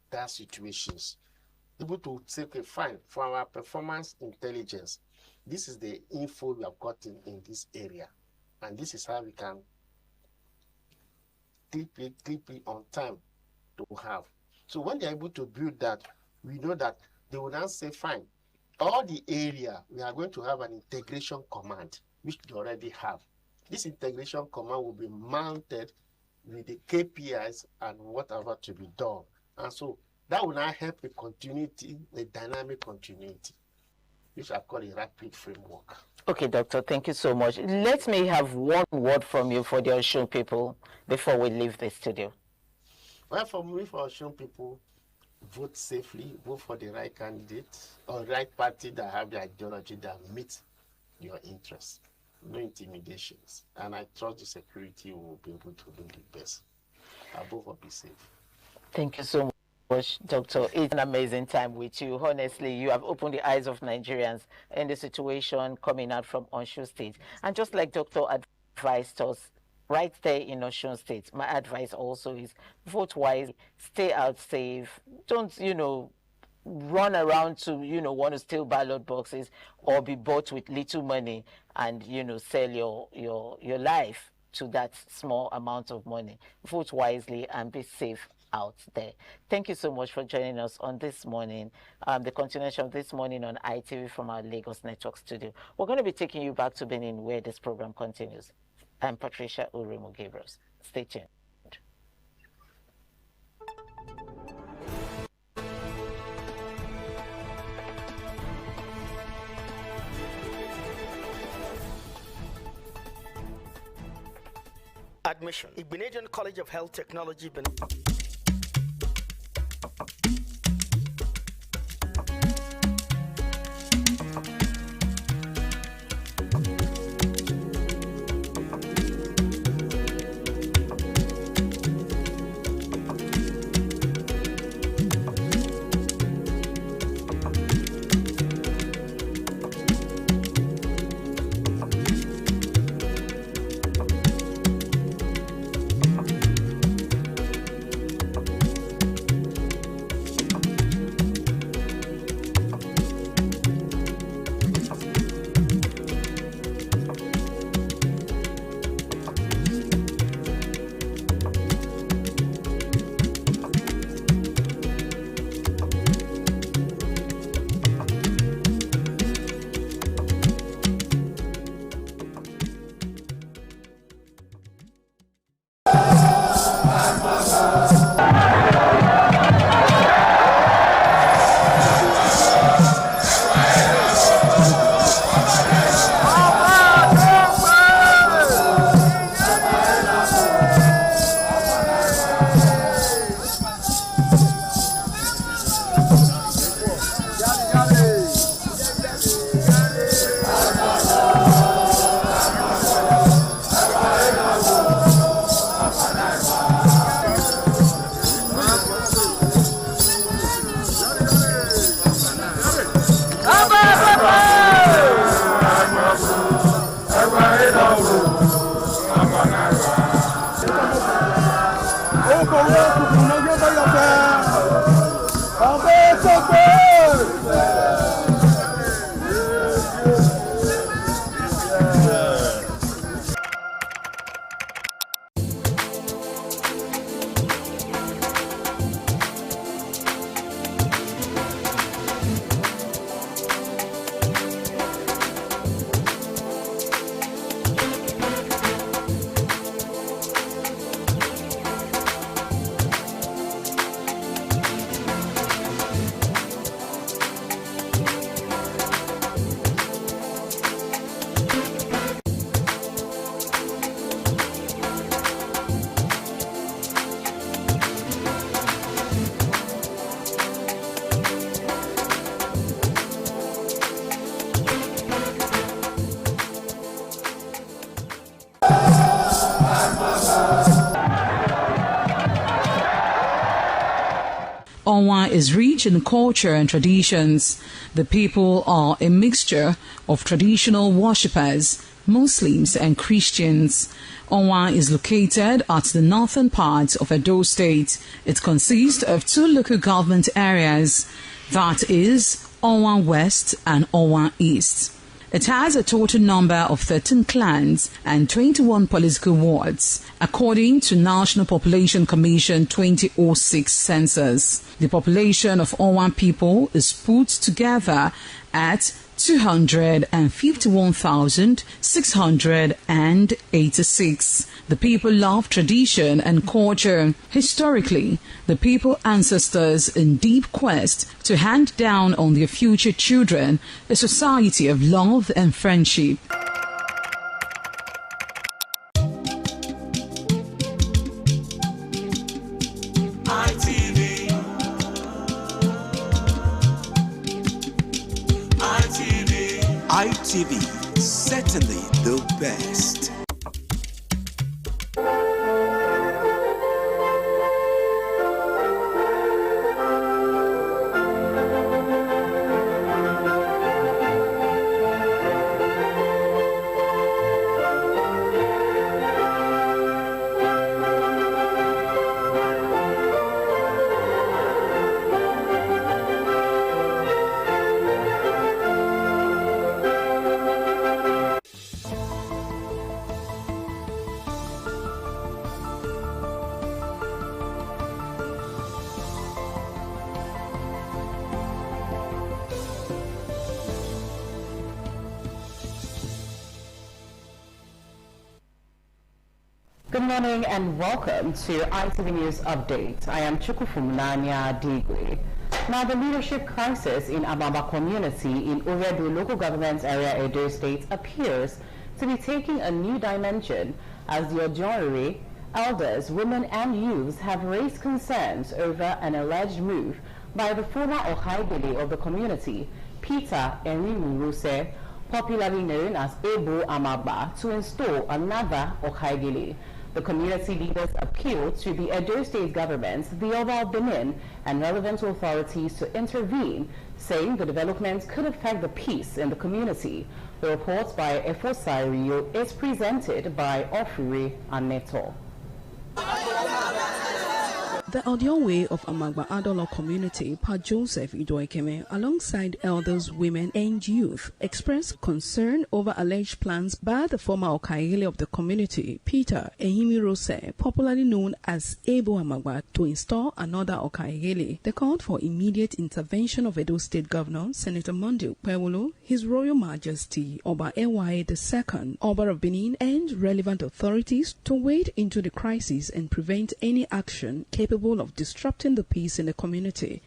that situations. Able to say, okay, fine, for our performance intelligence, this is the info we have gotten in this area. And this is how we can clip it on time to have. So when they're able to build that, we know that they will now say, fine, all the area, we are going to have an integration command, which they already have. This integration command will be mounted with the KPIs and whatever to be done. And so that will now help a continuity, a dynamic continuity, which I call a rapid framework. Okay, Doctor, thank you so much. Let me have one word from you for the Osun people before we leave the studio. Well, for me, for Osun people, vote safely, vote for the right candidate or right party that have the ideology that meets your interests. No intimidations. And I trust the security will be able to do the best. Above all, be safe. Thank you so much, Doctor. It's an amazing time with you. Honestly, you have opened the eyes of Nigerians in the situation coming out from Osun State. And just like Doctor advised us right there in Osun State, my advice also is vote wisely, stay out safe. Don't, run around to, want to steal ballot boxes or be bought with little money and, sell your life to that small amount of money. Vote wisely and be safe out there. Thank you so much for joining us on this morning, the continuation of this morning on ITV from our Lagos Network studio. We're going to be taking you back to Benin where this program continues. I'm Patricia Uremu Gabriels. Stay tuned. Admission. Igbenedion College of Health Technology, Benin. Onwa is rich in culture and traditions. The people are a mixture of traditional worshippers, Muslims and Christians. Onwa is located at the northern part of Edo State. It consists of 2 local government areas, that is Onwa West and Onwa East. It has a total number of 13 clans and 21 political wards, according to National Population Commission 2006 census. The population of Onwa people is put together at 251,686. The people love tradition and culture. Historically, the people ancestors in deep quest to hand down on their future children a society of love and friendship. ITV, certainly the best. Good morning and welcome to ITV News Update. I am Chukufumnanya Digwe. Now, the leadership crisis in Amaba community in Uredu local government area Edo State appears to be taking a new dimension as the Ojorere, elders, women and youths have raised concerns over an alleged move by the former Ohaibili of the community, Peter Enriwuruse, popularly known as Ebo Amaba, to install another Ohaibili. The community leaders appealed to the Edo State government, the Oba of Benin, and relevant authorities to intervene, saying the development could affect the peace in the community. The report by Efosai Rio is presented by Ofuri Aneto. The Odionwe of Amagba Adolo community, Pa Joseph Idoikeme, alongside elders, women and youth, expressed concern over alleged plans by the former Okaile of the community, Peter Ehimirose, popularly known as Ebo Amagba, to install another Okaile. They called for immediate intervention of Edo State Governor, Senator Monday Pewolo, His Royal Majesty, Oba Ewaye II, Oba of Benin, and relevant authorities to wade into the crisis and prevent any action capable of disrupting the peace in the community.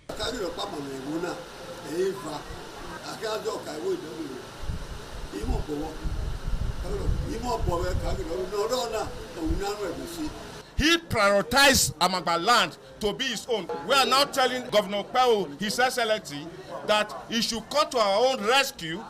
He prioritized Amagba land to be his own. We are now telling Governor Pao, His Excellency, that he should come to our own rescue.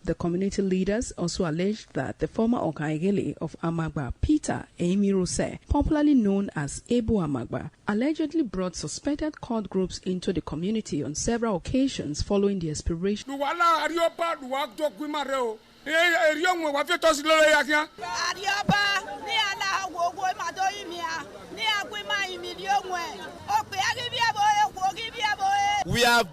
The community leaders also alleged that the former Okaigele of Amagba, Peter Ehimirose, popularly known as Ebo Amagba, allegedly brought suspected cult groups into the community on several occasions following the expiration. We are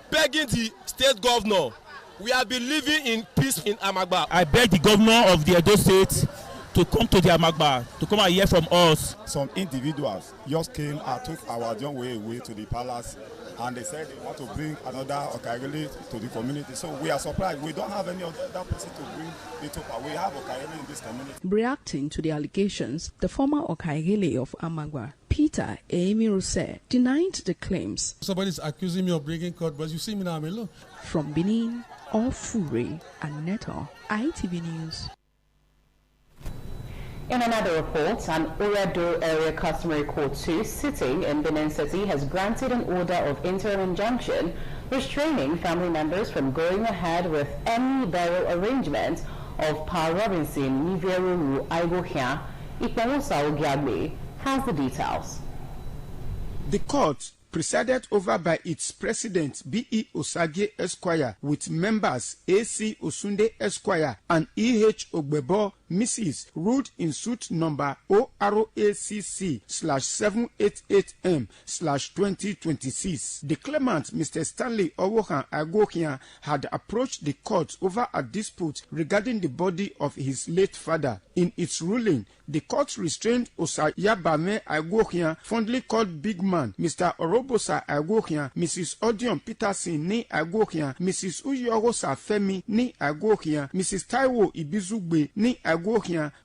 begging the state governor. We have been living in peace in Amagba. I beg the governor of the Edo State to come to the Amagba, to come and hear from us. Some individuals just came and took our young way away to the palace, and they said they want to bring another Okaigele to the community. So we are surprised. We don't have any other person to bring it up. We have Okaigele in this community. Reacting to the allegations, the former Okaigele of Amagba, Peter Ehimirose, denied the claims. Somebody's accusing me of breaking court, but you see me now, I'm alone. From Benin, Ofuri Aneto, ITV News. In another report, an Uredu area customary court 2 sitting in Benin City has granted an order of interim injunction restraining family members from going ahead with any burial arrangement of Pa Robinson Niveruru Aigohia, Ikpewosa Ogiagbe, has the details. The court, presided over by its president B.E. Osage Esquire, with members A.C. Osunde Esquire and E.H. Ogbebo, Mrs. ruled in suit number ORACC/788M/2026. The claimant, Mr. Stanley Owohan Agohian, had approached the court over a dispute regarding the body of his late father. In its ruling, the court restrained Osayabame Agohian, fondly called Big Man, Mr. Orobosa Agohian, Mrs. Odion Peterson ni Agohian, Mrs. Uyohosa Femi ni Agohian, Mrs. Taiwo Ibizugbe ni Agohian,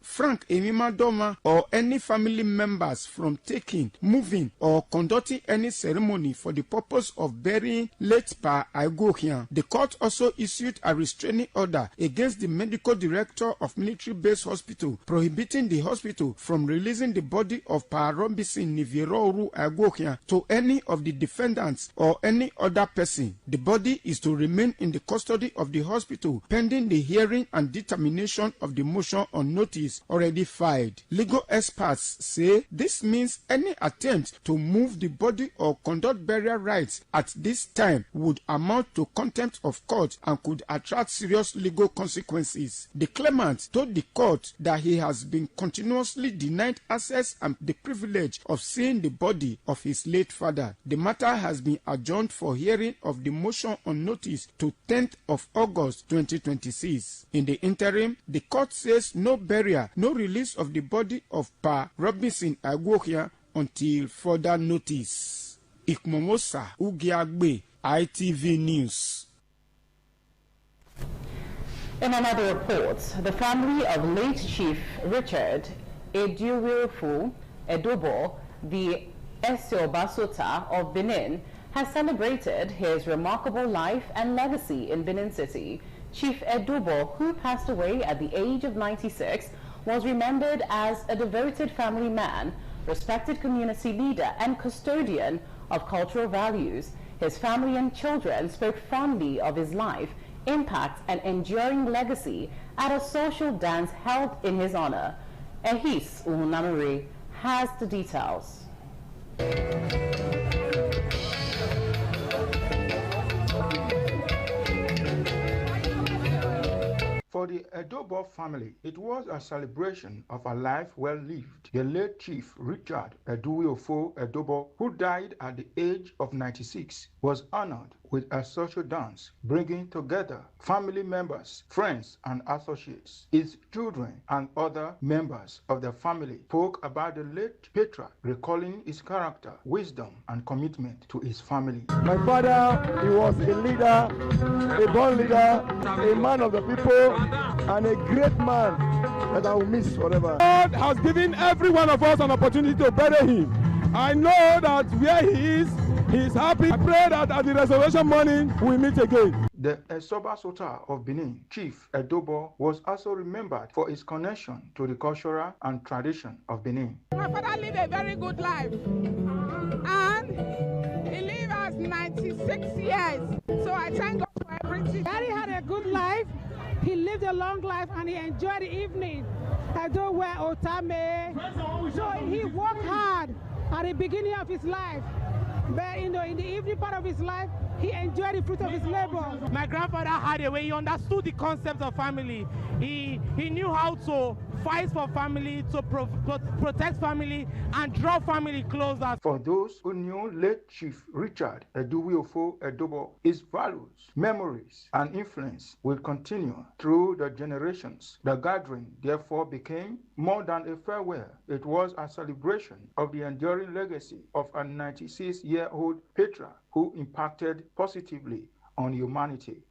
Frank Emimadoma, or any family members from taking, moving, or conducting any ceremony for the purpose of burying late Pa Agohian. The court also issued a restraining order against the medical director of Military Base Hospital, prohibiting the hospital from releasing the body of Pa Robinson Niveruru Agohian to any of the defendants or any other person. The body is to remain in the custody of the hospital pending the hearing and determination of the motion on notice already filed. Legal experts say this means any attempt to move the body or conduct burial rites at this time would amount to contempt of court and could attract serious legal consequences. The claimant told the court that he has been continuously denied access and the privilege of seeing the body of his late father. The matter has been adjourned for hearing of the motion on notice to 10th of August 2026. In the interim, the court says no burial, no release of the body of Pa Robinson Agohian until further notice. Ikmomosa Ugiagbe, ITV News. In another report, the family of late Chief Richard Eduwirfu Edobo, the Esiobasota of Benin, has celebrated his remarkable life and legacy in Benin City. Chief Edobo, who passed away at the age of 96, was remembered as a devoted family man, respected community leader, and custodian of cultural values. His family and children spoke fondly of his life, impact, and enduring legacy at a social dance held in his honor. Ehis Uhunamuri has the details. For the Edobo family, it was a celebration of a life well lived. The late Chief Richard Eduwirfu Edobo, who died at the age of 96, was honored with a social dance, bringing together family members, friends, and associates. His children and other members of the family spoke about the late patriarch, recalling his character, wisdom, and commitment to his family. My father, he was a leader, a born leader, a man of the people, and a great man that I will miss forever. God has given every one of us an opportunity to bury him. I know that where he is happy. I pray that at the resurrection morning we meet again. The Esobasota of Benin, Chief Edobo, was also remembered for his connection to the culture and tradition of Benin. My father lived a very good life, and he lived as 96 years. So I thank God for everything. Daddy had a good life. He lived a long life and he enjoyed the evening. I don't wear otame. So he worked hard at the beginning of his life. But in the evening part of his life, he enjoyed the fruit of his labor. My grandfather had a way, he understood the concept of family. He knew how to fight for family, to protect family, and draw family closer. For those who knew late Chief Richard Eduwirfu Edobo, his values, memories, and influence will continue through the generations. The gathering, therefore, became more than a farewell. It was a celebration of the enduring legacy of a 96-year-old patriarch who impacted positively on humanity.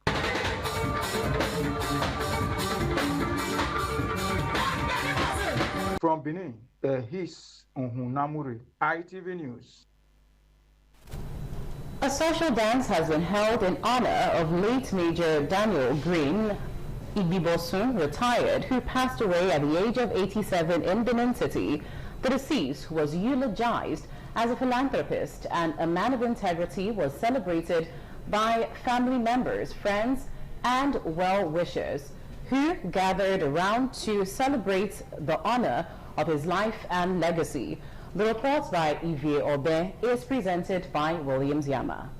From Benin, Ehis Uhunamuri, ITV News. A social dance has been held in honor of late Major Daniel Green Igbibosun, retired, who passed away at the age of 87 in Benin City. The deceased was eulogized as a philanthropist and a man of integrity, was celebrated by family members, friends, and well-wishers who gathered around to celebrate the honor of his life and legacy. The report by Ivie Obe is presented by Williams Yama.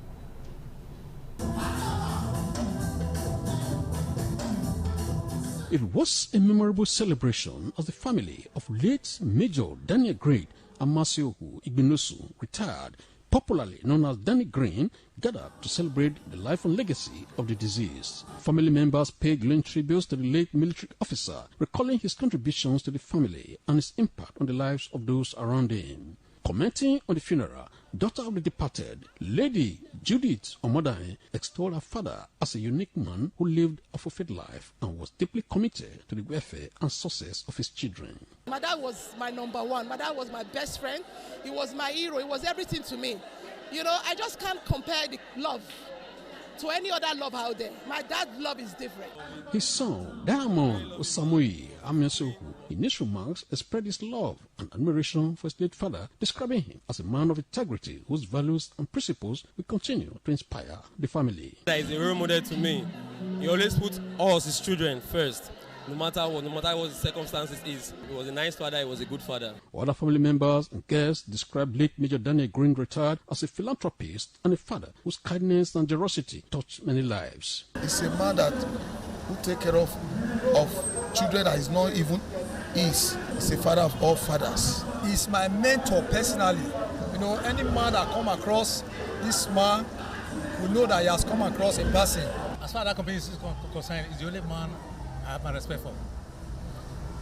It was a memorable celebration as the family of late Major Daniel Green Amasiohu Igbinosu, retired, popularly known as Danny Green, gathered to celebrate the life and legacy of the deceased. Family members paid glowing tributes to the late military officer, recalling his contributions to the family and his impact on the lives of those around him. Commenting on the funeral, daughter of the departed, Lady Judith Omodahe, extolled her father as a unique man who lived a fulfilled life and was deeply committed to the welfare and success of his children. My dad was my number one. My dad was my best friend. He was my hero. He was everything to me. You know, I just can't compare the love to any other love out there. My dad's love is different. His son, Diamond Osamui Amasiohu, in his remarks expressed his love and admiration for his late father, describing him as a man of integrity whose values and principles will continue to inspire the family. He's a role model to me. He always put us, his children, first. No matter what the circumstances is. He was a nice father, he was a good father. Other family members and guests described late Major Daniel Green, retired, as a philanthropist and a father whose kindness and generosity touched many lives. He's a man that who take care of children that is not even his. He's a father of all fathers. He's my mentor personally. You know, any man that come across this man will know that he has come across a person. As far as that company is concerned, he's the only man I have my respect for,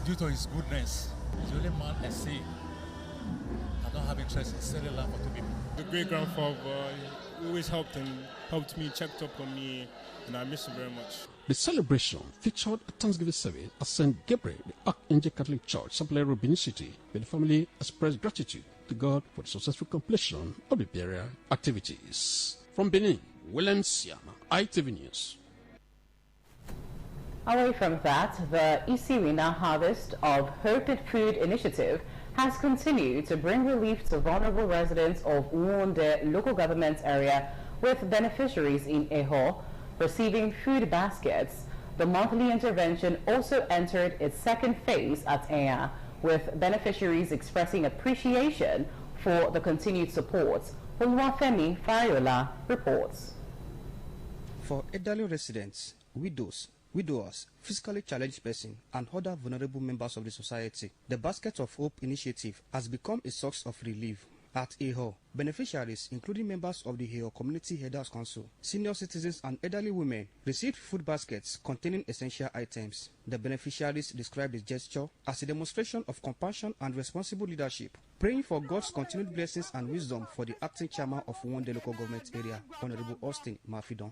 due to his goodness. He's the only man I see. I don't have interest in selling land for two people. The great grandfather always helped me, checked up on me, and I miss him very much. The celebration featured a Thanksgiving service at St. Gabriel, the Archangel Catholic Church, Sapele, Benin City, where the family expressed gratitude to God for the successful completion of the burial activities. From Benin, Williams Yama, ITV News. Away from that, the Isiwina Harvest of Hope and Food Initiative has continued to bring relief to vulnerable residents of Uwonde local government area, with beneficiaries in Eho receiving food baskets. The monthly intervention also entered its second phase at Ea, with beneficiaries expressing appreciation for the continued support. Oluwafemi Fariola reports. For elderly residents, widowers, physically challenged persons, and other vulnerable members of the society, the Basket of Hope initiative has become a source of relief. At Eho, beneficiaries, including members of the Eho Community Headers Council, senior citizens, and elderly women, received food baskets containing essential items. The beneficiaries described the gesture as a demonstration of compassion and responsible leadership, praying for God's continued blessings and wisdom for the acting chairman of Uwonde local government area, Honorable Austin Mafidon.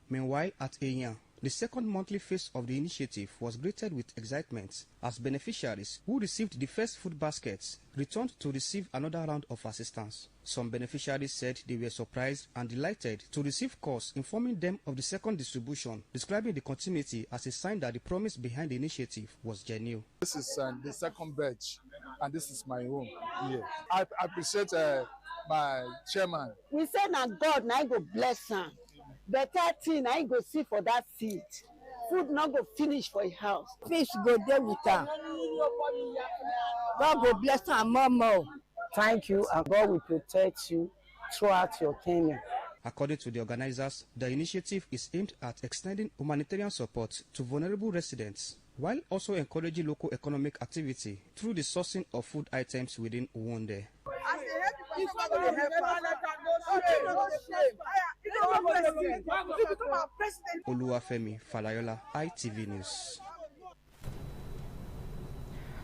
Meanwhile, at Enya, the second monthly phase of the initiative was greeted with excitement as beneficiaries who received the first food baskets returned to receive another round of assistance. Some beneficiaries said they were surprised and delighted to receive calls informing them of the second distribution, describing the continuity as a sign that the promise behind the initiative was genuine. This is the second batch, and this is my home here. I appreciate my chairman. We say now God now go bless him. Better thing I go see for that seed. Food not go finish for a house. Fish go there with her. God go bless her more. Thank you, and God will protect you throughout your tenure. According to the organizers, the initiative is aimed at extending humanitarian support to vulnerable residents, while also encouraging local economic activity through the sourcing of food items within Uwonde. Oluwafemi Falayola, ITV News.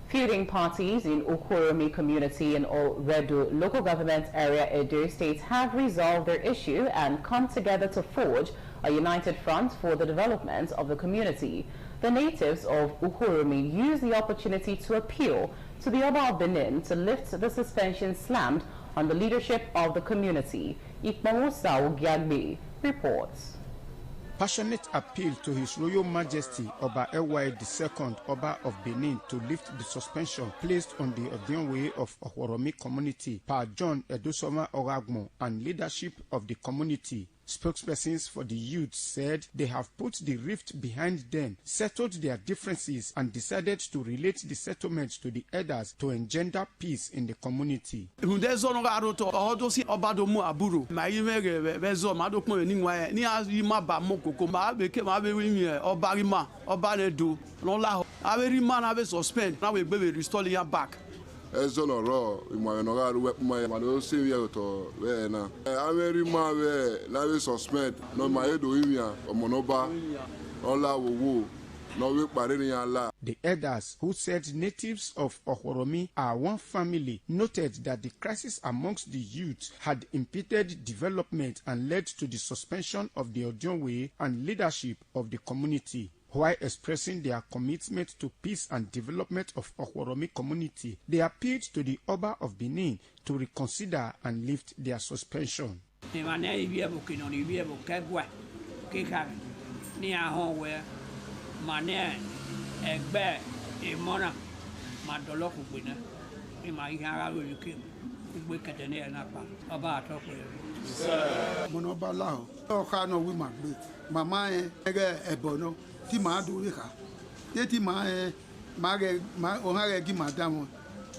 Feuding parties in Ukoromi community in Oredu local government area Edo State have resolved their issue and come together to forge a united front for the development of the community. The natives of Ukoromi used the opportunity to appeal to the Oba of Benin to lift the suspension slammed on the leadership of the community. Ikmamusa Ogiagbe reports. Passionate appeal to His Royal Majesty Oba Ewaye II, Oba of Benin, to lift the suspension placed on the Odionwe of Ohoromi community, Pa John Edosoma Oragmo, and leadership of the community. Spokespersons for the youth said they have put the rift behind them, settled their differences, and decided to relate the settlement to the elders to engender peace in the community. Ezonoro imanora ruwe mano seria to we na averi ma we na we suspend no ma edo imia omonoba ola wowo no we pare ni ala. The elders, who said natives of Ohoromi are one family, noted that the crisis amongst the youth had impeded development and led to the suspension of the Odionwe and leadership of the community. While expressing their commitment to peace and development of Ohoromi community, they appealed to the Oba of Benin to reconsider and lift their suspension. Ti ma do re ka ti ma o ha re gi madam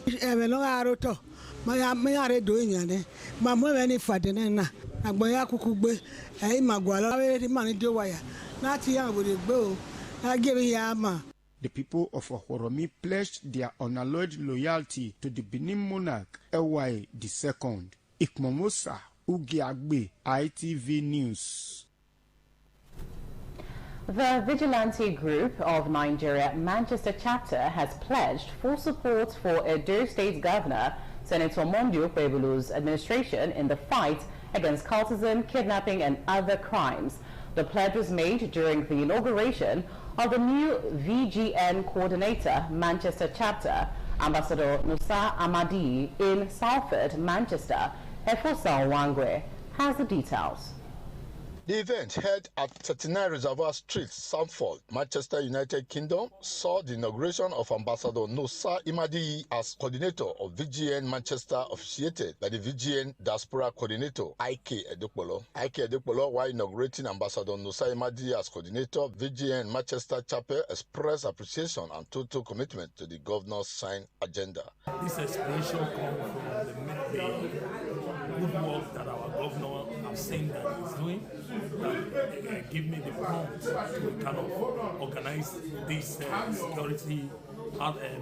e me lo aro to ma ya do yan ne ma mo we ni fade na agbon ya kuku gbe e ma gwa lo we ti ma ni do waya na ti ya wo de gbe o na give ya ma. The people of Ohoromi pledged their unalloyed loyalty to the Benin monarch Ewaye II. Ikmomosa Ugiagbe, ITV News. The Vigilante Group of Nigeria Manchester chapter has pledged full support for Edo State Governor Senator Monday Okpebholo's administration in the fight against cultism, kidnapping and other crimes. The pledge was made during the inauguration of the new VGN coordinator Manchester chapter, Ambassador Nusa Amadi, in Salford, Manchester. Efosa Wangwe has the details. The event held at 39 Reservoir Street, Salford, Manchester, United Kingdom, saw the inauguration of Ambassador Nusa Imadi as coordinator of VGN Manchester, officiated by the VGN Diaspora Coordinator, Ike Edokpolo. Ike Edokpolo, while inaugurating Ambassador Nusa Imadi as coordinator of VGN Manchester Chapel, expressed appreciation and total commitment to the governor's signed agenda. This expression comes from the good work that our governor has seen that he's doing. That give me the prompt to kind of organize this security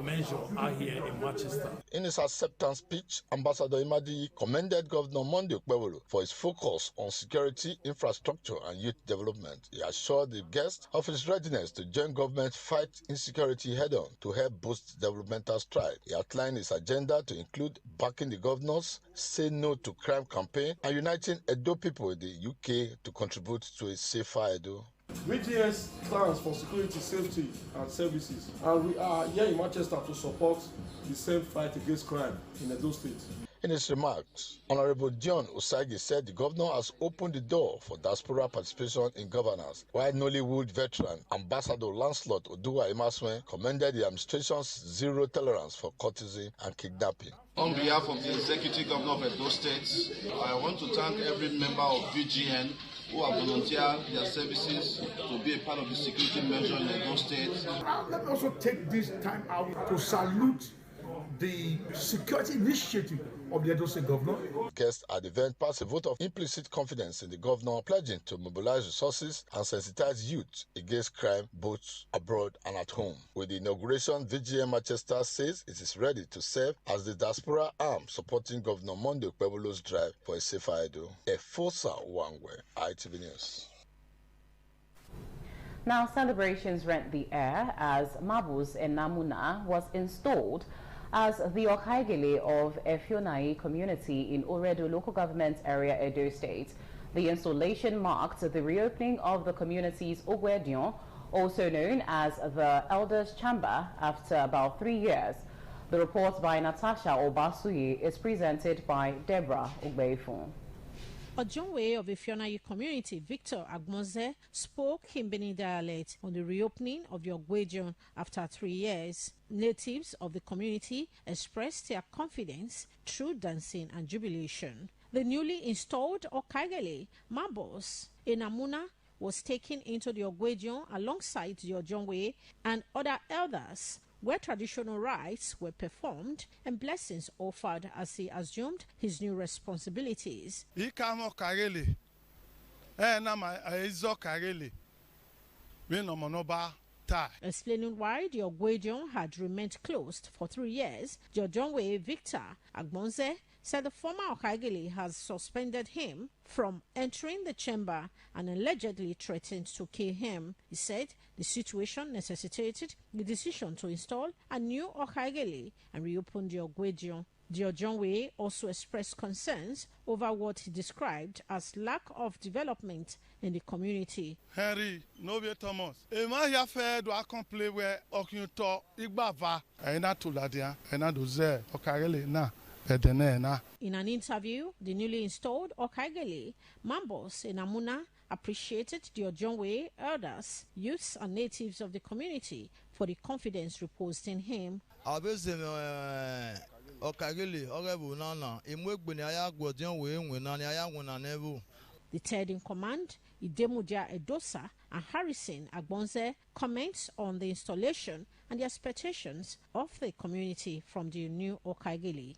measure out here in Manchester. In his acceptance speech, Ambassador Imadi commended Governor Monday Okpebholo for his focus on security, infrastructure and youth development. He assured the guests of his readiness to join government fight insecurity head-on to help boost developmental stride. He outlined his agenda to include backing the governors, say no to crime campaign, and uniting Edo people in the UK to contribute to a safer Edo. VGN stands for security, safety and services, and we are here in Manchester to support the same fight against crime in Edo State. In his remarks, Honorable John Usagi said the governor has opened the door for diaspora participation in governance, while Nollywood veteran Ambassador Lancelot Oduwa Emaswen commended the administration's zero tolerance for courtesy and kidnapping. On behalf of the Executive Governor of Edo State, I want to thank every member of VGN who have volunteered their services to be a part of the security measure in Edo State. Let me also take this time out to salute the security initiative of the Edo State Governor. Guests at the event passed a vote of implicit confidence in the governor, pledging to mobilize resources and sensitize youth against crime both abroad and at home. With the inauguration, VGN Manchester says it is ready to serve as the diaspora arm supporting Governor Monday Okpebholo's drive for a safer Edo. Efosa Wangwe, ITV News. Now, celebrations rent the air as Mabus in Namuna was installed as the Okaigele of Efionai community in Oredo local government area, Edo State. The installation marked the reopening of the community's Ogwedion, also known as the Elders' Chamber, after about 3 years. The report by Natasha Obasuyi is presented by Deborah Ogbeifun. Ojonwe of Ifeanayi community, Victor Agmonze, spoke in Benin dialect on the reopening of the Ogwejon after 3 years. Natives of the community expressed their confidence through dancing and jubilation. The newly installed Okaigele Mambos in Amuna was taken into the Ogwejon alongside the Ojonwe and other elders, where traditional rites were performed and blessings offered as he assumed his new responsibilities. Explaining why the Ogwejon had remained closed for 3 years, the Ojonwe Victor Agmonze said the former Okaigele has suspended him from entering the chamber and allegedly threatened to kill him. He said the situation necessitated the decision to install a new Okaigele and reopen the Ogwejon. The Ojonwe also expressed concerns over what he described as lack of development in the community. Henry Novia Thomas, Emma fair do accompli where Okunto Igbava, Ena Tuladia, Ena Doze, Okaigele na. In an interview, the newly installed Okaigele Mambos in Amuna appreciated the Ojonwe elders, youths and natives of the community for the confidence reposed in him. The third in command, Idemudia Edosa and Harrison Agbonze, comments on the installation and the expectations of the community from the new Okaigele.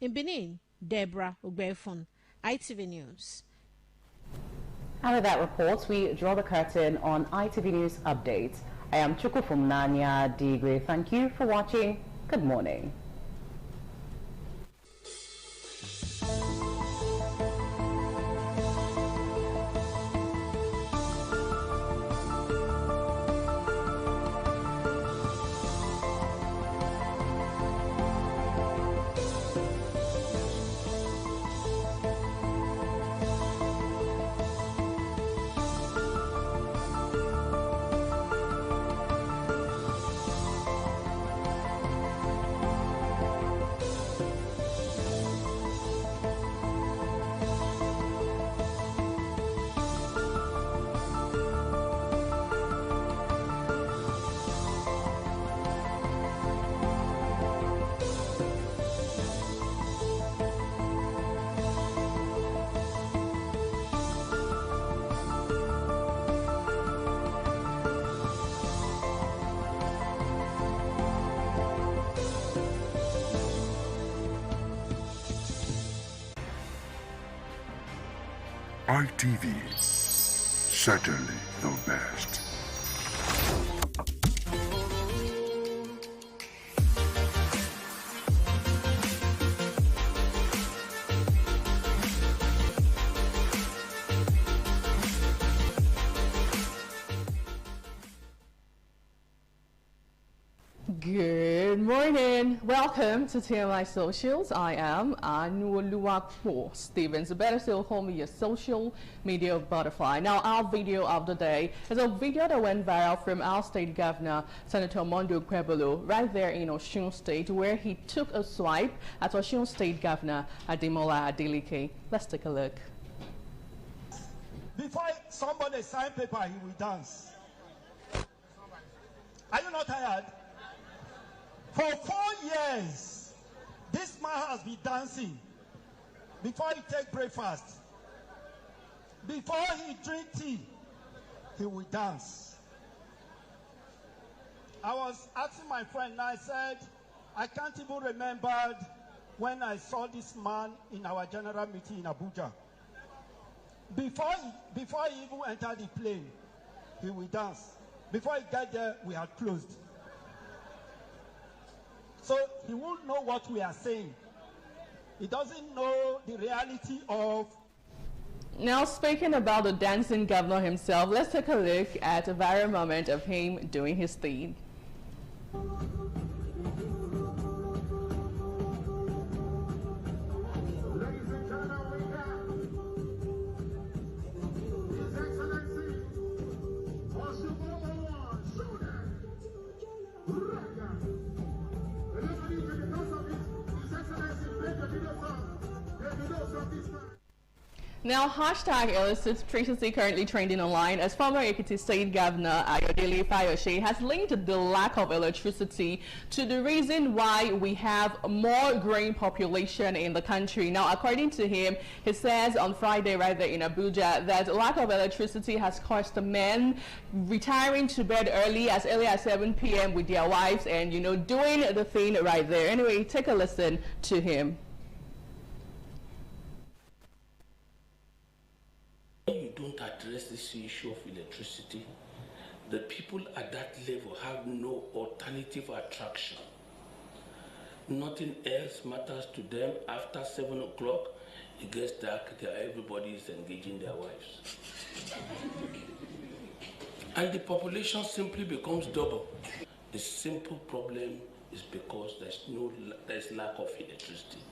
In Benin, Deborah Ogbeifun, ITV News. And with that report, we draw the curtain on ITV News Updates. I am Chukufum Nanya Digwe. Thank you for watching. Good morning. ITV, certainly the best. Good morning. Welcome to TMI Socials. I am Anuoluwapo Stevens. You better still call me your social media butterfly. Now, our video of the day is a video that went viral from our state governor, Senator Mondo Kwebolo, right there in Osun State, where he took a swipe at Osun State Governor Ademola Adeleke. Let's take a look. Before somebody sign paper, he will dance. Are you not tired? For 4 years, this man has been dancing. Before he take breakfast, before he drink tea, he will dance. I was asking my friend, and I said, I can't even remember when I saw this man in our general meeting in Abuja. Before he even entered the plane, he will dance. Before he got there, we had closed. So he won't know what we are saying. He doesn't know the reality of. Now, speaking about the dancing governor himself, let's take a look at a viral moment of him doing his thing. Ladies and gentlemen, Now, hashtag electricity currently trending online as former Ekiti State Governor Ayodele Fayose has linked the lack of electricity to the reason why we have more growing population in the country. Now, according to him, he says on Friday right there in Abuja that lack of electricity has caused the men retiring to bed early as 7 p.m. with their wives and, you know, doing the thing right there. Anyway, take a listen to him. When you don't address this issue of electricity, the people at that level have no alternative attraction. Nothing else matters to them after 7 o'clock. It gets dark, everybody is engaging their wives. And the population simply becomes double. The simple problem is because there's lack of electricity.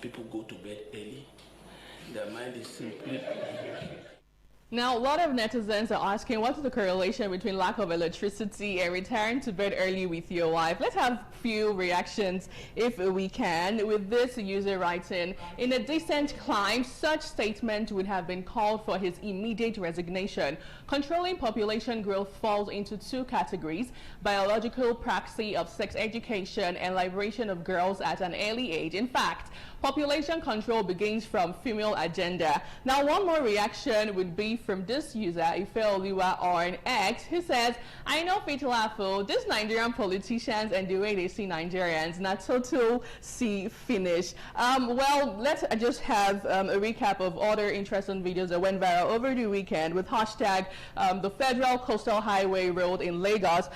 People go to bed early. Their mind is simply... Now, a lot of netizens are asking what's the correlation between lack of electricity and retiring to bed early with your wife. Let's have a few reactions if we can. With this user writing, in a decent climate, such statement would have been called for his immediate resignation. Controlling population growth falls into two categories: biological praxis of sex education and liberation of girls at an early age. In fact, population control begins from female agenda. Now, one more reaction would be from this user, Ife Oliwa on X, who says, I know Fitolafo, these Nigerian politicians and the way they see Nigerians, not total see finish. Well, let's just have a recap of other interesting videos that went viral over the weekend with hashtag the Federal Coastal Highway Road in Lagos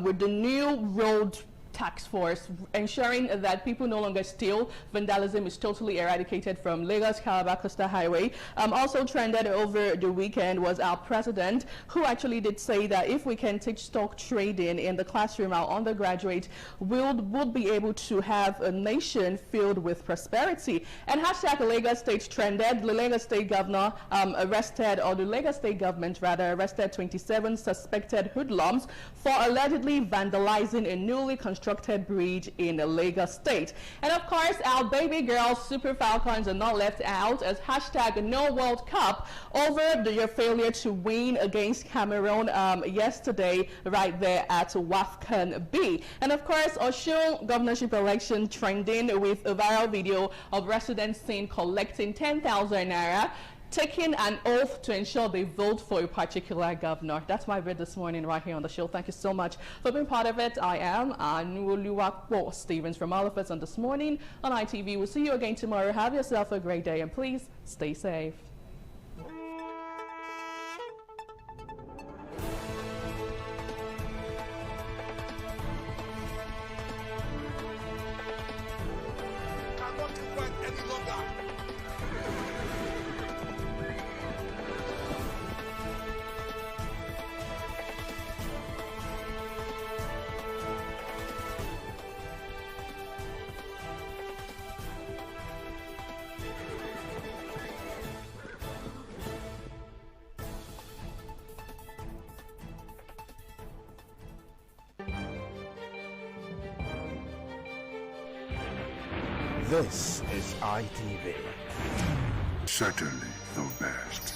with the new road task force ensuring that people no longer steal. Vandalism is totally eradicated from Lagos Calabar Coastal Highway. Also trended over the weekend was our president, who actually did say that if we can teach stock trading in the classroom, our undergraduates would be able to have a nation filled with prosperity. And hashtag Lagos State trended. The Lagos State governor the Lagos State government arrested 27 suspected hoodlums for allegedly vandalizing a newly constructed bridge in Lagos State. And of course, our baby girls, Super Falcons, are not left out as hashtag No World Cup over their failure to win against Cameroon yesterday right there at WAFCON B. And of course, Osun governorship election trending with a viral video of residents seen collecting 10,000 naira, taking an oath to ensure they vote for a particular governor. That's my bit this morning right here on the show. Thank you so much for being part of it. I am Anuoluwakpo Stevens from all of us on This Morning on ITV. We'll see you again tomorrow. Have yourself a great day and please stay safe. This is ITV. Certainly the best.